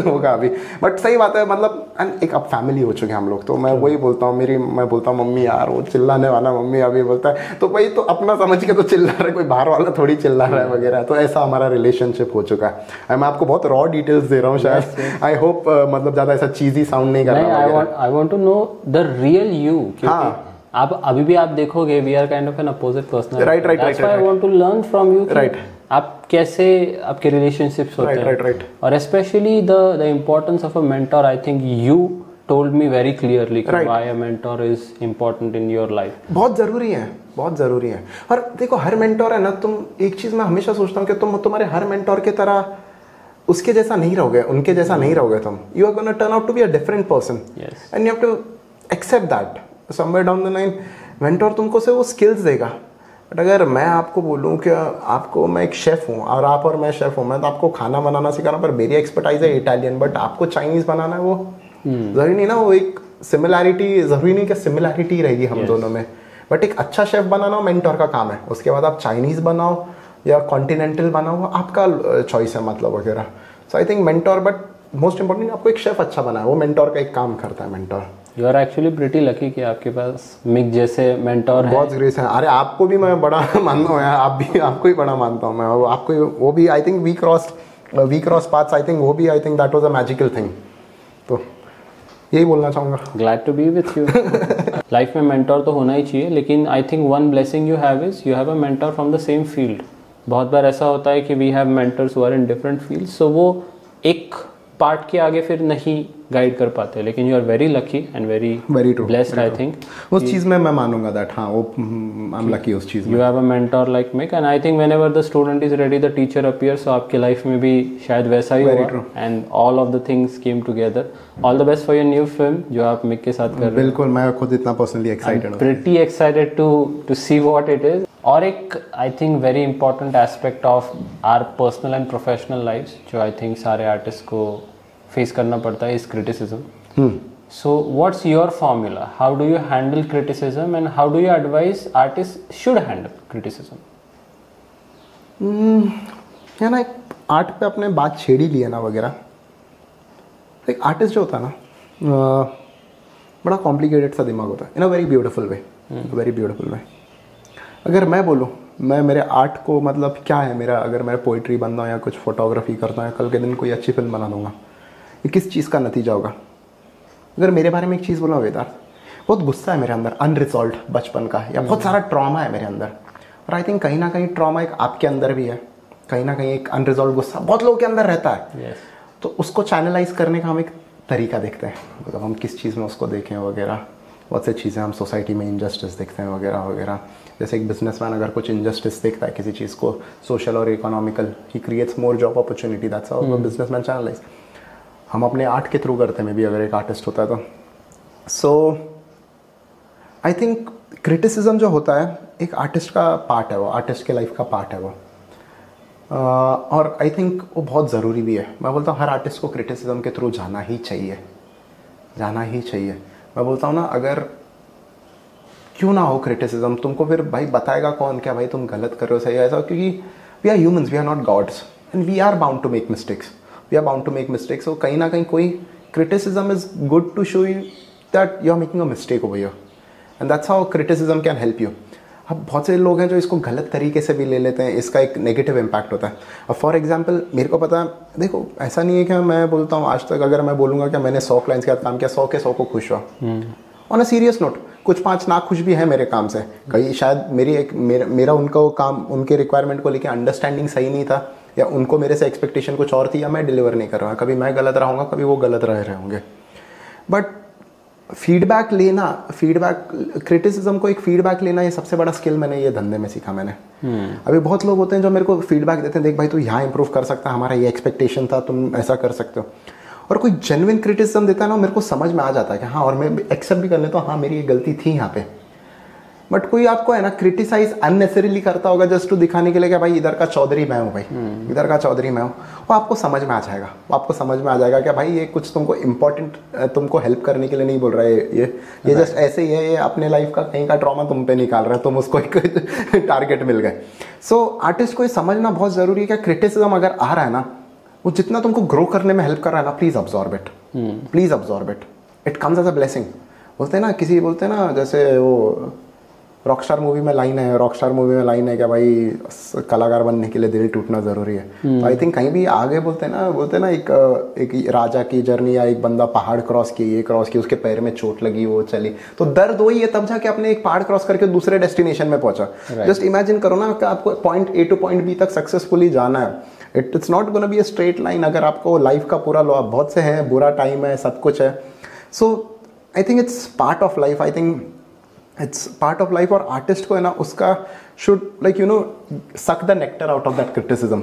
होगा अभी. बट सही बात है, मतलब एंड एक अब फैमिली हो चुके हैं हम लोग, तो मैं वही बोलता हूँ, मैं बोलता हूँ मम्मी यार, वो चिल्लाने वाला मम्मी अभी बोलता है, तो भाई तो अपना समझ के तो चिल्ला रहा है, कोई बाहर वाला थोड़ी चिल्ला रहा है वगैरह. तो ऐसा हमारा रिलेशनशिप हो चुका है. मैं आपको बहुत रॉ डिटेल्स दे रहा हूँ शायद, आई होप मतलब ज़्यादा ऐसा चीज़ी साउंड नहीं कर रहा. I want to know the real you. आप अभी भी आप देखोगे, we are kind of an opposite personality. Right. I want to learn from you. Right. आप कैसे आपके रिलेशनशिप्स होते हैं. राइट. और specially the importance of a mentor. I think you told me very clearly why a mentor is important in your life. बहुत ज़रूरी है, बहुत ज़रूरी है. और देखो हर मेंटर है ना, तुम एक चीज़ मैं हमेशा सोचता हूँ कि तुम्हारे हर मेंटर की तरह उसके जैसा नहीं रहोगे, उनके जैसा नहीं रहोगे तुम. You are gonna turn out to be a different person, and you have to accept that. Somewhere down the line mentor तुमको से वो स्किल्स देगा. बट अगर मैं आपको बोलूँ कि आपको, मैं एक शेफ़ हूँ और आप और मैं शेफ़ हूँ, मैं तो आपको खाना बनाना सिखाना, पर मेरी एक्सपर्टाइज है इटालियन, बट आपको चाइनीज़ बनाना है, वो ज़रूरी नहीं ना. वो एक सिमिलैरिटी, ज़रूरी नहीं कि सिमिलैरिटी रहेगी हम दोनों में, बट एक अच्छा शेफ़ बनाना मेंटर का काम है. उसके बाद आप चाइनीज़ बनाओ या कॉन्टिनेंटल बनाओ, आपका चॉइस है, मतलब वगैरह. So I think mentor, but most important आपको एक शेफ़ अच्छा बना है, वो मेंटर का एक काम करता है. Mentor, you are actually pretty lucky कि आपके पास मिक जैसे मेंटर है. बहुत ग्रेस है. अरे आपको भी मैं बड़ा मानता हूँ यार, आप भी, आपको ही बड़ा मानता हूँ मैं. आपको वो भी I think we cross paths. I think वो भी, I think that was a magical thing. तो यही बोलना चाहूँगा. Glad to be with you. Life में मेंटर तो होना ही चाहिए, लेकिन I think one blessing you have is you have a mentor from the same field. बहुत बार ऐसा होता है कि we have mentors who are in different field, so वो एक पार्ट के आगे फिर नहीं गाइड कर पाते, लेकिन you are very lucky and very blessed. I think उस चीज़ में मैं मानूंगा दैट, हाँ वो आई एम लकी उस चीज़ में. You have a mentor like Mick, and I think whenever the student is ready the teacher appears. So आपकी लाइफ में भी शायद वैसा ही हुआ, and all of the things came together. All the best for your new film जो आप Mick के साथ कर रहे हैं. बिल्कुल, मैं खुद इतना पर्सनली एक्साइटेड हूँ. Pretty excited to see what it is. और एक I think very important aspect of our personal and professional lifes जो आई थिंक सारे आर्टिस्ट को फेस करना पड़ता है is criticism. So what's your formula? How do you handle criticism and how do you advise artist should handle criticism? है ना, एक art पे अपने बात छेड़ ही लिया ना वगैरह. एक आर्टिस्ट जो होता है ना, बड़ा कॉम्प्लिकेटेड सा दिमाग होता है in a very beautiful way. Very beautiful way. अगर मैं बोलूँ, मैं मेरे आर्ट को मतलब क्या है मेरा, अगर मैं पोइट्री बनना हो या कुछ फोटोग्राफी करना है, कल के दिन कोई अच्छी फिल्म बना दूंगा, ये किस चीज़ का नतीजा होगा? अगर मेरे बारे में एक चीज़ बोला वेदांत, बहुत गुस्सा है मेरे अंदर अनरिजॉल्व बचपन का, या बहुत सारा ट्रॉमा है मेरे अंदर. और आई थिंक कहीं ना कहीं ट्रॉमा एक आपके अंदर भी है, कहीं ना कहीं एक अनरिजॉल्व गुस्सा बहुत लोगों के अंदर रहता है. तो उसको चैनलाइज करने का हम एक तरीका देखते हैं, मतलब हम किस चीज़ में उसको देखें वगैरह. बहुत सी चीज़ें हम सोसाइटी में इनजस्टिस देखते हैं वगैरह वगैरह. जैसे एक बिजनेसमैन अगर कुछ इनजस्टिस देखता है किसी चीज़ को, सोशल और इकोनॉमिकल, ही creates more job opportunity. That's how businessman channelize. हम अपने आर्ट के थ्रू करते हैं, मे भी अगर एक आर्टिस्ट होता है तो. सो आई थिंक क्रिटिसिज्म जो होता है एक आर्टिस्ट का पार्ट है, वो आर्टिस्ट के लाइफ का पार्ट है वो. और आई थिंक वो बहुत ज़रूरी भी है. मैं बोलता हूँ हर आर्टिस्ट को क्रिटिसिज्म के थ्रू जाना ही चाहिए, जाना ही चाहिए. मैं बोलता हूँ ना, अगर क्यों ना हो क्रिटिसिज्म, तुमको फिर भाई बताएगा कौन क्या भाई तुम गलत कर रहे हो, सही है ऐसा, क्योंकि we are humans, we are not gods and we are bound to make mistakes. We are bound to make mistakes. तो कहीं ना कहीं कोई criticism is good to show you that you are making a mistake over here, and that's how criticism can help you. अब बहुत से लोग हैं जो इसको गलत तरीके से भी ले लेते हैं, इसका एक नेगेटिव इम्पैक्ट होता है. अब फॉर एग्जांपल मेरे को पता है, देखो ऐसा नहीं है कि मैं बोलता हूँ आज तक अगर मैं बोलूँगा कि मैंने 100 क्लाइंट्स के साथ काम किया, 100 के 100 को खुश हुआ. ऑन अ सीरियस नोट, कुछ 5 ना खुश भी है मेरे काम से. कहीं शायद मेरा उनका काम, उनके रिक्वायरमेंट को लेकर अंडरस्टैंडिंग सही नहीं था, या उनको मेरे से एक्सपेक्टेशन कुछ और थी, या मैं डिलीवर नहीं कर रहा. कभी मैं गलत रहूँगा, कभी वो गलत रहे होंगे. बट फीडबैक लेना, क्रिटिसिज्म को एक फीडबैक लेना, ये सबसे बड़ा स्किल मैंने ये धंधे में सीखा मैंने. अभी बहुत लोग होते हैं जो मेरे को फीडबैक देते हैं, देख भाई तू यहाँ इंप्रूव कर सकता है, हमारा ये एक्सपेक्टेशन था, तुम ऐसा कर सकते हो. और कोई जेन्युइन क्रिटिसिज्म देता है ना, मेरे को समझ में आ जाता है कि हाँ, और मैं एक्सेप्ट भी कर लेता हूँ, हाँ मेरी ये गलती थी यहाँ पे. बट कोई आपको है ना क्रिटिसाइज अननेसेसरीली करता होगा जस्ट टू दिखाने के लिए कि भाई इधर का चौधरी मैं हूँ, भाई इधर का चौधरी मैं हूँ, वो आपको समझ में आ जाएगा. वो आपको समझ में आ जाएगा कि भाई ये कुछ तुमको इम्पोर्टेंट, तुमको हेल्प करने के लिए नहीं बोल रहा है, ये जस्ट ऐसे ही है, ये अपने लाइफ का कहीं का ट्रॉमा तुम पे निकाल रहे हैं, तुम उसको एक टारगेट मिल गए. सो आर्टिस्ट को ये समझना बहुत ज़रूरी है कि क्रिटिसिज्म अगर आ रहा है ना, वो जितना तुमको ग्रो करने में हेल्प कर रहा है ना, please absorb it, please absorb it. It comes as a blessing. बोलते हैं ना, किसी बोलते हैं ना, जैसे वो रॉकस्टार मूवी में लाइन है कि भाई कलाकार बनने के लिए दिल टूटना ज़रूरी है. तो आई थिंक कहीं भी आगे बोलते हैं ना एक राजा की जर्नी, या एक बंदा पहाड़ क्रॉस की, उसके पैर में चोट लगी, वो चली, तो दर्द वही है तब जाके अपने एक पहाड़ क्रॉस करके दूसरे डेस्टिनेशन में पहुंचा. जस्ट इमेजिन करो ना कि आपको point A two point B तक सक्सेसफुली जाना है. It's not gonna be a straight line. अगर आपको लाइफ का पूरा बहुत से है, बुरा टाइम है, सब कुछ है. So I think it's part of life. I think it's part of life. और आर्टिस्ट को है ना, उसका should like suck the nectar out of that criticism.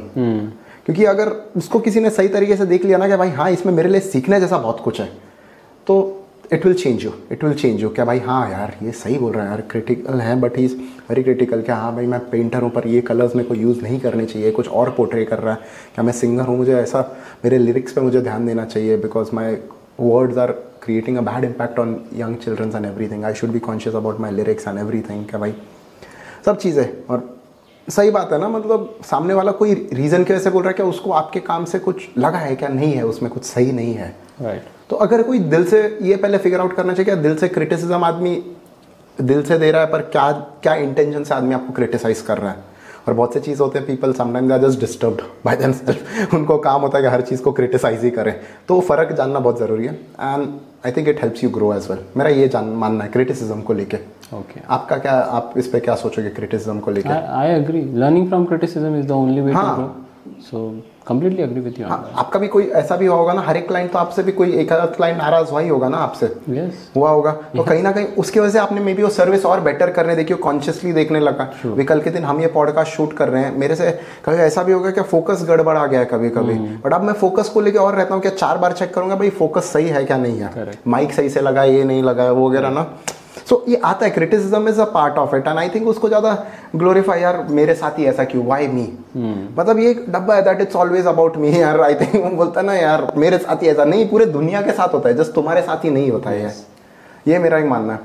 क्योंकि अगर उसको किसी ने सही तरीके से देख लिया ना कि भाई हाँ इसमें मेरे लिए सीखने जैसा बहुत कुछ है, तो इट विल चेंज यू क्या भाई हाँ यार ये सही बोल रहा है यार, क्रिटिकल है but he is very critical. क्या हाँ भाई मैं पेंटर हूँ पर ये कलर्स मेरे को यूज़ नहीं करने चाहिए, कुछ और पोर्ट्रे कर रहा है. क्या मैं सिंगर हूँ, मुझे ऐसा मेरे लिरिक्स पे मुझे ध्यान देना चाहिए, because my words are creating a bad impact on young children and everything. I should be conscious about my lyrics and everything. क्या भाई सब चीज़ें. और सही बात है ना, मतलब सामने वाला कोई रीज़न की वजह से बोल रहा है, क्या उसको आपके काम से कुछ लगा है क्या, नहीं है, उसमें कुछ सही नहीं है. राइट. तो अगर कोई दिल से, ये पहले फिगर आउट करना चाहिए क्या दिल से क्रिटिसिज्म आदमी दिल से दे रहा है, पर क्या इंटेंशन से आदमी आपको क्रिटिसाइज कर रहा है. और बहुत से चीज़ होते हैं, people sometimes they are just disturbed by themself. उनको काम होता है कि हर चीज़ को क्रिटिसाइज ही करें. तो फ़र्क जानना बहुत ज़रूरी है. And I think it helps you grow as well. मेरा ये मानना है क्रिटिसिज्म को लेके. ओके, आपका क्या, आप इस पे क्या सोचोगे क्रिटिसिज्म को लेके? I agree, learning from criticism is the only way to grow. So completely agree with you. आपका भी कोई ऐसा भी होगा ना, हर एक क्लाइंट तो आपसे भी कोई एक आध क्लाइंट नाराज हुआ ही होगा ना आपसे. हुआ होगा. तो कहीं ना कहीं उसकी वजह से आपने मे बी वो सर्विस और बेटर करने देखी, कॉन्शियसली देखने लगा. भी कल के दिन हम ये पॉडकास्ट शूट कर रहे हैं, मेरे से कभी ऐसा भी होगा कि फोकस गड़बड़ आ गया है कभी कभी, बट अब मैं फोकस को लेके और रहता हूँ कि 4 बार चेक करूंगा भाई फोकस सही है क्या नहीं है, माइक सही से लगा ये नहीं लगा वो वगैरह ना. सो ये आता है, criticism is a part of it, and I think उसको ज़्यादा ग्लोरीफाई, यार मेरे साथ ही ऐसा क्यों, वाई मी, मतलब ये एक डब्बा है that it's always about me यार। आई थिंक वो बोलता है ना यार मेरे साथ ही ऐसा नहीं, पूरे दुनिया के साथ होता है, जस्ट तुम्हारे साथ ही नहीं होता है। ये मेरा एक मानना है।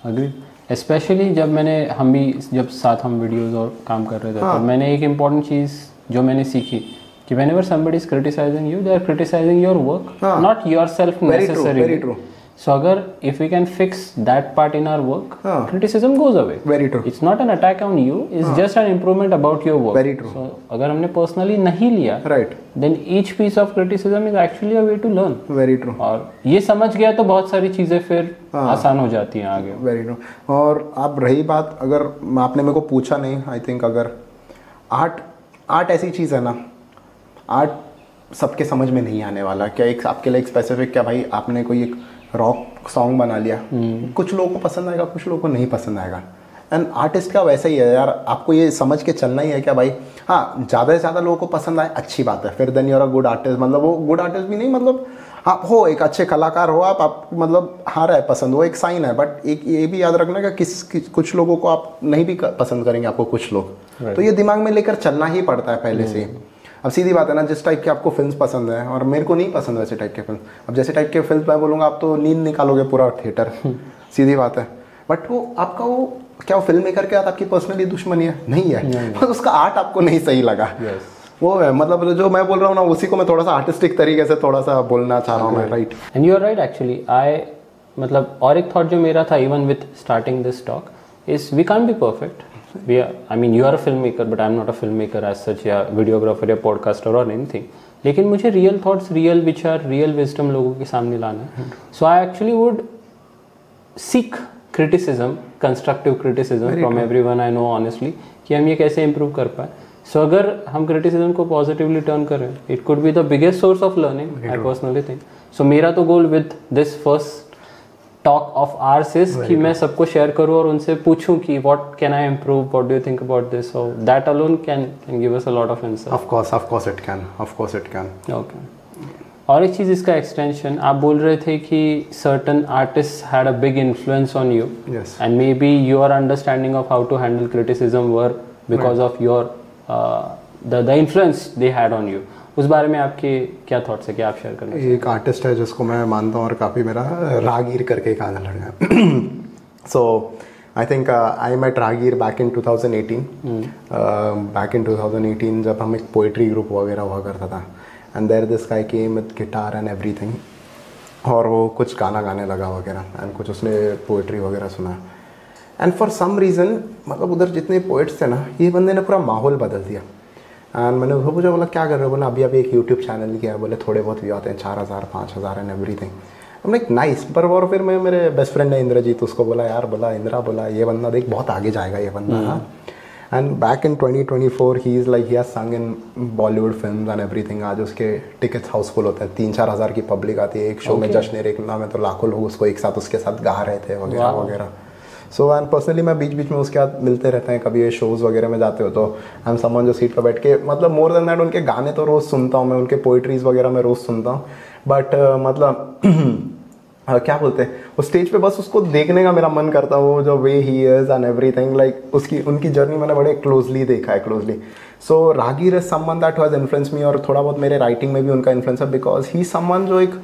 अग्री, स्पेशली जब हम भी जब साथ हम वीडियोस और काम कर रहे थे, तो मैंने एक इम्पॉर्टेंट चीज़ जो मैंने सीखी कि whenever somebody is criticizing you, they are criticizing your work, not yourself necessarily. Very true. So अगर if we can fix that part in our work, criticism goes away. Very true. It's not an attack on you, it's just an improvement about your work. Very true. So अगर हमने personally नहीं लिया, right, then each piece of criticism is actually a way to learn. Very true. और ये समझ गया तो बहुत सारी चीज़ें फिर आसान हो जाती हैं आगे। Very true. और अब रही बात, अगर आपने मेरे को पूछा नहीं, आई थिंक अगर आर्ट ऐसी चीज़ है ना, आर्ट सबके समझ में नहीं आने वाला। क्या एक आपके लिए एक स्पेसिफिक, क्या भाई आपने कोई एक रॉक सॉन्ग बना लिया, कुछ लोगों को पसंद आएगा, कुछ लोगों को नहीं पसंद आएगा, एंड आर्टिस्ट का वैसा ही है यार, आपको ये समझ के चलना ही है क्या भाई, हाँ ज़्यादा से ज़्यादा लोगों को पसंद आए अच्छी बात है, फिर then you are a good artist. मतलब वो गुड आर्टिस्ट भी नहीं, मतलब आप हो एक अच्छे कलाकार हो, आप मतलब हाँ रहा है पसंद, वो एक साइन है, बट एक ये भी याद रखना कि कुछ लोगों को आप नहीं भी पसंद करेंगे, आपको कुछ लोग, तो ये दिमाग में लेकर चलना ही पड़ता है पहले से। अब सीधी बात है ना, जिस टाइप के आपको फिल्म पसंद है और मेरे को नहीं पसंद वैसे टाइप के फिल्म, अब जैसे टाइप के फिल्म मैं बोलूँगा आप तो नींद निकालोगे पूरा थिएटर, सीधी बात है। बट वो आपका वो क्या वो फिल्म मेकर के साथ आपकी पर्सनली दुश्मनी है? नहीं है, बस उसका आर्ट आपको नहीं सही लगा, वो है। मतलब जो मैं बोल रहा हूँ ना, उसी को मैं थोड़ा सा आर्टिस्टिक तरीके से थोड़ा सा बोलना चाह रहा हूँ मैं, right. And you are right actually. मतलब और एक थॉट जो मेरा था even with starting this talk is we can't be perfect. I mean you are a filmmaker but I'm not a filmmaker as such, या videographer या podcaster or anything, लेकिन मुझे real thoughts, real wisdom लोगों के सामने लाना है। So I actually would seek criticism, constructive criticism from everyone I know honestly, कि हम ये कैसे improve कर पाए। So अगर हम criticism को positively turn करें, it could be the biggest source of learning, I personally think. So मेरा तो goal with this first talk of ours is कि मैं सबको शेयर करूं और उनसे पूछूं कि what can I improve, what do you think about this, so that alone can give us a lot of answer. Of course it can. Okay, और एक चीज इसका एक्सटेंशन, आप बोल रहे थे कि certain artist had a big influence on you, and maybe your understanding of how to handle criticism were because of your the influence they had on you. उस बारे में आपके क्या थॉट्स है, क्या आप शेयर करना चाहिए? एक आर्टिस्ट है जिसको मैं मानता हूँ और काफ़ी मेरा, रागीर करके एक आना लड़का। सो आई थिंक आई मेट रागीर बैक इन 2018। बैक इन 2018 जब हम एक पोइट्री ग्रुप वगैरह हुआ करता था, and there this guy came with guitar and everything, और वो कुछ गाना गाने लगा वगैरह, एंड कुछ उसने पोइट्री वगैरह सुना, एंड फॉर सम रीज़न मतलब उधर जितने पोइट्स थे ना, ये बंदे ने पूरा माहौल बदल दिया। एंड मैंने उसको पूछा, बोला क्या कर रहे हो? बोला अभी एक यूट्यूब चैनल किया है, बोले थोड़े बहुत व्यू आते हैं 4000 5000 एंड एवरीथिंग। हमने एक नाइस पर, और फिर मैं मेरे बेस्ट फ्रेंड है इंद्रजीत, उसको बोला यार, बोला इंद्रा, बोला ये बंदा देख बहुत आगे जाएगा ये बंदा। हाँ, and back in 2024 he is like he has संग इन बॉलीवुड फिल्म एंड एवरीथिंग। आज उसके टिकट्स हाउसफुल होते हैं, 3-4 हज़ार की पब्लिक आती है। एक शो में जश्न रेखना में तो लाखों लोग उसको एक साथ उसके साथ गा रहे थे वगैरह वगैरह। सो एंड पर्सनली मैं बीच बीच में उसके साथ मिलते रहते हैं, कभी ये शोज़ वगैरह में जाते हो तो आई एम समवन जो सीट पर बैठ के, मतलब मोर देन दैट उनके गाने तो रोज़ सुनता हूँ मैं, उनके पोइट्रीज़ वगैरह मैं रोज़ सुनता हूँ, बट मतलब क्या बोलते हैं, वो स्टेज पे बस उसको देखने का मेरा मन करता है, वो जो way he is and everything, like उनकी जर्नी मैंने बड़े क्लोजली देखा है, closely. So Rageer is someone that has influence me, और थोड़ा बहुत मेरे राइटिंग में भी उनका इन्फ्लुएंस है, बिकॉज ही समवन जो एक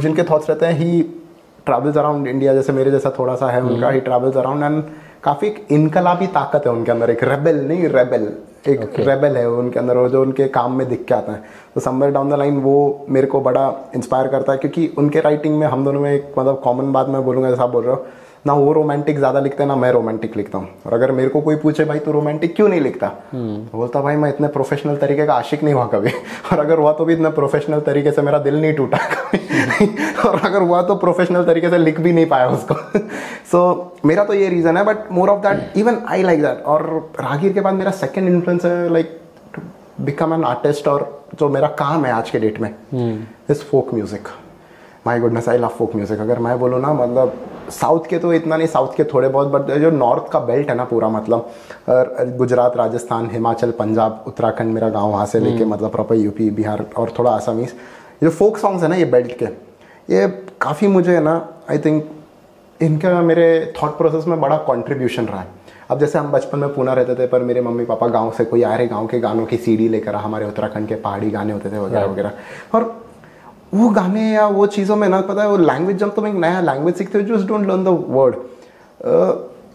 जिनके थॉट्स रहते हैं, ही ट्रैवल्स अराउंड इंडिया, जैसे मेरे जैसा थोड़ा सा है उनका, ही ट्रैवल्स अराउंड, एंड काफ़ी इनकलाबी ताकत है उनके अंदर, एक रेबेल नहीं, रेबेल एक रेबेल है उनके अंदर, और जो उनके काम में दिख के आता है। तो समवेयर डाउन द लाइन वो मेरे को बड़ा इंस्पायर करता है, क्योंकि उनके राइटिंग में हम दोनों में एक मतलब कॉमन बात मैं बोलूँगा, जैसा आप बोल रहे हो ना, वो रोमांटिक ज़्यादा लिखते हैं ना मैं रोमांटिक लिखता हूँ। और अगर मेरे को कोई पूछे भाई तू रोमांटिक क्यों नहीं लिखता, तो बोलता भाई मैं इतने प्रोफेशनल तरीके का आशिक नहीं हुआ कभी, और अगर हुआ तो भी इतने प्रोफेशनल तरीके से मेरा दिल नहीं टूटा कभी और अगर हुआ तो प्रोफेशनल तरीके से लिख भी नहीं पाया उसको। सो मेरा तो ये रीज़न है, but more of that even I like that. और रागीर के बाद मेरा सेकेंड इन्फ्लुएंस है like to become an artist, और जो मेरा काम है आज के डेट में is folk music. My goodness, I love folk music. अगर मैं बोलूँ ना, मतलब साउथ के तो इतना नहीं, साउथ के थोड़े बहुत, बट जो नॉर्थ का बेल्ट है ना पूरा, मतलब गुजरात, राजस्थान, हिमाचल, पंजाब, उत्तराखंड मेरा गांव, वहाँ से लेके मतलब प्रॉपर यूपी, बिहार और थोड़ा आसामीज, जो फोक सॉन्ग्स है ना ये बेल्ट के, ये काफ़ी मुझे है ना आई थिंक इनका मेरे थॉट प्रोसेस में बड़ा कंट्रीब्यूशन रहा है। अब जैसे हम बचपन में पूना रहते थे, पर मेरे मम्मी पापा गांव से कोई आ रहे, गांव के गानों की सीडी लेकर आ, हमारे उत्तराखंड के पहाड़ी गाने होते थे वगैरह वगैरह, और वो गाने या वो चीज़ों में ना, पता है वो लैंग्वेज, जब तुम एक नया लैंग्वेज सीखते हो, you just don't learn the word,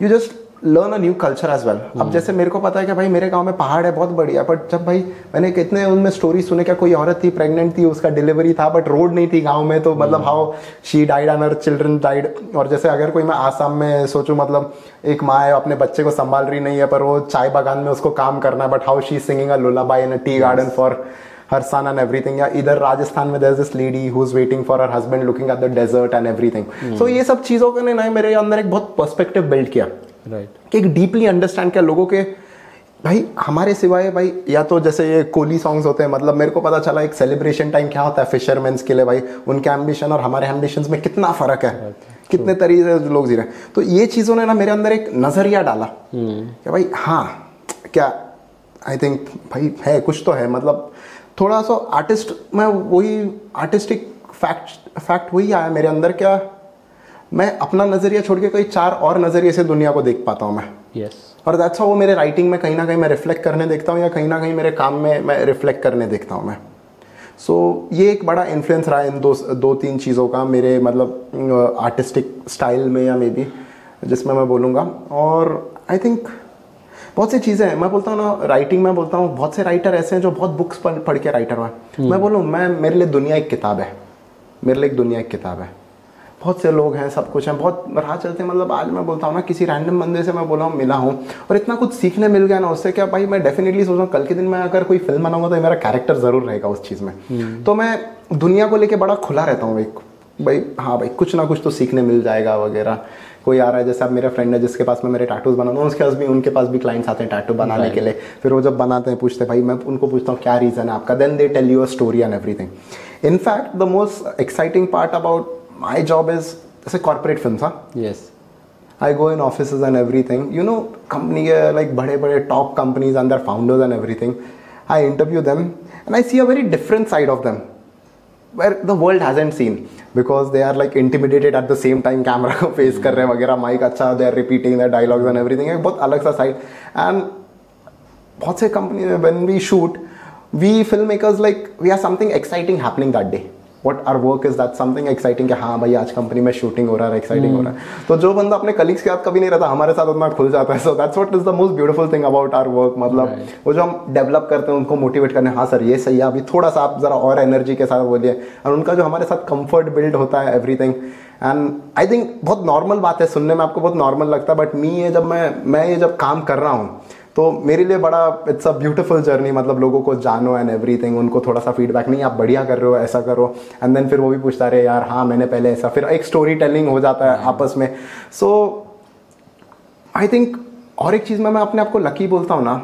you just learn a new culture as well. अब जैसे मेरे को पता है कि भाई मेरे गांव में पहाड़ है बहुत बढ़िया, बट जब भाई मैंने कितने उनमें स्टोरी सुने, क्या कोई औरत थी प्रेग्नेंट थी, उसका डिलीवरी था बट रोड नहीं थी गांव में, तो मतलब how she died and her children died. और जैसे अगर कोई मैं आसाम में सोचूं, मतलब एक माँ है अपने बच्चे को संभाल रही नहीं है, पर वो चाय बागान में उसको काम करना है, but how she singing a lullaby in a tea garden for her son and everything। या इधर राजस्थान में there's this lady who's waiting for her husband looking at the desert and everything। so ये सब चीज़ों के ने मेरे अंदर एक बहुत पर्सपेक्टिव बिल्ड किया, कि एक डीपली अंडरस्टैंड किया लोगों के, भाई हमारे सिवाय भाई, या तो जैसे ये कोली सॉन्ग्स होते हैं, मतलब मेरे को पता चला एक सेलिब्रेशन टाइम क्या होता है फिशरमैन्स के लिए, भाई उनके एम्बिशन और हमारे एम्बिशंस में कितना फर्क है, कितने तरीके से लोग जी रहे हैं। तो ये चीज़ों ने ना मेरे अंदर एक नज़रिया डाला कि भाई हाँ, क्या आई थिंक भाई है कुछ तो है, मतलब थोड़ा सा आर्टिस्ट में वही आर्टिस्टिक फैक्ट वही आया मेरे अंदर, क्या मैं अपना नज़रिया छोड़ के कोई चार और नज़रिए से दुनिया को देख पाता हूँ मैं। yes। और दैट्स हाउ वो मेरे राइटिंग में कहीं ना कहीं मैं रिफ्लेक्ट करने देखता हूँ, या कहीं ना कहीं मेरे काम में मैं रिफ्लेक्ट करने देखता हूँ मैं। सो ये एक बड़ा इन्फ्लुएंस रहा है इन दो तीन चीज़ों का मेरे, मतलब आर्टिस्टिक स्टाइल में, या मे बी जिसमें मैं बोलूँगा। और आई थिंक बहुत सी चीज़ें हैं, मैं बोलता हूँ ना राइटिंग में, बोलता हूँ बहुत से राइटर ऐसे हैं जो बहुत बुक्स पढ़ के राइटर हुए। मैं बोलूँ मेरे लिए दुनिया एक किताब है, मेरे लिए एक दुनिया एक किताब है। बहुत से लोग हैं, सब कुछ है, बहुत राह चलते हैं, मतलब आज मैं बोलता हूँ ना किसी रैंडम बंदे से मैं बोला हूँ मिला हूँ, और इतना कुछ सीखने मिल गया ना उससे, क्या भाई मैं डेफिनेटली सोच रहा हूँ कल के दिन में अगर कोई फिल्म बनाऊंगा तो मेरा कैरेक्टर ज़रूर रहेगा उस चीज़ में। तो मैं दुनिया को लेके बड़ा खुला रहता हूँ भाई हाँ भाई कुछ ना कुछ तो सीखने मिल जाएगा वगैरह। कोई आ रहा है, जैसे अब मेरा फ्रेंड है जिसके पास मैं मेरे टैटूज बनाता हूँ, उनके पास भी क्लाइंट्स आते हैं टैटू बनाने के लिए। फिर वो जब बनाते हैं पूछते हैं, भाई मैं उनको पूछता हूँ क्या रीज़न है आपका, then they tell you a story and everything. In fact the most exciting part about my job is जैसे कॉर्पोरेट फिल्म्स। हाँ yes, I go in offices and everything, you know company के लाइक बड़े बड़े top companies and their founders and everything, I interview them and I see a very different side of them where the world hasn't seen, because they are like intimidated at the same time, camera को face कर रहे हैं वगैरह, mic अच्छा, they are repeating their dialogues and everything, एक बहुत अलग सा साइड। एंड बहुत से company when we shoot, we filmmakers like we have something exciting happening that day, what our work is, that's something exciting कि हाँ भाई आज कंपनी में शूटिंग हो रहा है, एक्साइटिंग हो रहा है। तो जो बंदा अपने कलीग्स के साथ कभी नहीं रहता, हमारे साथ उतना खुल जाता है। So that's what is the most beautiful thing about our work, मतलब वो जो हम डेवलप करते हैं उनको मोटिवेट करने, हाँ सर ये सही है, अभी थोड़ा सा आप जरा और एनर्जी के साथ बोलिए, और उनका जो हमारे साथ कंफर्ट बिल्ड होता है एवरीथिंग। एंड आई थिंक बहुत नॉर्मल बात है, सुनने में आपको बहुत नॉर्मल लगता है, बट मैं ये जब काम कर रहा हूँ तो मेरे लिए बड़ा इट्स अ ब्यूटीफुल जर्नी, मतलब लोगों को जानो एंड एवरीथिंग, उनको थोड़ा सा फीडबैक, नहीं आप बढ़िया कर रहे हो, ऐसा करो, एंड देन फिर वो भी पूछता रहे यार हाँ मैंने पहले ऐसा, फिर एक स्टोरी टेलिंग हो जाता है आपस में। सो आई थिंक और एक चीज़ में मैं अपने आप को लकी बोलता हूँ ना,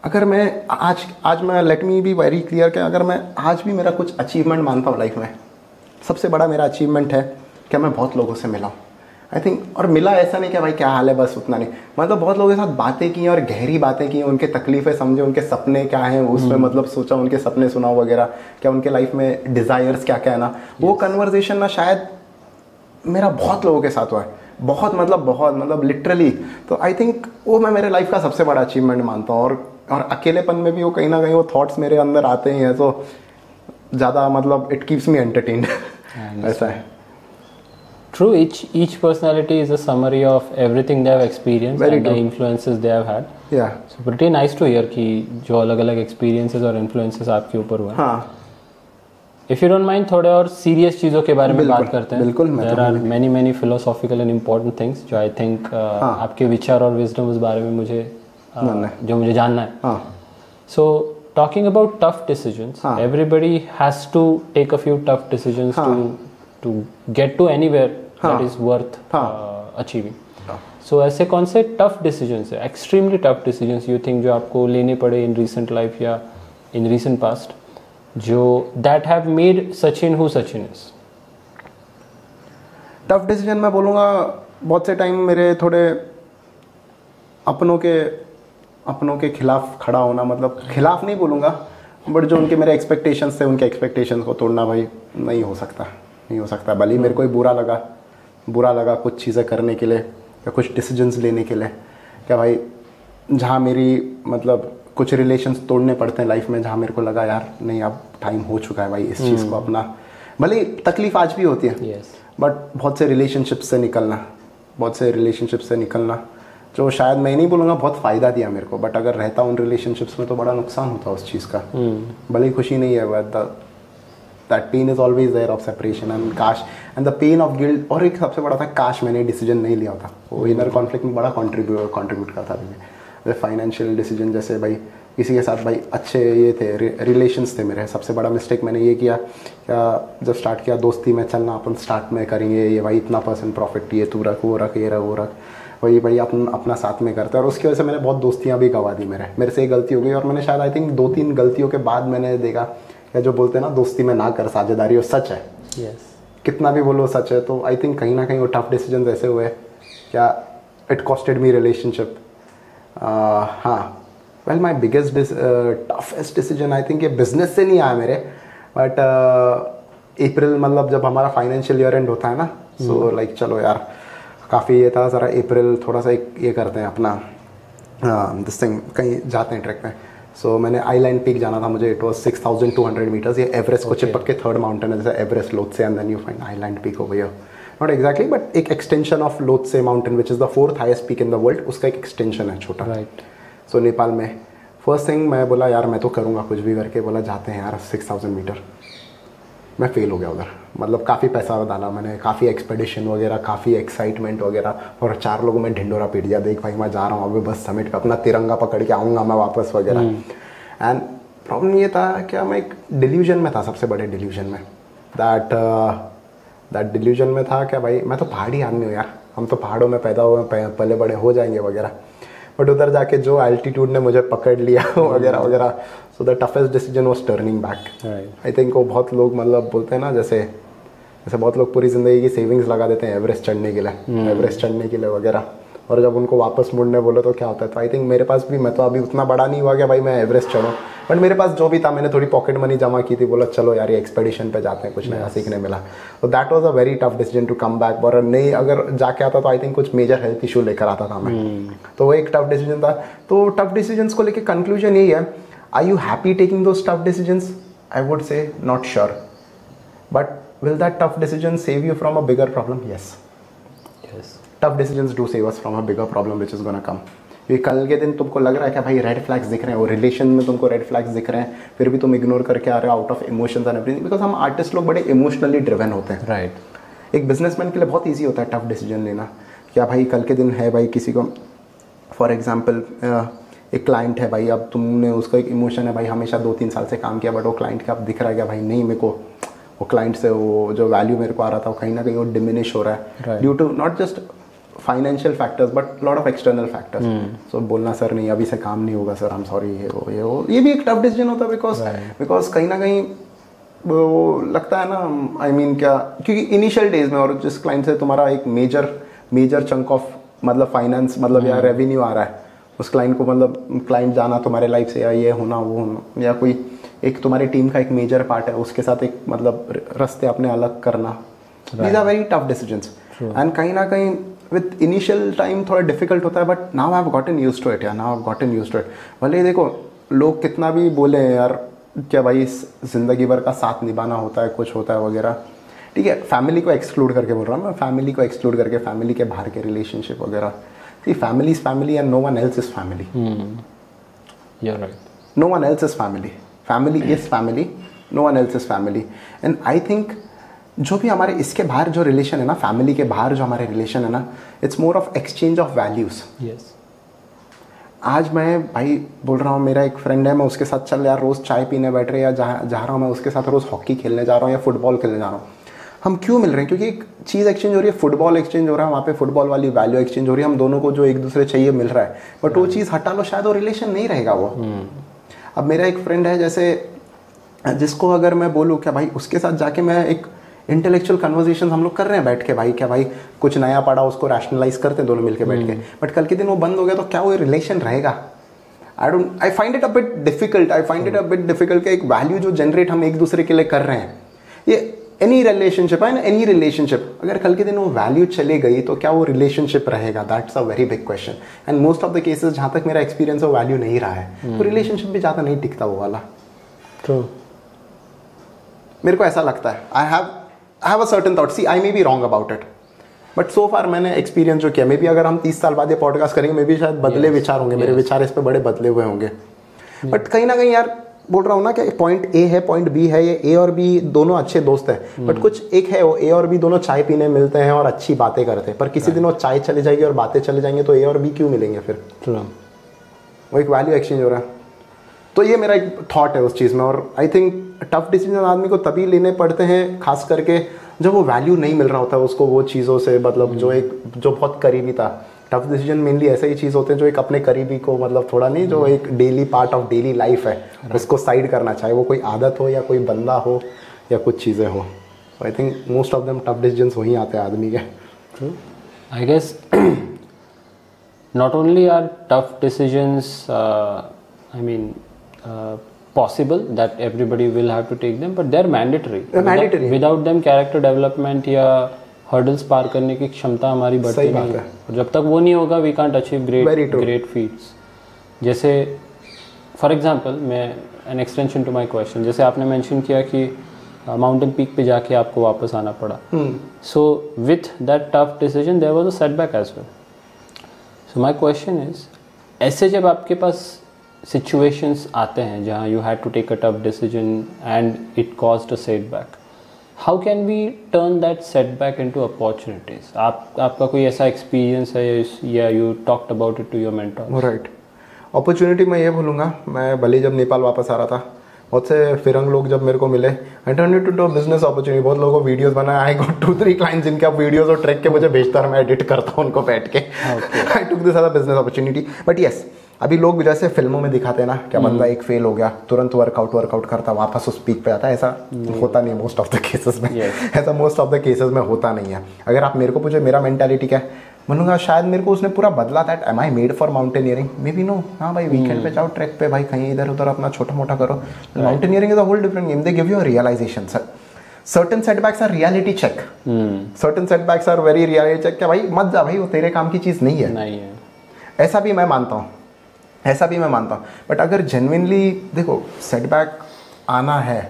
अगर मैं आज मैं let me be very clear कि अगर मैं आज भी मेरा कुछ अचीवमेंट मानता हूँ लाइफ में, सबसे बड़ा मेरा अचीवमेंट है कि मैं बहुत लोगों से मिला हूँ। आई थिंक, और मिला ऐसा नहीं कि भाई क्या हाल है बस उतना नहीं, मतलब बहुत लोगों के साथ बातें की और गहरी बातें की, उनके तकलीफ़ें समझे, उनके सपने क्या हैं उसमें मतलब सोचा, उनके सपने सुनाओ वगैरह, क्या उनके लाइफ में डिज़ायर्स क्या क्या है ना, वो कन्वर्सेशन ना शायद मेरा बहुत लोगों के साथ हुआ है, बहुत मतलब लिटरली। तो आई थिंक वो मैं मेरे लाइफ का सबसे बड़ा अचीवमेंट मानता हूँ। और अकेलेपन में भी वो कहीं ना कहीं वो थॉट्स मेरे अंदर आते ही हैं, तो ज़्यादा मतलब इट कीप्स मी एंटरटेन्ड, ऐसा है। True, each personality is a summary of everything they have experienced and the influences they have had. Yeah. So pretty nice to hear कि जो अलग-अलग experiences और influences आपके ऊपर हुए। हाँ। If you don't mind, थोड़े और serious चीज़ों के बारे में बात करते हैं। बिल्कुल। There are many philosophical and important things जो I think आपके विचार और wisdom उस बारे में मुझे जो मुझे जानना है। हाँ। So talking about tough decisions, everybody has to take a few tough decisions to get to anywhere that is worth achieving. So ऐसे कौन से tough decisions है, extremely tough decisions you think जो आपको लेने पड़े in recent life या in recent past, जो that have made Sachin who Sachin is? Tough decision मैं बोलूँगा बहुत से टाइम मेरे थोड़े अपनों के खिलाफ खड़ा होना, मतलब खिलाफ नहीं बोलूँगा, बट जो उनके मेरे एक्सपेक्टेशंस थे, उनके एक्सपेक्टेशंस को तोड़ना भाई नहीं हो सकता, भले ही मेरे को ही बुरा लगा, बुरा लगा कुछ चीज़ें करने के लिए या कुछ डिसीजंस लेने के लिए, क्या भाई जहाँ मेरी मतलब कुछ रिलेशंस तोड़ने पड़ते हैं लाइफ में, जहाँ मेरे को लगा यार नहीं अब टाइम हो चुका है भाई इस चीज़ को अपना, भले तकलीफ आज भी होती है बट बहुत से रिलेशनशिप्स से निकलना जो शायद मैं नहीं बोलूँगा बहुत फ़ायदा दिया मेरे को, बट अगर रहता उन रिलेशनशिप्स में तो बड़ा नुकसान होता उस चीज़ का। भले ही खुशी नहीं है but that pain is always there of separation and the pain of guilt. और एक सबसे बड़ा था काश मैंने डिसीजन नहीं लिया था, वो इनर कॉन्फ्लिक्ट में बड़ा कॉन्ट्रीब्यूट करता था। फाइनेंशियल डिसीजन जैसे भाई किसी के साथ भाई अच्छे ये थे रिलेशंस थे मेरे, सबसे बड़ा मिस्टेक मैंने ये किया क्या जब स्टार्ट किया दोस्ती में चलना, अपन स्टार्ट में करेंगे ये भाई इतना % प्रॉफिट, ये तू रख वो रख ये रख वो रख, वही भाई अपना साथ में करते हैं। और उसकी वजह से मैंने बहुत दोस्तियाँ भी गंवा दी मेरे से ये गलती हो गई। और मैंने शायद आई थिंक 2-3 गलतियों के बाद मैंने देखा क्या जो बोलते हैं ना दोस्ती में ना कर साझेदारी, वो सच है। कितना भी बोलो सच है। तो आई थिंक कहीं ना कहीं वो टफ डिसीजन ऐसे हुए क्या इट कॉस्टेड मी रिलेशनशिप। हाँ well my biggest toughest decision I think ये बिजनेस से नहीं आया मेरे, बट अप्रैल मतलब जब हमारा फाइनेंशियल ईयर एंड होता है ना, सो लाइक चलो यार काफ़ी ये था ज़रा अप्रैल थोड़ा सा एक ये करते हैं अपना दिस थिंग कहीं जाते हैं ट्रैक पे। सो मैंने आइलैंड पीक जाना था मुझे, इट वॉज 6200 मीटर्स। ये एवरेस्ट को चिपक के थर्ड माउंटेन है, जैसे Everest Lhotse and then you find Island Peak over here, not exactly but एक extension of Lhotse mountain which is the 4th highest peak in the world, उसका एक एक्सटेंशन है छोटा। सो नेपाल में फर्स्ट थिंग मैं बोला यार मैं तो करूँगा कुछ भी करके, बोला जाते हैं यार 6000 मीटर। मैं फेल हो गया उधर, मतलब काफ़ी पैसा डाला मैंने, काफ़ी एक्सपेडिशन वगैरह, काफ़ी एक्साइटमेंट वगैरह, और 4 लोगों में ढिंडोरा पीट दिया, देख भाई मैं जा रहा हूँ अभी बस समिट पे, अपना तिरंगा पकड़ के आऊँगा मैं वापस वगैरह। एंड प्रॉब्लम ये था क्या मैं एक डिल्यूजन में था, सबसे बड़े डिल्यूजन में, दैट डिल्यूजन में था क्या भाई मैं तो पहाड़ी आदमी हूँ यार, हम तो पहाड़ों में पैदा हुए पले बड़े हो जाएंगे वगैरह। बट उधर जाके जो एल्टीट्यूड ने मुझे पकड़ लिया वगैरह वगैरह, so the toughest decision was turning back. I think वो बहुत लोग मतलब बोलते हैं ना जैसे बहुत लोग पूरी ज़िंदगी की सेविंग्स लगा देते हैं एवरेस्ट चढ़ने के लिए वगैरह, और जब उनको वापस मुड़ने बोले तो क्या होता है। तो आई थिंक मेरे पास भी, मैं तो अभी उतना बड़ा नहीं हुआ कि भाई मैं एवरेस्ट चढ़ूँ, बट मेरे पास जो भी था मैंने थोड़ी पॉकेट मनी जमा की थी, बोला चलो यार ये एक्सपेडिशन पे जाते हैं, कुछ नया सीखने मिला। तो that was a very tough decision to come back. और नहीं अगर जाके आता तो आई थिंक कुछ मेजर हेल्थ इशू लेकर आता था मैं, तो वो एक टफ डिसीजन था। तो टफ डिसीजंस को लेके कंक्लूजन यही है, are you happy taking those tough decisions? I would say not sure, but will that tough decision save you from a bigger problem? Yes. Tough decisions do save us from a bigger problem which is gonna come. क्योंकि कल के दिन तुमको लग रहा है कि भाई रेड फ्लैग्स दिख रहे हैं, और रिलेशन में तुमको रेड फ्लैग्स दिख रहे हैं, फिर भी तुम इग्नोर करके आ रहे हो out of emotions and everything, because हम आर्टिस्ट लोग बड़े इमोशनली ड्रिवन होते हैं। राइट। एक बिजनेसमैन के लिए बहुत ईजी होता है टफ डिसीजन लेना। क्या भाई कल के दिन है भाई किसी को फॉर एग्जाम्पल एक क्लाइंट है भाई, अब तुमने उसका एक इमोशन है भाई, हमेशा 2-3 साल से काम किया, बट वो क्लाइंट का अब दिख रहा है क्या भाई नहीं मेरे को वो क्लाइंट से वो जो वैल्यू मेरे को आ रहा था वो कहीं ना कहीं वो डिमिनिश हो रहा है due to not just financial factors but lot of external factors. So बोलना सर नहीं अभी से काम नहीं होगा सर, आई एम सॉरी, ये भी एक टफ डिसीजन होता है, बिकॉज कहीं ना कहीं वो लगता है ना आई मीन क्या, क्योंकि इनिशियल डेज में और जिस क्लाइंट से तुम्हारा एक मेजर चंक ऑफ मतलब फाइनेंस मतलब या रेवेन्यू आ रहा है, उस क्लाइंट को मतलब क्लाइंट जाना तुम्हारे लाइफ से या ये होना वो होना, या कोई एक तुम्हारी टीम का एक मेजर पार्ट है उसके साथ एक मतलब रास्ते अपने अलग करना, these are very tough decisions. And कहीं ना कहीं विद इनिशियल टाइम थोड़ा डिफिकल्ट होता है, but now I have gotten used to it यार, now I have gotten used to it. भले देखो लोग कितना भी बोले यार क्या भाई जिंदगी भर का साथ निभाना होता है, कुछ होता है वगैरह, ठीक है, फैमिली को एक्सक्लूड करके बोल रहा हूँ मैं, फैमिली को एक्सक्लूड करके फैमिली के बाहर के रिलेशनशिप वगैरह, see family is family and no one else is family. You are right, no one else is family, family is family, no one else is family. And I think जो भी हमारे इसके बाहर जो रिलेशन है ना, family के बाहर जो हमारे रिलेशन है ना, it's more of exchange of values. Yes, आज मैं भाई बोल रहा हूँ मेरा एक फ्रेंड है, मैं उसके साथ चल यार रोज़ चाय पीने बैठ रहे, या जा रहा हूँ मैं उसके साथ रोज़ हॉकी खेलने जा रहा हूँ या फुटबॉल खेलने जा रहा हूँ, हम क्यों मिल रहे हैं? क्योंकि एक चीज़ एक्सचेंज हो रही है, फुटबॉल एक्सचेंज हो रहा है, वहाँ पे फुटबॉल वाली वैल्यू एक्सचेंज हो रही है, हम दोनों को जो एक दूसरे चाहिए मिल रहा है, बट वो चीज़ हटा लो शायद वो रिलेशन नहीं रहेगा वो। अब मेरा एक फ्रेंड है जैसे जिसको अगर मैं बोलूँ क्या भाई उसके साथ जाके मैं एक इंटेलेक्चुअल कन्वर्सेशन हम लोग कर रहे हैं बैठ के, भाई क्या भाई कुछ नया पढ़ा उसको रैशनलाइज करते हैं दोनों मिलके बैठ के, बट कल के दिन वो बंद हो गया तो क्या वो रिलेशन रहेगा? I find it a bit difficult कि एक वैल्यू जो जनरेट हम एक दूसरे के लिए कर रहे हैं, ये एनी रिलेशनशिप है ना, एनी रिलेशनशिप, अगर कल के दिन वो वैल्यू चली गई तो क्या वो रिलेशनशिप रहेगा? That's a very big question. And most of the cases जहाँ तक मेरा एक्सपीरियंस है वो वैल्यू नहीं रहा है, तो रिलेशनशिप भी ज़्यादा नहीं टिकता वो वाला। ट्रू, मेरे को ऐसा लगता है। I have a certain thought, see I may be wrong about it, but so far मैंने एक्सपीरियंस जो किया, मे बी अगर हम 30 साल बाद ये पॉडकास्ट करेंगे, मे बी शायद बदले विचार होंगे, मेरे विचार इस पर बड़े बदले हुए होंगे। बट कहीं ना कहीं यार बोल रहा हूँ ना कि पॉइंट ए है, पॉइंट बी है, ये ए और बी दोनों अच्छे दोस्त हैं, बट कुछ एक है वो ए और बी दोनों चाय पीने मिलते हैं और अच्छी बातें करते हैं, पर किसी दिन वो चाय चले जाएगी और बातें चले जाएंगे तो ए और बी क्यों मिलेंगे फिर? वो एक वैल्यू एक्सचेंज हो रहा है। तो ये मेरा एक थॉट है उस चीज़ में। और आई थिंक टफ डिसीजन आदमी को तभी लेने पड़ते हैं, खास करके जब वो वैल्यू नहीं मिल रहा होता है उसको वो चीज़ों से, मतलब जो बहुत करीबी था। टफ डिसीजन मेनली ऐसे ही चीज़ होते हैं जो एक अपने करीबी को, मतलब थोड़ा नहीं, जो एक daily part of daily life है उसको साइड करना, चाहे वो कोई आदत हो या कोई बंदा हो या कुछ चीज़ें हो। I think most of them tough decisions वहीं आते हैं आदमी के। I guess not only are tough decisions, I mean possible that everybody will have to take them, but they are mandatory. Without them character development या hurdles पार करने की क्षमता हमारी बढ़ती नहीं है, और जब तक वो नहीं होगा we can't achieve great feats. जैसे for example, मैं an extension to my question, जैसे आपने mention किया कि माउंटेन पीक पे जाके आपको वापस आना पड़ा, so with that tough decision there was a setback as well. So my question is, ऐसे जब आपके पास situations आते हैं जहाँ you had to take a tough decision and it caused a setback, how can we turn that setback into opportunities? आपका कोई ऐसा experience है या you talked about it to your mentor? Right. Opportunity मैं ये बोलूँगा, मैं भले जब नेपाल वापस आ रहा था, बहुत से फिरंग लोग जब मेरे को मिले, I turned it into a business opportunity. बहुत लोगों को वीडियोस बनाया, आई गॉट 2-3 क्लाइंट्स जिनके आप वीडियोस और ट्रैक के मुझे भेजता और मैं एडिट करता हूँ उनको बैठ के। I took this as a business opportunity. But yes, अभी लोग जैसे फिल्मों में दिखाते हैं ना, क्या बंदा एक फेल हो गया तुरंत वर्कआउट करता वापस उस पीक पे आता है, ऐसा होता नहीं है मोस्ट ऑफ द केसेस में। ऐसा मोस्ट ऑफ द केसेस में होता नहीं है। अगर आप मेरे को पूछे मेरा मेंटालिटी क्या है, बोलूँगा शायद मेरे को उसने पूरा बदला। That am I made for mountaineering? Maybe no. हाँ भाई, वीकेंड पे जाओ ट्रैक पे भाई, कहीं इधर उधर अपना छोटा मोटा करो। Mountaineering is a whole different game. They give you a realization. Certain setbacks are reality check. Certain setbacks are very reality check. क्या भाई मत जा भाई, वो तेरे काम की चीज़ नहीं है। ऐसा भी मैं मानता हूँ। बट अगर जेन्युइनली देखो सेटबैक आना है,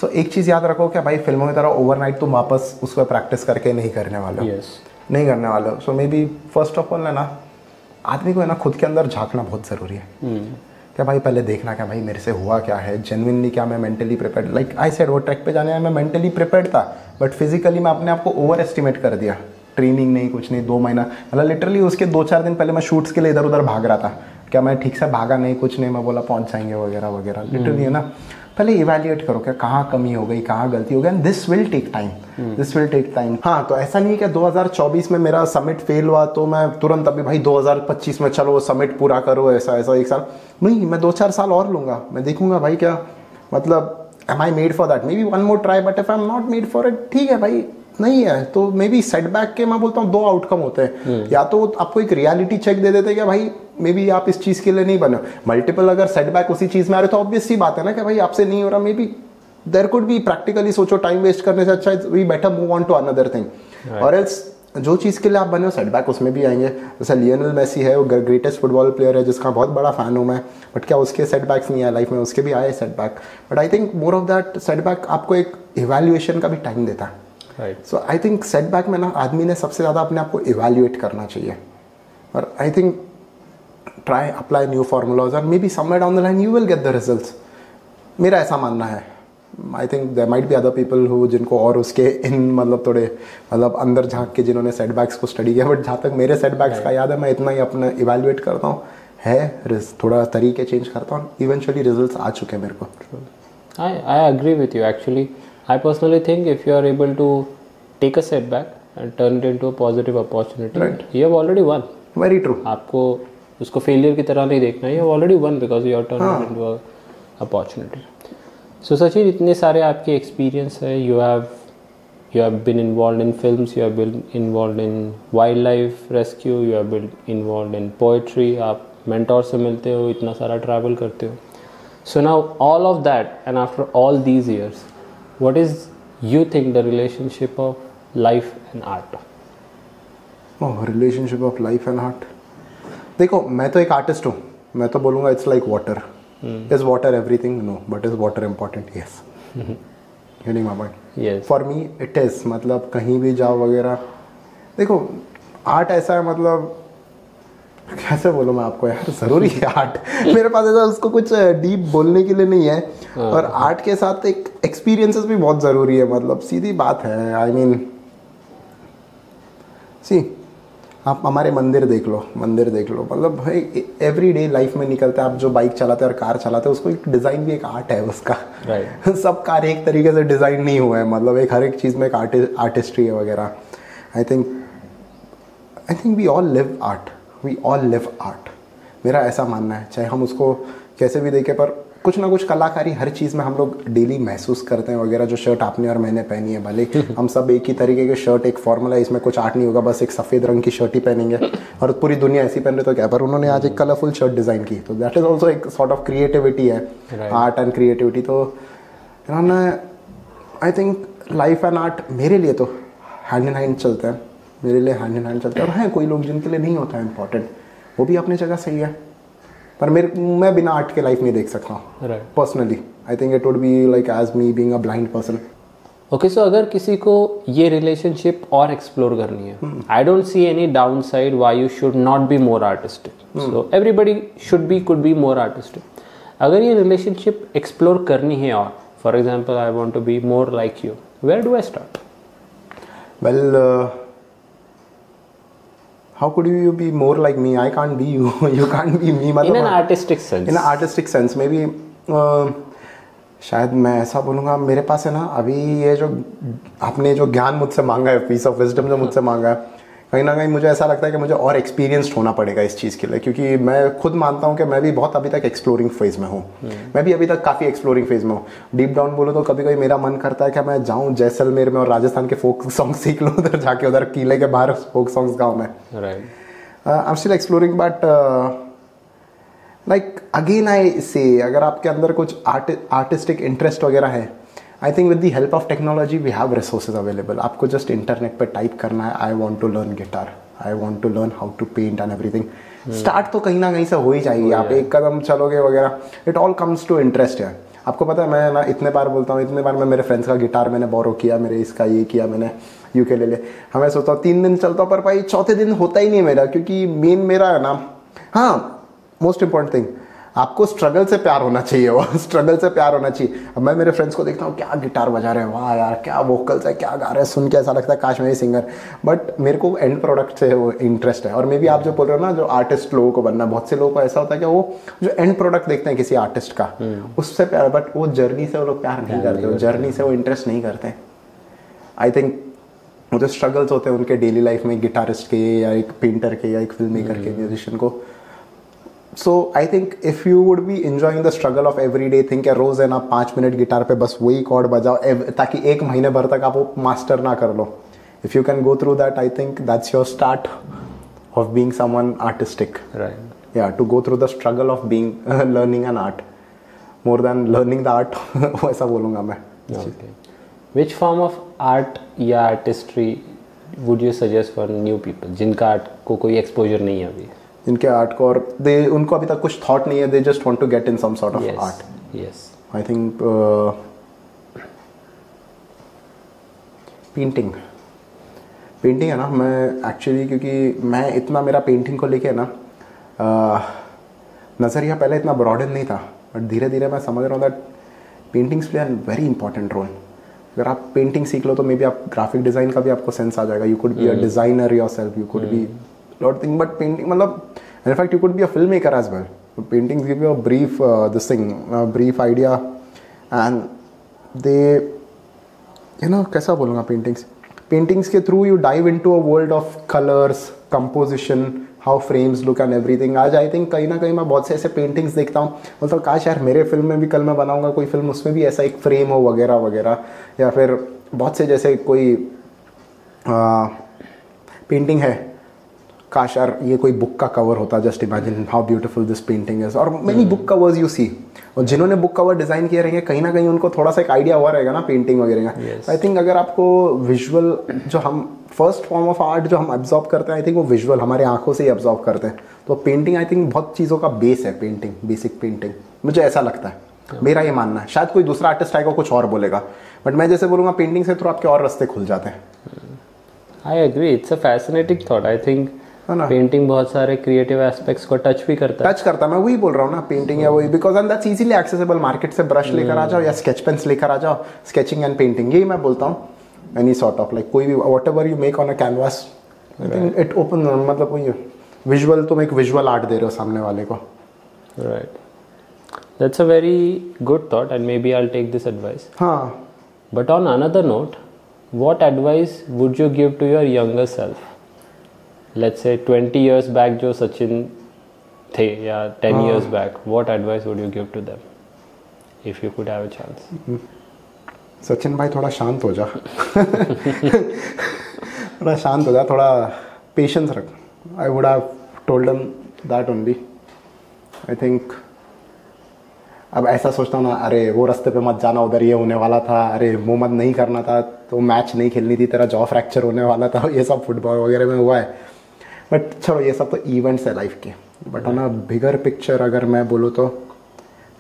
सो एक चीज़ याद रखो क्या भाई, फिल्मों की तरह ओवरनाइट तुम वापस उसको प्रैक्टिस करके नहीं करने वाले हो। नहीं करने वाले हो। So maybe first of all है ना, आदमी को है ना खुद के अंदर झांकना बहुत ज़रूरी है। क्या भाई पहले देखना क्या भाई मेरे से हुआ क्या है, जेन्युइनली क्या मैं mentally prepared. Like I said, वो ट्रैक पे जाने में मैं मेंटली प्रिपेयर्ड था, बट फिजिकली मैं अपने आप को ओवर एस्टिमेट कर दिया। ट्रेनिंग नहीं, कुछ नहीं, 2 महीना, मतलब लिटरली उसके 2-4 दिन पहले मैं शूट्स के लिए इधर उधर भाग रहा था। क्या मैं ठीक से भागा नहीं, कुछ नहीं, मैं बोला पहुंच जाएंगे वगैरह वगैरह। लिटरली है ना, पहले इवैल्यूएट करो क्या कहाँ कमी हो गई, कहाँ गलती हो गई, and this will take time. हाँ, तो ऐसा नहीं है कि 2024 में मेरा समिट फेल हुआ तो मैं तुरंत अभी भाई 2025 में चलो समिट पूरा करो, ऐसा 1 साल नहीं, मैं 2-4 साल और लूँगा। मैं देखूंगा भाई क्या मतलब am I made for that, maybe 1 more try, but if I am not made for it, ठीक है भाई नहीं है तो मे बी सेटबैक के मैं बोलता हूँ 2 आउटकम होते हैं। या तो आपको एक रियलिटी चेक दे देते हैं कि भाई मे बी आप इस चीज़ के लिए नहीं बने। मल्टीपल अगर सेटबैक उसी चीज़ में आ रहे तो ऑब्वियस सी बात है ना कि भाई आपसे नहीं हो रहा, maybe there could be practically सोचो, टाइम वेस्ट करने से अच्छा we better move on to another thing. और एल्स जो चीज़ के लिए आप बने हो सेटबैक उसमें भी आएंगे। जैसे लियोनेल मेसी है, वो ग्रेटेस्ट फुटबॉल प्लेयर है जिसका बहुत बड़ा फैन हूँ मैं, बट क्या उसके सेटबैक्स नहीं आए लाइफ में, उसके भी आए setback. But I think more of that setback आपको एक इवैल्यूएशन का भी टाइम देता है। सो आई थिंक सेटबैक में ना आदमी ने सबसे ज़्यादा अपने आप को इवैल्यूएट करना चाहिए। और I think try apply new formulas और maybe somewhere down the line you will get the results. मेरा ऐसा मानना है। I think there might be other people who जिनको और उसके इन मतलब थोड़े मतलब अंदर झांक के जिन्होंने सेटबैक्स को स्टडी किया, बट जहाँ तक मेरे सेटबैक्स का याद है मैं इतना ही अपना इवैल्यूएट करता हूँ, है थोड़ा तरीके चेंज करता हूँ, इवेंचुअली रिजल्ट्स आ चुके हैं मेरे को। I agree with you actually. I personally think if you are able to take a setback and turn it into a positive opportunity, right, you have already won. Very true. आपको उसको failure की तरह नहीं देखना है, you have already won because you have turned it into a opportunity. So Sachin, इतने सारे आपके experience है, you have been involved in films, you have been involved in wildlife rescue, you have been involved in poetry, आप mentor से मिलते हो, इतना सारा travel करते हो. So now all of that and after all these years, what is you think the relationship of life and art? Oh, relationship of life and art. देखो, मैं तो एक आर्टिस्ट हूँ, मैं तो बोलूँगा it's like water. Is water everything? No, but is water important? Yes. Getting my point? Yes. For me it is, मतलब कहीं भी जाओ वगैरह। देखो, आर्ट ऐसा है, मतलब कैसे बोलूँ मैं आपको यार, ज़रूरी है आर्ट। मेरे पास ऐसा उसको कुछ डीप बोलने के लिए नहीं है। और आर्ट के साथ एक एक्सपीरियंसेस भी बहुत ज़रूरी है, मतलब सीधी बात है। आई मीन सी, आप हमारे मंदिर देख लो, मतलब भाई एवरी डे लाइफ में निकलते हैं। आप जो बाइक चलाते हैं और कार चलाते हैं, उसको एक डिज़ाइन भी एक आर्ट है उसका। Right. सब कार एक तरीके से डिज़ाइन नहीं हुए हैं, मतलब एक हर एक चीज़ में एक आर्टिस्ट्री है वगैरह। I think we all live art. मेरा ऐसा मानना है, चाहे हम उसको कैसे भी देखें, पर कुछ ना कुछ कलाकारी हर चीज़ में हम लोग डेली महसूस करते हैं वगैरह। जो शर्ट आपने और मैंने पहनी है, भले हम सब एक ही तरीके के शर्ट, एक फॉर्मूला, इसमें कुछ आर्ट नहीं होगा, बस एक सफ़ेद रंग की शर्ट ही पहनेंगे और पूरी दुनिया ऐसी पहन रही तो क्या, पर उन्होंने आज एक कलरफुल शर्ट डिज़ाइन की, तो दैट इज़ ऑल्सो एक सॉर्ट ऑफ क्रिएटिविटी है। आर्ट एंड क्रिएटिविटी, तो इन्होंने I think life and art मेरे लिए तो हैंड इन हैंड चलते हैं, और हैं कोई लोग जिनके लिए नहीं होता है इम्पॉर्टेंट, वो भी अपनी जगह सही है। पर मैं बिना आर्ट के लाइफ नहीं देख सकता हूँ personally. I think it would be like as me being a blind person. Okay, so अगर किसी को ये रिलेशनशिप और एक्सप्लोर करनी है, I don't see any downside why you should not be more artistic. So everybody could be more artistic. अगर ये relationship explore करनी है, और for example I want to be more like you, where do I start? Well, how could you be more like me? I can't be you. You can't be me. In an artistic sense. In an artistic sense, maybe शायद मैं ऐसा बोलूँगा, मेरे पास है ना अभी ये जो आपने जो ज्ञान मुझसे मांगा है, पीस ऑफ विजडम जो मुझसे मांगा है, कहीं ना कहीं मुझे ऐसा लगता है कि मुझे और एक्सपीरियंस्ड होना पड़ेगा इस चीज़ के लिए, क्योंकि मैं खुद मानता हूँ कि मैं भी बहुत अभी तक एक्सप्लोरिंग फेज़ में हूँ। मैं भी अभी तक काफ़ी एक्सप्लोरिंग फेज़ में हूँ। डीप डाउन बोलो तो कभी कभी मेरा मन करता है कि मैं जाऊँ जैसलमेर में और राजस्थान के फोक सॉन्ग सीख लूँ, उधर जाके उधर किले के बाहर फोक सॉन्ग्स गाँव में। I am still exploring, but like again I say, अगर आपके अंदर कुछ आर्टिस्टिक इंटरेस्ट वगैरह है, I think with the help of technology we have resources available. आपको जस्ट इंटरनेट पे टाइप करना है, I want to learn guitar, I want to learn how to paint and everything. Start तो कहीं ना कहीं से हो ही जाएगी, आप एक कदम चलोगे वगैरह। It all comes to interest है। आपको पता है, मैं ना इतने बार बोलता हूँ, इतने बार मैं मेरे फ्रेंड्स का गिटार मैंने बोरो किया, मेरे इसका ये किया मैंने, यूकेलेले। हमें सोचता हूँ 3 दिन चलता हूँ, पर भाई चौथे दिन होता ही नहीं मेरा, क्योंकि मेन मेरा है ना, हाँ मोस्ट इंपॉर्टेंट थिंग, आपको स्ट्रगल से प्यार होना चाहिए, वो स्ट्रगल से प्यार होना चाहिए। अब मैं मेरे फ्रेंड्स को देखता हूँ, क्या गिटार बजा रहे हैं, वाह यार क्या वोकल्स है, क्या गा रहे हैं, सुन के ऐसा लगता है काश मैं ही सिंगर। बट मेरे को एंड प्रोडक्ट से वो इंटरेस्ट है। और मे बी आप जो बोल रहे हो ना, जो आर्टिस्ट लोगों को बनना, बहुत से लोगों को ऐसा होता है कि वो जो एंड प्रोडक्ट देखते हैं किसी आर्टिस्ट का, उससे प्यार, बट वो जर्नी से वो लोग प्यार नहीं करते, वो जर्नी से वो इंटरेस्ट नहीं करते। आई थिंक वो जो स्ट्रगल्स होते हैं उनके डेली लाइफ में, गिटारिस्ट के या एक पेंटर के या एक फिल्म मेकर के, म्यूजिशियन को। So I think if you would be enjoying the struggle of everyday thing, रोज है ना 5 मिनट गिटार पे बस वही कॉर्ड बजाओ, ताकि 1 महीने भर तक आप वो मास्टर ना कर लो। If you can go through that, I think that's your start of being someone artistic. Right, या to go through the struggle of being learning an art more than learning the art, वैसा बोलूँगा मैं। Which form of art या artistry would you suggest for new people, जिनका art को कोई exposure नहीं है अभी, जिनके आर्ट को, और उनको अभी तक कुछ थॉट नहीं है, they just want to get in some sort of art? Yes, I think painting है ना। मैं एक्चुअली, क्योंकि मैं इतना, मेरा पेंटिंग को लेके ना नज़रिया पहले इतना ब्रॉडन नहीं था, बट धीरे धीरे मैं समझ रहा हूँ that paintings play an very important role. अगर आप पेंटिंग सीख लो तो मे बी आप ग्राफिक डिज़ाइन का भी आपको सेंस आ जाएगा। You could be a designer yourself, you could be lot thing, but painting, मतलब in fact you could be a filmmaker as well. Paintings give you a brief brief idea, and they, you know, कैसा बोलूँगा, paintings के through you dive into a world of colors, composition, how frames look and everything. आज आई think कहीं ना कहीं मैं बहुत से ऐसे पेंटिंग्स देखता हूँ, मतलब काश यार मेरे फिल्म में भी, कल मैं बनाऊँगा कोई फिल्म, उसमें भी ऐसा एक फ्रेम हो वगैरह वगैरह। या फिर बहुत से जैसे कोई पेंटिंग है, काश यार ये कोई बुक का कवर होता, just imagine how beautiful this painting is. और many book covers you see, और जिन्होंने बुक कवर डिजाइन किए रहेंगे कहीं ना कहीं उनको थोड़ा सा एक आइडिया हुआ रहेगा ना पेंटिंग वगैरह का। आई थिंक अगर आपको विजुअल, जो हम फर्स्ट फॉर्म ऑफ आर्ट जो हम अब्जॉर्ब करते हैं, आई थिंक वो विजुअल हमारे आंखों से ही अब्जॉर्ब करते हैं। तो पेंटिंग आई थिंक बहुत चीज़ों का बेस है, पेंटिंग, बेसिक पेंटिंग, मुझे ऐसा लगता है, मेरा ये मानना है। शायद कोई दूसरा आर्टिस्ट आएगा कुछ और बोलेगा, बट मैं जैसे बोलूँगा पेंटिंग से थ्रू आपके और रास्ते खुल जाते हैं। I agree, it's a fascinating thought. I think painting बहुत सारे क्रिएटिव एस्पेक्ट्स को टच भी करता है। मैं वही बोल रहा हूँ ना, पेंटिंग या वही, because and that's easily accessible. Market से ब्रश लेकर आ जाओ या स्केच पेन्स लेकर आ जाओ, स्केचिंग एंड पेंटिंग, यही मैं बोलता हूँ। एनी सॉर्ट ऑफ लाइक कोई भी what ever you make on a canvas, I think it open, मतलब वही विजुअल, तुम एक विजुअल आर्ट दे रहे हो सामने वाले को। Right, that's a very good thought and maybe I will take this advice. हाँ, but on another note, what advice would you give to your younger self? Let's say 20 years back जो सचिन थे, या 10 years back, what advice would you give to them if you could have a chance? Sachin भाई थोड़ा शांत हो जा थोड़ा शांत हो जा, थोड़ा पेशेंस रख। आई would have told him that only. I think अब ऐसा सोचता हूँ ना, अरे वो रास्ते पे मत जाना, उधर ये होने वाला था, अरे वो मत नहीं करना था, तो मैच नहीं खेलनी थी, तेरा जॉ फ्रैक्चर होने वाला था, ये सब फुटबॉल वगैरह में हुआ है। बट चलो ये सब तो इवेंट्स है लाइफ के, but on a bigger picture अगर मैं बोलूँ तो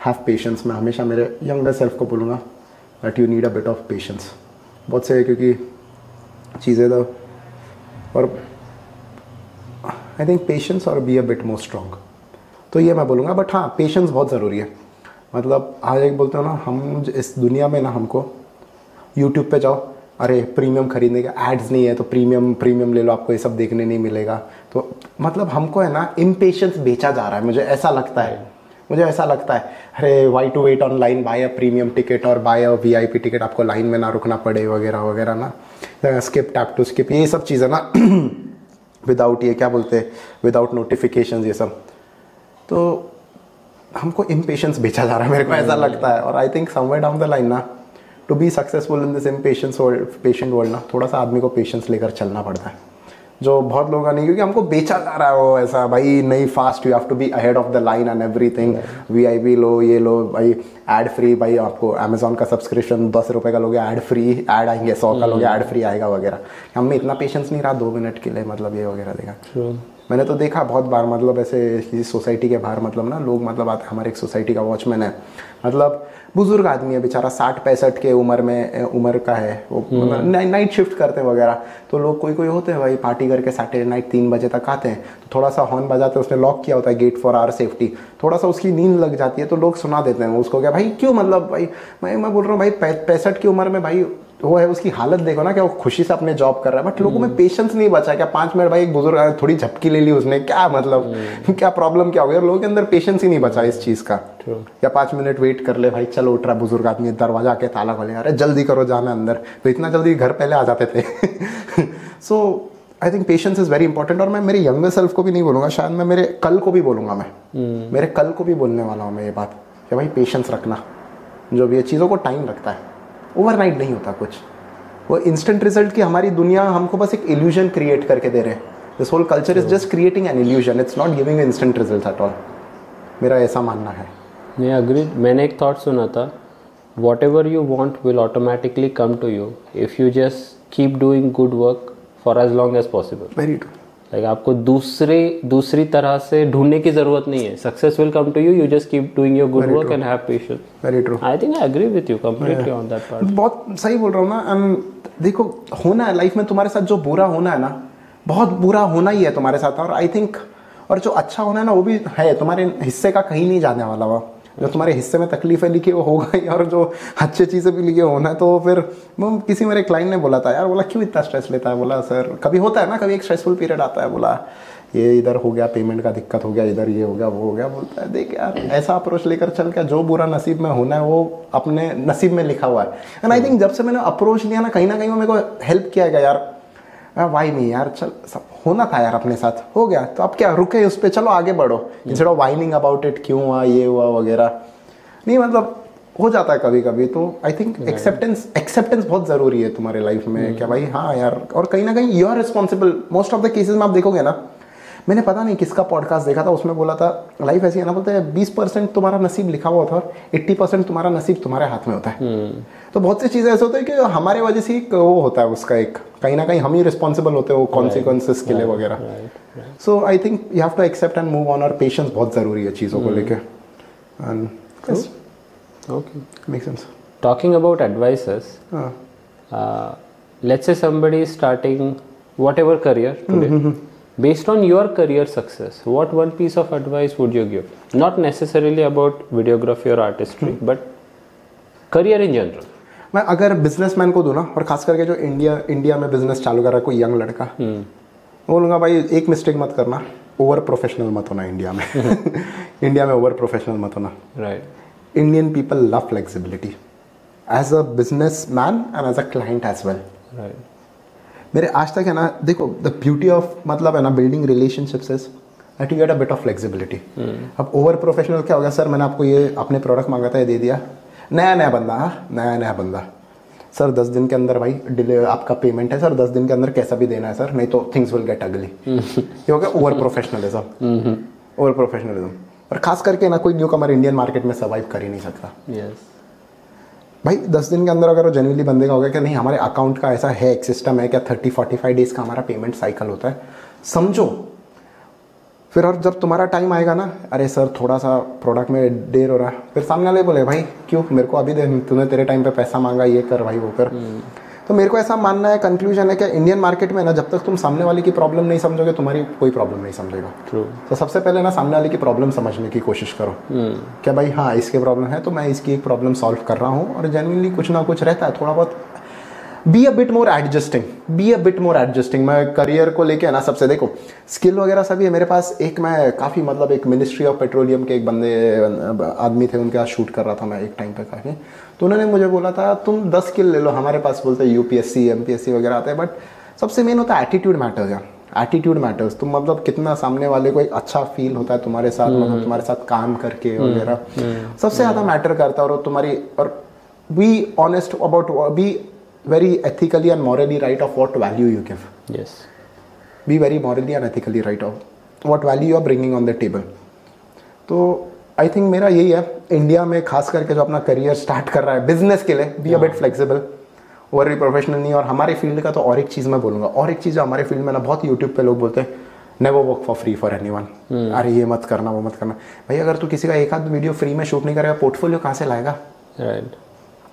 हैव पेशेंस। मैं हमेशा मेरे यंगर सेल्फ को बोलूँगा that you need a bit of patience. बहुत से, क्योंकि चीज़ें तो, और आई थिंक पेशेंस और be a bit more strong, तो ये मैं बोलूँगा। बट हाँ, पेशेंस बहुत ज़रूरी है। मतलब आज एक बोलते हो ना, हम इस दुनिया में ना, हमको यूट्यूब पे जाओ, अरे प्रीमियम खरीदने के एड्स नहीं है तो प्रीमियम ले लो, आपको ये सब देखने नहीं मिलेगा। तो मतलब हमको है ना इम्पेशेंस बेचा जा रहा है, मुझे ऐसा लगता है। अरे why to wait on line, buy a premium ticket और बाय अ VIP टिकट, आपको लाइन में ना रुकना पड़े वगैरह वगैरह ना, स्किप टैप टू स्किप, ये सब चीज़ें ना विदाउट, ये क्या बोलते हैं, विदाउट नोटिफिकेशन, ये सब। तो हमको इम्पेशेंस बेचा जा रहा है, मेरे को ऐसा लगता है। और I think somewhere down the line ना, to be successful in this patient world ना, थोड़ा सा आदमी को पेशेंस लेकर चलना पड़ता है, जो बहुत लोगों का नहीं, क्योंकि हमको बेचा जा रहा है वो ऐसा, भाई नहीं fast, you have to be ahead of the line and everything, VIP लो, ये लो भाई, एड फ्री, भाई आपको अमेजोन का सब्सक्रिप्शन 10 रुपये का लोगे, एड फ्री ऐड आएंगे, 100 का लोगे एड फ्री आएगा वगैरह। हमें इतना पेशेंस नहीं रहा 2 मिनट के लिए, मतलब ये वगैरह देखा। मैंने तो देखा बहुत बार, मतलब ऐसे किसी सोसाइटी के बाहर, मतलब ना लोग, मतलब आते, हमारे एक सोसाइटी का वॉचमैन है, मतलब बुजुर्ग आदमी है बेचारा, 60-65 के उम्र का है वो, मतलब नाइट शिफ्ट करते हैं वगैरह। तो लोग कोई होते हैं भाई पार्टी करके सैटरडे नाइट 3 बजे तक आते हैं, तो थोड़ा सा हॉर्न बजाते हैं, उसने लॉक किया होता है गेट फॉर आवर सेफ्टी, थोड़ा सा उसकी नींद लग जाती है तो लोग सुना देते हैं उसको, क्या भाई क्यों, मतलब भाई मैं बोल रहा हूँ भाई 65 की उम्र में भाई वो है, उसकी हालत देखो ना, क्या वो खुशी से अपने जॉब कर रहा है, बट लोगों में पेशेंस नहीं बचा। क्या 5 मिनट भाई, एक बुजुर्ग थोड़ी झपकी ले ली उसने, क्या मतलब क्या प्रॉब्लम क्या हो गया, लोगों के अंदर पेशेंस ही नहीं बचा इस चीज़ का। या 5 मिनट वेट कर ले भाई, चलो उठ रहा बुजुर्ग आदमी, दरवाजा के ताला खोले, अरे जल्दी करो जाना अंदर, तो इतना जल्दी घर पहले आ जाते थे। So I think patience is very important. और मैं मेरे यंगर सेल्फ को भी नहीं बोलूँगा, शायद मैं मेरे कल को भी बोलूँगा, मैं मेरे कल को भी बोलने वाला हूँ मैं ये बात, कि भाई पेशेंस रखना, जो भी है चीज़ों को टाइम लगता है, ओवरनाइट नहीं होता कुछ। वो इंस्टेंट रिजल्ट की हमारी दुनिया हमको बस एक इल्यूजन क्रिएट करके दे रहे हैं। This whole culture is just creating an illusion, it's not giving instant result at all, मेरा ऐसा मानना है। मैं अग्री। मैंने एक थॉट सुना था, whatever you want will automatically come to you if you just keep doing good work for as long as possible. Very true. Like आपको दूसरी तरह से ढूंढने की जरूरत नहीं है, success will come to you, you just keep doing your good work and have patience. Very true. I think I agree with you completely on that part. बहुत सही बोल रहा हूँ ना। एंड देखो, होना है लाइफ में तुम्हारे साथ, जो बुरा होना है ना, बहुत बुरा होना ही है तुम्हारे साथ, और आई थिंक और जो अच्छा होना है ना, वो भी है तुम्हारे हिस्से का, कहीं नहीं जाने वाला वो। जो तुम्हारे हिस्से में तकलीफें लिखी वो होगा ही, और जो अच्छी चीज़ें भी लिखी होना है। तो फिर किसी मेरे क्लाइंट ने बोला था, यार बोला क्यों इतना स्ट्रेस लेता है, बोला सर कभी होता है ना, कभी एक स्ट्रेसफुल पीरियड आता है, बोला ये इधर हो गया, पेमेंट का दिक्कत हो गया, इधर ये हो गया, वो हो गया। बोलता है देख यार, ऐसा अप्रोच लेकर चल, क्या जो बुरा नसीब में होना है वो अपने नसीब में लिखा हुआ है। एंड आई थिंक जब से मैंने अप्रोच लिया ना कहीं वो मेरे को हेल्प किया गया यार, वाई नहीं यार, चल सब होना था यार अपने साथ, हो गया तो अब क्या रुके उस पर, चलो आगे बढ़ो, instead of whining about it, क्यों हुआ ये हुआ वगैरह। नहीं मतलब हो जाता है कभी कभी। तो आई थिंक एक्सेप्टेंस बहुत ज़रूरी है तुम्हारे लाइफ में, क्या भाई हाँ यार, और कहीं ना कहीं you are responsible. Most of the cases में आप देखोगे ना, मैंने पता नहीं किसका पॉडकास्ट देखा था, उसमें बोला था लाइफ ऐसी है ना, बोलते हैं 20% तुम्हारा नसीब लिखा हुआ होता है और 80% तुम्हारा नसीब तुम्हारे हाथ में होता है। तो बहुत सी चीज़ें ऐसे होते हैं कि हमारे वजह से एक वो होता है उसका, एक कहीं ना कहीं हम ही रिस्पॉन्सिबल होते हैं वो कॉन्सिक्वेंसेस के लिए वगैरह। So I think you have to accept and move on, और पेशेंस बहुत ज़रूरी है चीज़ों को लेके। And Okay. Make sense. Talking about advices, let's say somebody is starting whatever career today. Based on your career success, what one piece of advice would you give? Not necessarily about videography or artistry, but career in general. मैं अगर businessman को दूँ ना, और खास करके जो India में बिजनेस चालू कर रहा है कोई यंग लड़का, बोलूँगा भाई एक मिस्टेक मत करना, ओवर प्रोफेशनल मत होना इंडिया में। इंडिया में ओवर प्रोफेशनल मत होना। Right. Indian people love flexibility as a businessman and as a client as well. Right. मेरे आज तक है ना, देखो the beauty of मतलब है ना building relationships is that you get a bit of flexibility. अब ओवर प्रोफेशनल क्या हो गया, सर मैंने आपको ये अपने प्रोडक्ट मांगा था, ये दे दिया, नया बंदा, नया बंदा, सर 10 दिन के अंदर भाई डिले आपका पेमेंट है, सर 10 दिन के अंदर कैसा भी देना है सर, नहीं तो थिंग्स विल गेट अगली। ये हो गया ओवर प्रोफेशनलिज्म। ओवर प्रोफेशनलिज्म, और खास करके ना कोई न्यू कमर इंडियन मार्केट में सर्वाइव कर ही नहीं सकता। Yes. भाई 10 दिन के अंदर अगर वो जेन्युइनली बंदे का हो गया कि नहीं हमारे अकाउंट का ऐसा है, एक सिस्टम है क्या 30-45 डेज का हमारा पेमेंट साइकिल होता है, समझो फिर। और जब तुम्हारा टाइम आएगा ना, अरे सर थोड़ा सा प्रोडक्ट में देर हो रहा है, फिर सामने वाले बोले भाई क्यों, मेरे को अभी दे, तूने तेरे टाइम पे पैसा मांगा, ये कर भाई वो कर। तो मेरे को ऐसा मानना है, कंक्लूजन है कि इंडियन मार्केट में ना जब तक तुम सामने वाले की प्रॉब्लम नहीं समझोगे, तुम्हारी कोई प्रॉब्लम नहीं समझेगा। True. तो सबसे पहले ना सामने वाले की प्रॉब्लम समझने की कोशिश करो। क्या भाई हाँ इसके प्रॉब्लम है, तो मैं इसकी एक प्रॉब्लम सॉल्व कर रहा हूँ, और जेन्युइनली कुछ ना कुछ रहता है थोड़ा बहुत। Be a bit more adjusting. मैं करियर को लेके ना सबसे, देखो स्किल वगैरह सभी है मेरे पास। एक मैं काफ़ी मतलब एक मिनिस्ट्री ऑफ पेट्रोलियम के एक बंदे आदमी थे, उनके साथ शूट कर रहा था मैं एक टाइम पे काफ़ी। तो उन्होंने मुझे बोला था तुम 10 स्किल ले लो, हमारे पास बोलते हैं UPSC MPSC वगैरह आते हैं, बट सबसे मेन होता है एटीट्यूड मैटर्स यार। एटीट्यूड मैटर्स, तुम मतलब कितना सामने वाले को एक अच्छा फील होता है तुम्हारे साथ, मतलब तुम्हारे साथ काम करके वगैरह सबसे ज़्यादा मैटर करता है। और तुम्हारी, और be honest about, be very ethically and morally right of what value you give. Yes. Be very morally and ethically right of what value you are bringing on the table. तो I think मेरा यही है, India में खास करके जो अपना career start कर रहा है बिजनेस के लिए, be a bit flexible, over professional नहीं। और हमारे फील्ड का तो और एक चीज़ मैं बोलूँगा, और एक चीज़ हमारे फील्ड में ना बहुत यूट्यूब पे लोग बोलते हैं never work for free for anyone. अरे ये मत करना, वो मत करना। भाई अगर तू किसी का एक आध वीडियो फ्री में शूट नहीं करेगा, पोर्टफोलियो कहाँ से लाएगा? Right.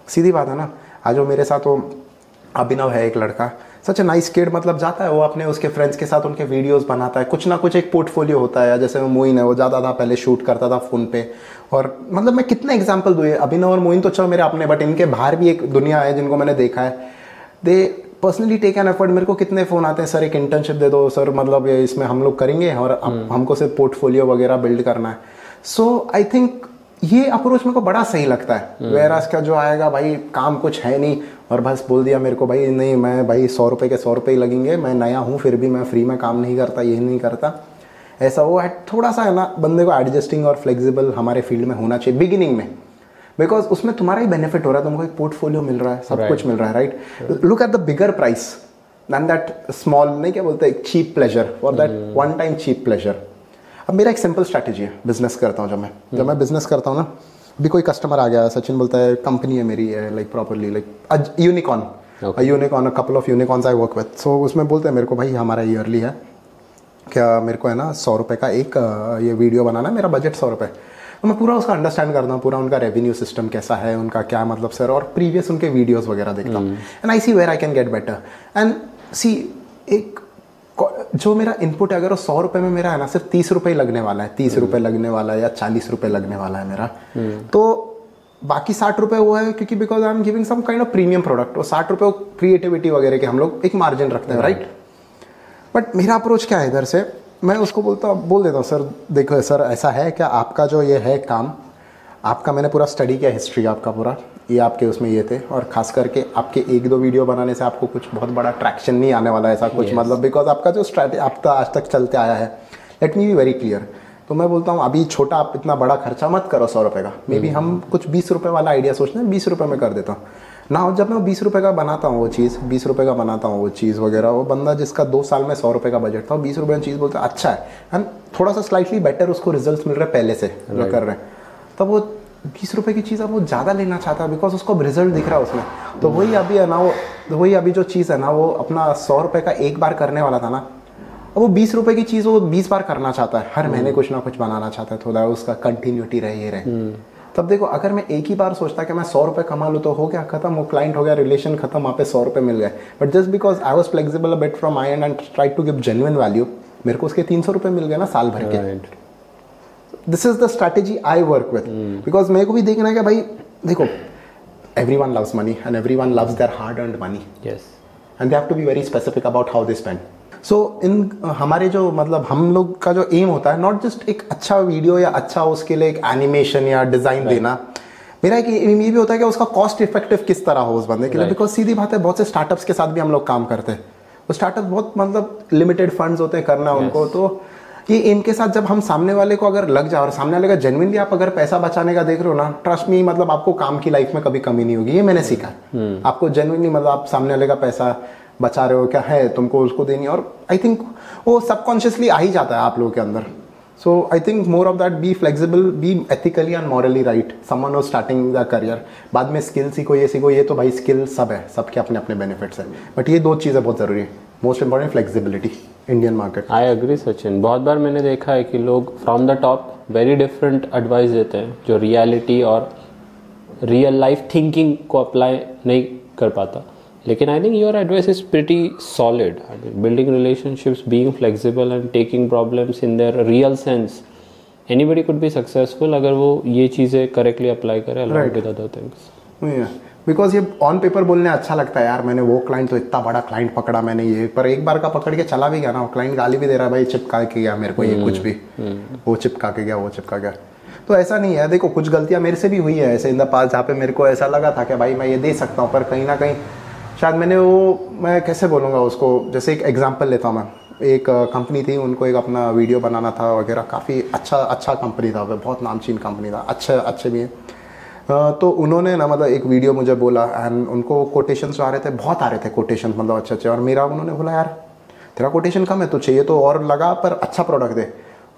सीधी बात है ना। आज वो मेरे साथ वो अभिनव है एक लड़का, सच ए नाइस किड, मतलब जाता है वो अपने उसके फ्रेंड्स के साथ उनके वीडियोस बनाता है, कुछ ना कुछ एक पोर्टफोलियो होता है। जैसे वो मोइन है, वो जाता था पहले शूट करता था फ़ोन पे, और मतलब मैं कितना एग्जांपल दूँ, अभिनव और मोइन तो चलो मेरे अपने, बट इनके बाहर भी एक दुनिया है जिनको मैंने देखा है। दे पर्सनली टेक एन एफर्ट। मेरे को कितने फ़ोन आते हैं, सर एक इंटर्नशिप दे दो सर, मतलब इसमें हम लोग करेंगे और हमको सिर्फ पोर्टफोलियो वगैरह बिल्ड करना है। सो आई थिंक ये अप्रोच मेरे को बड़ा सही लगता है। वेरास का जो आएगा भाई काम कुछ है नहीं और बस बोल दिया मेरे को भाई नहीं, मैं भाई 100 रुपये के 100 रुपये ही लगेंगे, मैं नया हूँ फिर भी मैं फ्री में काम नहीं करता, ये नहीं करता, ऐसा वो है। थोड़ा सा है ना बंदे को एडजस्टिंग और फ्लेक्सिबल हमारे फील्ड में होना चाहिए बिगिनिंग में, बिकॉज उसमें तुम्हारा ही बेनिफिट हो रहा है, तुमको एक पोर्टफोलियो मिल रहा है, सब कुछ मिल रहा है, right. Look at the bigger price than that small, नहीं क्या बोलते, एक cheap pleasure for that one time cheap pleasure. अब मेरा एक सिंपल स्ट्रैटेजी है बिजनेस करता हूँ, जब मैं बिजनेस करता हूँ ना, अभी कोई कस्टमर आ गया, सचिन बोलता है कंपनी है मेरी, like properly like unicorn, unicorn, couple of unicorns I work with. So उसमें बोलते हैं मेरे को भाई हमारा ईयरली है क्या, मेरे को है ना 100 रुपये का एक ये वीडियो बनाना है, मेरा बजट 100 रुपये। तो मैं पूरा उसका अंडरस्टैंड करता हूँ, पूरा उनका रेवेन्यू सिस्टम कैसा है, उनका क्या मतलब सर, और प्रीवियस उनके वीडियोस वगैरह देखता हूँ, and I see where I can get better. And see एक जो मेरा इनपुट है, अगर वो 100 रुपये में मेरा है ना सिर्फ 30 रुपये लगने वाला है, 30 रुपये लगने वाला है या 40 रुपये लगने वाला है मेरा, तो बाकी 60 रुपये वो है क्योंकि because I am giving some kind of premium product, और 60 रुपये क्रिएटिविटी वगैरह के हम लोग एक मार्जिन रखते हैं, राइट। बट मेरा अप्रोच क्या है इधर से, मैं उसको बोल देता हूँ सर देखो सर ऐसा है क्या, आपका जो ये है काम, आपका मैंने पूरा स्टडी किया, हिस्ट्री आपका पूरा, ये आपके उसमें ये थे, और खास करके आपके 1-2 वीडियो बनाने से आपको कुछ बहुत बड़ा ट्रैक्शन नहीं आने वाला है, ऐसा कुछ मतलब, बिकॉज आपका जो स्ट्रैटेजी आप तो आज तक चलते आया है। Let me be very clear. तो मैं बोलता हूँ अभी छोटा, आप इतना बड़ा खर्चा मत करो 100 रुपये का, मे बी हम कुछ 20 रुपये वाला आइडिया सोचते हैं, 20 रुपये में कर देता हूँ। ना जब मैं 20 रुपये का बनाता हूँ वो चीज़, 20 रुपये का बनाता हूँ वो चीज़ वगैरह, वो बंदा जिसका 2 साल में 100 रुपये का बजट था, 20 रुपये में चीज़ बोलता है अच्छा है, एंड थोड़ा सा स्लाइटली बेटर उसको रिजल्ट मिल रहे हैं पहले से जो कर रहे हैं, तब वो 20 रुपये की चीज़ अब वो ज़्यादा लेना चाहता है बिकॉज उसको रिजल्ट दिख रहा है उसमें। तो वही अभी है ना, वही अभी जो चीज़ है ना, वो अपना 100 रुपये का एक बार करने वाला था ना, अब वो 20 रुपये की चीज़ वो 20 बार करना चाहता है, हर महीने कुछ ना कुछ बनाना चाहता है, थोड़ा उसका कंटिन्यूटी रहे ये रहे। तब देखो अगर मैं एक ही बार सोचता कि मैं 100 रुपये कमा लूँ तो हो गया खत्म, वो क्लाइंट हो गया, रिलेशन खत्म, वहाँ पे 100 रुपये मिल गए। But just because I was flexible a bit from my end and try to give genuine value, मेरे को उसके 300 रुपये मिल गए ना साल भर के। This is the strategy I work with, because मेरे को भी देखना है कि भाई देखो everyone loves money and everyone loves their hard earned money. Yes. And they have to be very specific about how they spend. So इन हमारे जो मतलब हम लोग का जो एम होता है, नॉट जस्ट एक अच्छा वीडियो या अच्छा उसके लिए एक एनिमेशन या डिजाइन देना, मेरा एक एम ये भी होता है कि उसका कॉस्ट इफेक्टिव किस तरह हो उस बंदे के लिए। बिकॉज सीधी बात है, बहुत से स्टार्टअप्स के साथ भी हम लोग काम करते हैं, वो स्टार्टअप बहुत मतलब लिमिटेड फंड्स होते हैं करना उनको, तो ये एम के साथ जब हम सामने वाले को अगर लग जाए और सामने वाले का जेन्युइनली आप अगर पैसा बचाने का देख रहे हो ना, ट्रस्ट मी मतलब आपको काम की लाइफ में कभी कमी नहीं होगी, ये मैंने सीखा। आपको जेन्युइनली मतलब आप सामने वाले का पैसा बचा रहे हो क्या है, तुमको उसको देनी, और आई थिंक वो सबकॉन्शियसली आ ही जाता है आप लोगों के अंदर। So I think more of that, be flexible, be ethically and morally right, someone was starting the career, बाद में स्किल सीखो ये सीखो, ये तो भाई स्किल सब है, सबके अपने अपने बेनिफिट्स है, बट ये 2 चीज़ें बहुत ज़रूरी है। Most important flexibility, Indian market. I agree Sachin, बहुत बार मैंने देखा है कि लोग from the top very different advice देते हैं जो रियलिटी और रियल लाइफ थिंकिंग को अप्लाई नहीं कर पाता, लेकिन I think your advice is pretty solid. I mean building relationships, being flexible and taking problems in their real sense, anybody could be successful अगर वो ये चीज़ें करेक्टली अप्लाई करे along with other things. Because ये on paper बोलने अच्छा लगता है यार, मैंने वो क्लाइंट तो इतना बड़ा क्लाइंट पकड़ा मैंने ये, पर एक बार का पकड़ के चला भी गया ना, क्लाइंट गाली भी दे रहा है भाई चिपका के गया मेरे को ये कुछ भी, वो चिपका के गया, वो चिपका गया। तो ऐसा नहीं है, देखो कुछ गलतियां मेरे से भी हुई है ऐसे इन द पास, जहाँ पे मेरे को ऐसा लगा था कि भाई मैं ये दे सकता हूँ, पर कहीं ना कहीं शायद मैंने वो, मैं कैसे बोलूँगा उसको, जैसे एक एग्जाम्पल लेता हूँ मैं, एक कंपनी थी, उनको एक अपना वीडियो बनाना था वगैरह, काफ़ी अच्छा कंपनी था, बहुत नामचीन कंपनी था, अच्छे भी हैं। तो उन्होंने ना मतलब एक वीडियो मुझे बोला, एंड उनको कोटेशंस आ रहे थे, बहुत आ रहे थे कोटेशन, मतलब अच्छे, और मेरा उन्होंने बोला यार तेरा कोटेशन कम है, तो चाहिए तो और लगा, पर अच्छा प्रोडक्ट दे।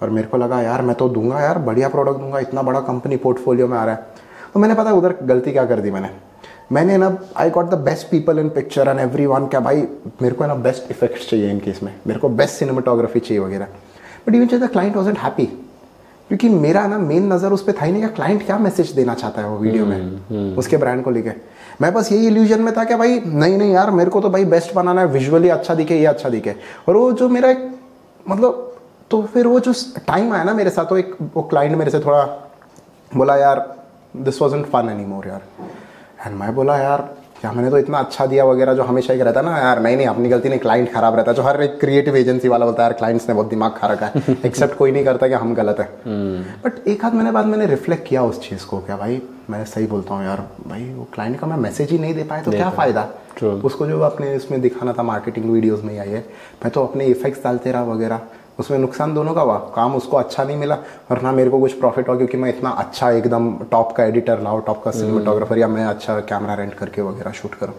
और मेरे को लगा यार मैं तो दूंगा यार, बढ़िया प्रोडक्ट दूंगा, इतना बड़ा कंपनी पोर्टफोलियो में आ रहा है। तो मैंने पता उधर गलती क्या कर दी मैंने ना, I got the best people in picture and everyone, क्या भाई मेरे को ना बेस्ट इफेक्ट्स चाहिए इनके इसमें, मेरे को बेस्ट सिनेमाटोग्राफी चाहिए वगैरह, but even the client wasn't happy, क्योंकि मेरा ना मेन नज़र उस पर था ही नहीं कि क्लाइंट क्या मैसेज देना चाहता है वो वीडियो में उसके ब्रांड को लेके। मैं बस यही इल्यूजन में था कि भाई नहीं यार मेरे को तो भाई बेस्ट बनाना है, विजुअली अच्छा दिखे, ये अच्छा दिखे। और वो जो मेरा एक मतलब, तो फिर वो जो टाइम आया ना मेरे साथ, तो एक वो क्लाइंट मेरे से थोड़ा बोला यार this wasn't fun any more यार, एंड मैं बोला यार क्या मैंने तो इतना अच्छा दिया वगैरह, जो हमेशा एक रहता है ना यार, नहीं अपनी गलती नहीं, क्लाइंट खराब रहता है, जो हर एक क्रिएटिव एजेंसी वाला बोलता है यार क्लाइंट्स ने बहुत दिमाग खा रखा है, एक्सेप्ट कोई नहीं करता कि हम गलत है। बट एक हाथ मैंने रिफ्लेक्ट किया उस चीज़ को, क्या भाई मैं सही बोलता हूँ यार, भाई वो क्लाइंट का मैं मैसेज ही नहीं दे पाया तो क्या फ़ायदा, उसको जो अपने इसमें दिखाना था मार्केटिंग वीडियोज़ में आई है, मैं तो अपने इफेक्ट्स डालते रहा वगैरह, उसमें नुकसान दोनों का हुआ, काम उसको अच्छा नहीं मिला और ना मेरे को कुछ प्रॉफिट हुआ, क्योंकि मैं इतना अच्छा एकदम टॉप का एडिटर लाऊं, टॉप का सिनेमाटोग्राफर, या मैं अच्छा कैमरा रेंट करके वगैरह शूट करूं।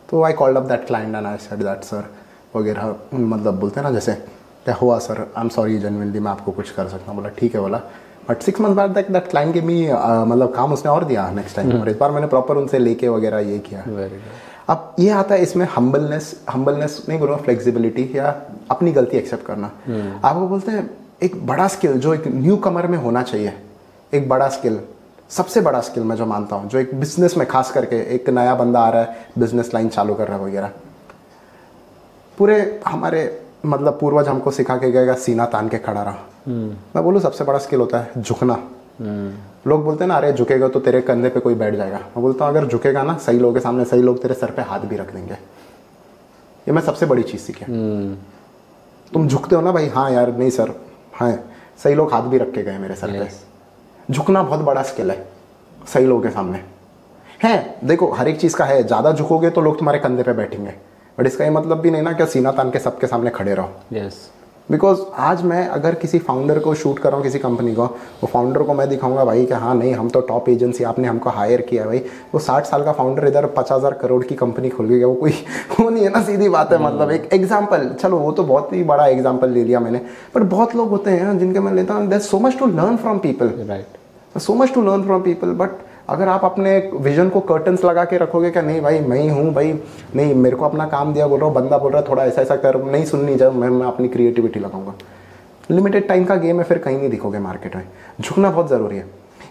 तो I called up that client and I said that sir वगैरह, मतलब बोलते हैं ना जैसे क्या हुआ sir, I am sorry genuinely मैं आपको कुछ कर सकता हूँ। बोला ठीक है, बोला बट 6 मंथ बाद दैट क्लाइंट के मी मतलब काम उसने और दिया नेक्स्ट टाइम, और इस बार मैंने प्रॉपर उनसे लेके वगैरह ये किया। अब ये आता है इसमें हम्बलनेस नहीं बोलूँगा, फ्लेक्सिबिलिटी या अपनी गलती एक्सेप्ट करना। आपको बोलते हैं एक बड़ा स्किल जो एक न्यू कमर में होना चाहिए, एक बड़ा स्किल, सबसे बड़ा स्किल मैं जो मानता हूँ, जो एक बिजनेस में खास करके एक नया बंदा आ रहा है, बिजनेस लाइन चालू कर रहा है वगैरह, पूरे हमारे मतलब पूर्वज हमको सिखा के गएगा सीना तान के खड़ा रहा। मैं बोलूँ सबसे बड़ा स्किल होता है झुकना। लोग बोलते हैं ना अरे झुकेगा तो तेरे कंधे पे कोई बैठ जाएगा, मैं बोलता हूँ अगर झुकेगा ना सही लोगों के सामने, सही लोग तेरे सर पे हाथ भी रख देंगे। ये मैं सबसे बड़ी चीज़ सीखी। तुम झुकते हो ना भाई, हाँ यार नहीं सर, हाँ सही लोग हाथ भी रख के गए मेरे सर पे। झुकना बहुत बड़ा स्किल है सही लोगों के सामने है। देखो हर एक चीज़ का है, ज़्यादा झुकोगे तो लोग तुम्हारे कंधे पे बैठेंगे, बट इसका ये मतलब भी नहीं ना कि सीना तान के सबके सामने खड़े रहो। बिकॉज आज मैं अगर किसी फाउंडर को शूट कर रहा हूँ, किसी कंपनी को, वो फाउंडर को मैं दिखाऊंगा भाई कि हाँ नहीं हम तो टॉप एजेंसी, आपने हमको हायर किया है भाई, वो 60 साल का फाउंडर इधर 50,000 करोड़ की कंपनी खोल गया, वो कोई वो नहीं है ना, सीधी बात है। मतलब एक एग्जाम्पल, चलो वो तो बहुत ही बड़ा एग्जाम्पल ले लिया मैंने, बट बहुत लोग होते हैं जिनके मैं लेता हूँ, there so much to learn from people, right, so much to learn from people. But अगर आप अपने विजन को कर्टन्स लगा के रखोगे कि नहीं भाई मैं ही हूँ भाई, नहीं मेरे को अपना काम दिया, बोल रहा हूँ बंदा बोल रहा है थोड़ा ऐसा ऐसा कर, नहीं सुननी, जब मैं अपनी क्रिएटिविटी लगाऊंगा, लिमिटेड टाइम का गेम है, फिर कहीं नहीं दिखोगे मार्केट में। झुकना बहुत ज़रूरी है।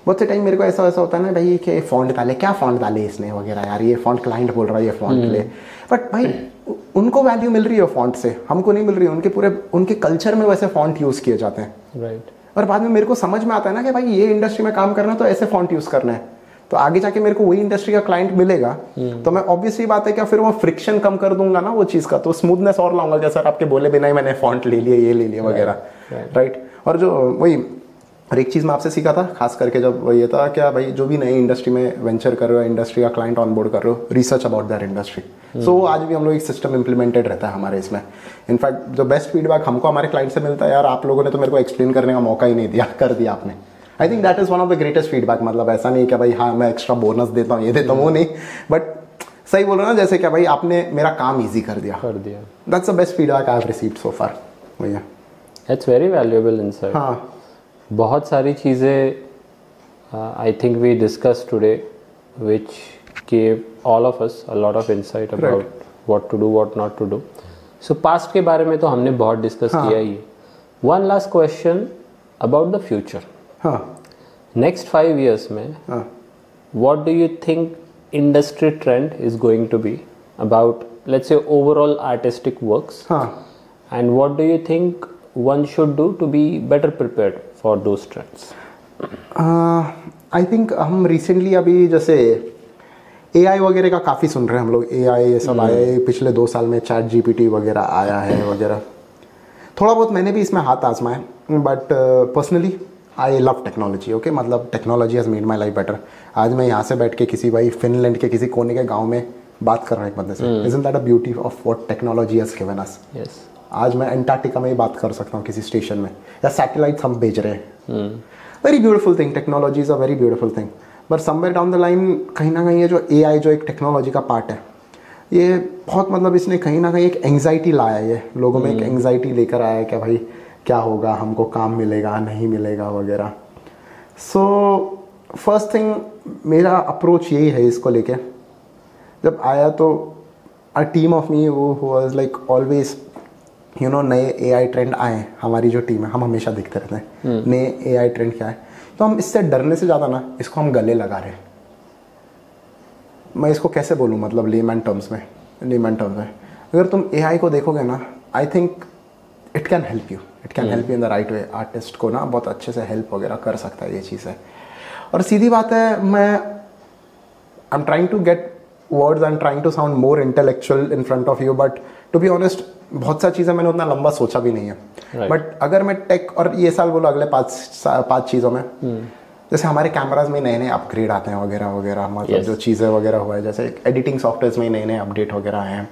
बहुत से टाइम मेरे को ऐसा ऐसा होता है ना भाई कि फ़ॉन्ट डाले, क्या फ़ॉन्ट डाले इसने वगैरह, यार ये फ़ॉन्ट क्लाइंट बोल रहा है ये फ़ॉन्ट ले, बट भाई उनको वैल्यू मिल रही है फ़ॉन्ट से, हमको नहीं मिल रही है। उनके पूरे उनके कल्चर में वैसे फ़ॉन्ट यूज़ किए जाते हैं, राइट। और बाद में मेरे को समझ में आता है ना कि भाई ये इंडस्ट्री में काम करना है तो ऐसे फ़ॉन्ट यूज़ करना है, तो आगे जाके मेरे को वही इंडस्ट्री का क्लाइंट मिलेगा, तो मैं ऑब्वियसली बात है क्या फिर वो फ्रिक्शन कम कर दूंगा ना वो चीज़ का, तो स्मूथनेस और लाऊंगा, जैसे आपके बोले बिना ही मैंने फ़ॉन्ट ले लिया, ये ले लिया वगैरह, राइट। और जो वही, और एक चीज़ मैं आपसे सीखा था खास करके जब वो ये था क्या भाई, जो भी नई इंडस्ट्री में वेंचर कर रहे हो, इंडस्ट्री का क्लाइंट ऑनबोर्ड कर रहे हो, रिसर्च अबाउट दैट इंडस्ट्री। सो आज भी हम लोग एक सिस्टम इंप्लीमेंटेड रहता है हमारे इसमें। इनफैक्ट जो बेस्ट फीडबैक हमको हमारे क्लाइंट से मिलता है, यार आप लोगों ने तो मेरे को एक्सप्लेन करने का मौका ही नहीं दिया, कर दिया आपने। आई think that is one of the greatest feedback. मतलब ऐसा नहीं कि भाई हाँ मैं एक्स्ट्रा बोनस देता हूँ, ये देता हूँ, वो नहीं, बट सही बोल रहा ना, जैसे क्या भाई आपने मेरा काम ईजी कर दिया। That's the best feedback I have received so far. भैया इट्स वेरी वैल्यूएबल इनसाइट। हाँ, बहुत सारी चीज़ें I think we discuss today which gave all of us a lot of insight about what to do, what not to do. So past के बारे में तो हमने बहुत डिस्कस किया ही है. One last question about the future. हाँ. Next 5 years में what do you think industry trend is going to be about, let's say, overall artistic works? And what do you think one should do to be better prepared for those trends? I think हम recently अभी जैसे AI वगैरह का काफ़ी सुन रहे हैं हम लोग. AI ये सब आया है पिछले 2 साल में, चैट GPT वगैरह आया है वगैरह. थोड़ा बहुत मैंने भी इसमें हाथ आजमाया, but personally I love technology. Okay, मतलब technology has made my life better. आज मैं यहाँ से बैठ के किसी भाई फिनलैंड के किसी कोने के गांव में बात कर रहा हूँ एक बंदे से. Isn't that a beauty of what technology has given us? आज मैं अंटार्कटिका में ही बात कर सकता हूँ किसी स्टेशन में, या सैटेलाइट्स हम भेज रहे हैं. Very beautiful thing, technology is a very beautiful thing. But somewhere down the line कहीं ना कहीं ये जो AI जो एक टेक्नोलॉजी का पार्ट है, ये बहुत मतलब इसने कहीं ना कहीं एक एंग्जाइटी लाया है. ये लोगों में एक एंग्जाइटी लेकर आया है कि भाई क्या होगा, हमको काम मिलेगा नहीं मिलेगा वगैरह. सो फर्स्ट थिंग मेरा अप्रोच यही है इसको लेके. जब आया तो अ टीम ऑफ मी वो was like always you know, नए AI ट्रेंड आए, हमारी जो टीम है हम हमेशा देखते रहते हैं नए AI ट्रेंड क्या है. तो हम इससे डरने से ज़्यादा ना इसको हम गले लगा रहे हैं. मैं इसको कैसे बोलूँ, मतलब लेमैन टर्म्स में अगर तुम AI को देखोगे ना, आई think it can help you, in the right way. Artist को ना बहुत अच्छे से हेल्प वगैरह कर सकता है, ये चीज़ है. और सीधी बात है, मैं I am trying to get words, I am trying to sound more intellectual in front of you, but to be honest बहुत सारी चीज़ें मैंने उतना लंबा सोचा भी नहीं है. बट अगर मैं टेक और ये साल बोलो अगले 5 चीज़ों में, जैसे हमारे कैमराज में नए नए अपग्रेड आते हैं वगैरह वगैरह, मतलब जो चीज़ें वगैरह हुआ है, जैसे एडिटिंग सॉफ्टवेयर में नए नए अपडेट वगैरह आए हैं,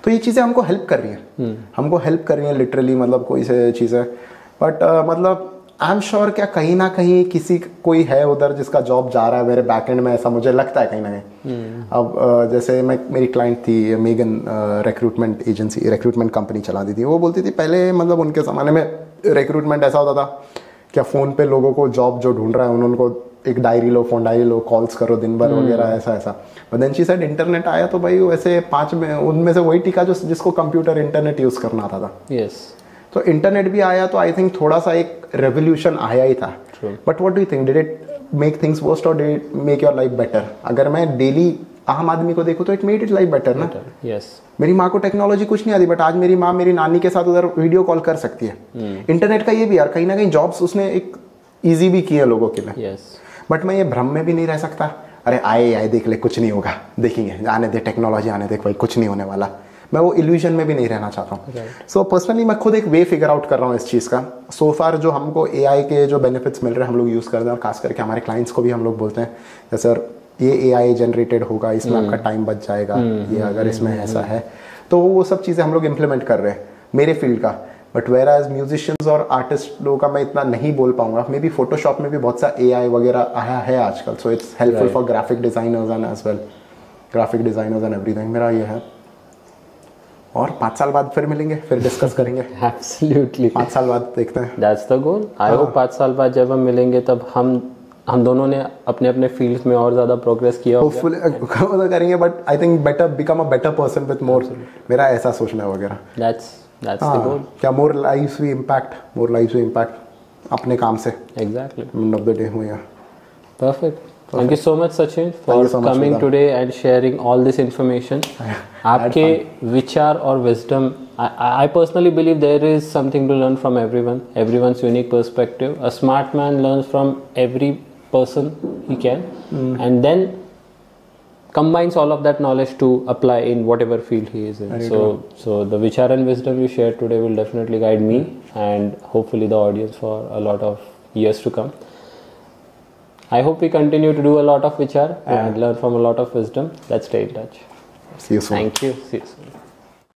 तो ये चीज़ें हमको हेल्प कर रही हैं, लिटरली. मतलब कोई से चीज़ें, बट मतलब आई एम श्योर क्या कहीं ना कहीं कोई है उधर जिसका जॉब जा रहा है मेरे बैकएंड में, ऐसा मुझे लगता है कहीं ना कहीं. अब जैसे मेरी क्लाइंट थी मेगन, रिक्रूटमेंट कंपनी चलाती थी. वो बोलती थी पहले मतलब उनके ज़माने में रिक्रूटमेंट ऐसा होता था क्या फ़ोन पे लोगों को जॉब जो ढूंढ रहा है उनको एक डायरी लो, फ़ोन डायरी लो, कॉल्स करो दिन भर वगैरह, ऐसा. But then she said internet आया तो भाई वैसे 5 में उनमें से वही टिका जिसको कंप्यूटर इंटरनेट यूज़ करना आता था. तो इंटरनेट भी आया तो आई थिंक थोड़ा सा एक रेवोल्यूशन आया ही था. But what do you think, did it make things worst और did it make your life better? अगर मैं डेली आम आदमी को देखूँ तो it made it life better ना. मेरी माँ को टेक्नोलॉजी कुछ नहीं आती, बट आज मेरी माँ मेरी नानी के साथ उधर वीडियो कॉल कर सकती है. इंटरनेट का ये भी यार कहीं ना कहीं जॉब्स उसने एक ईजी भी किए लोगों के लिए. बट मैं ये भ्रम में भी नहीं रह सकता, अरे आए देख ले कुछ नहीं होगा, देखेंगे, आने दे टेक्नोलॉजी आने दे, कोई कुछ नहीं होने वाला. मैं वो इल्यूजन में भी नहीं रहना चाहता हूँ. सो पर्सनली मैं खुद एक वे फिगर आउट कर रहा हूँ इस चीज़ का. सो फार जो हमको AI के जो बेनिफिट्स मिल रहे हैं हम लोग यूज़ करते हैं, और खास करके हमारे क्लाइंट्स को भी हम लोग बोलते हैं जैसे सर ये AI जनरेटेड होगा, इसमें आपका टाइम बच जाएगा, ये अगर इसमें ऐसा है, तो वो सब चीज़ें हम लोग इम्प्लीमेंट कर रहे हैं मेरे फील्ड का. बट वेयर एज म्यूजिशियंस और आर्टिस्ट लोगों का मैं इतना नहीं बोल पाऊंगा. मे बी फोटोशॉप में भी बहुत सा AI वगैरह आया है आजकल, so it's helpful for graphic designers and as well, graphic designers and everything. मेरा ये है. और 5 साल बाद फिर मिलेंगे, फिर डिस्कस करेंगे. एब्सोल्युटली 5 साल बाद देखते हैं. That's the goal. I hope 5 साल बाद जब हम मिलेंगे तब हम दोनों ने अपने अपने फील्ड्स में और ज़्यादा प्रोग्रेस किया होगा. होपफुली करेंगे, but I think better become a better person with more. मेरा ऐसा सोचना है वगैरह. That's the goal. क्या मोर लाइव्स वी इम्पैक्ट अपने काम से. Exactly. End of the day हुआ. Perfect. Thank you so much, Sachin, for coming today and sharing all this information. आपके विचार और wisdom, I personally believe there is something to learn from everyone. Everyone's unique perspective. A smart man learns from every person he can, and then combines all of that knowledge to apply in whatever field he is in. So the vichar and wisdom you shared today will definitely guide me and hopefully the audience for a lot of years to come. I hope we continue to do a lot of vichar and learn from a lot of wisdom. Let's stay in touch. See you soon. Thank you. See you soon.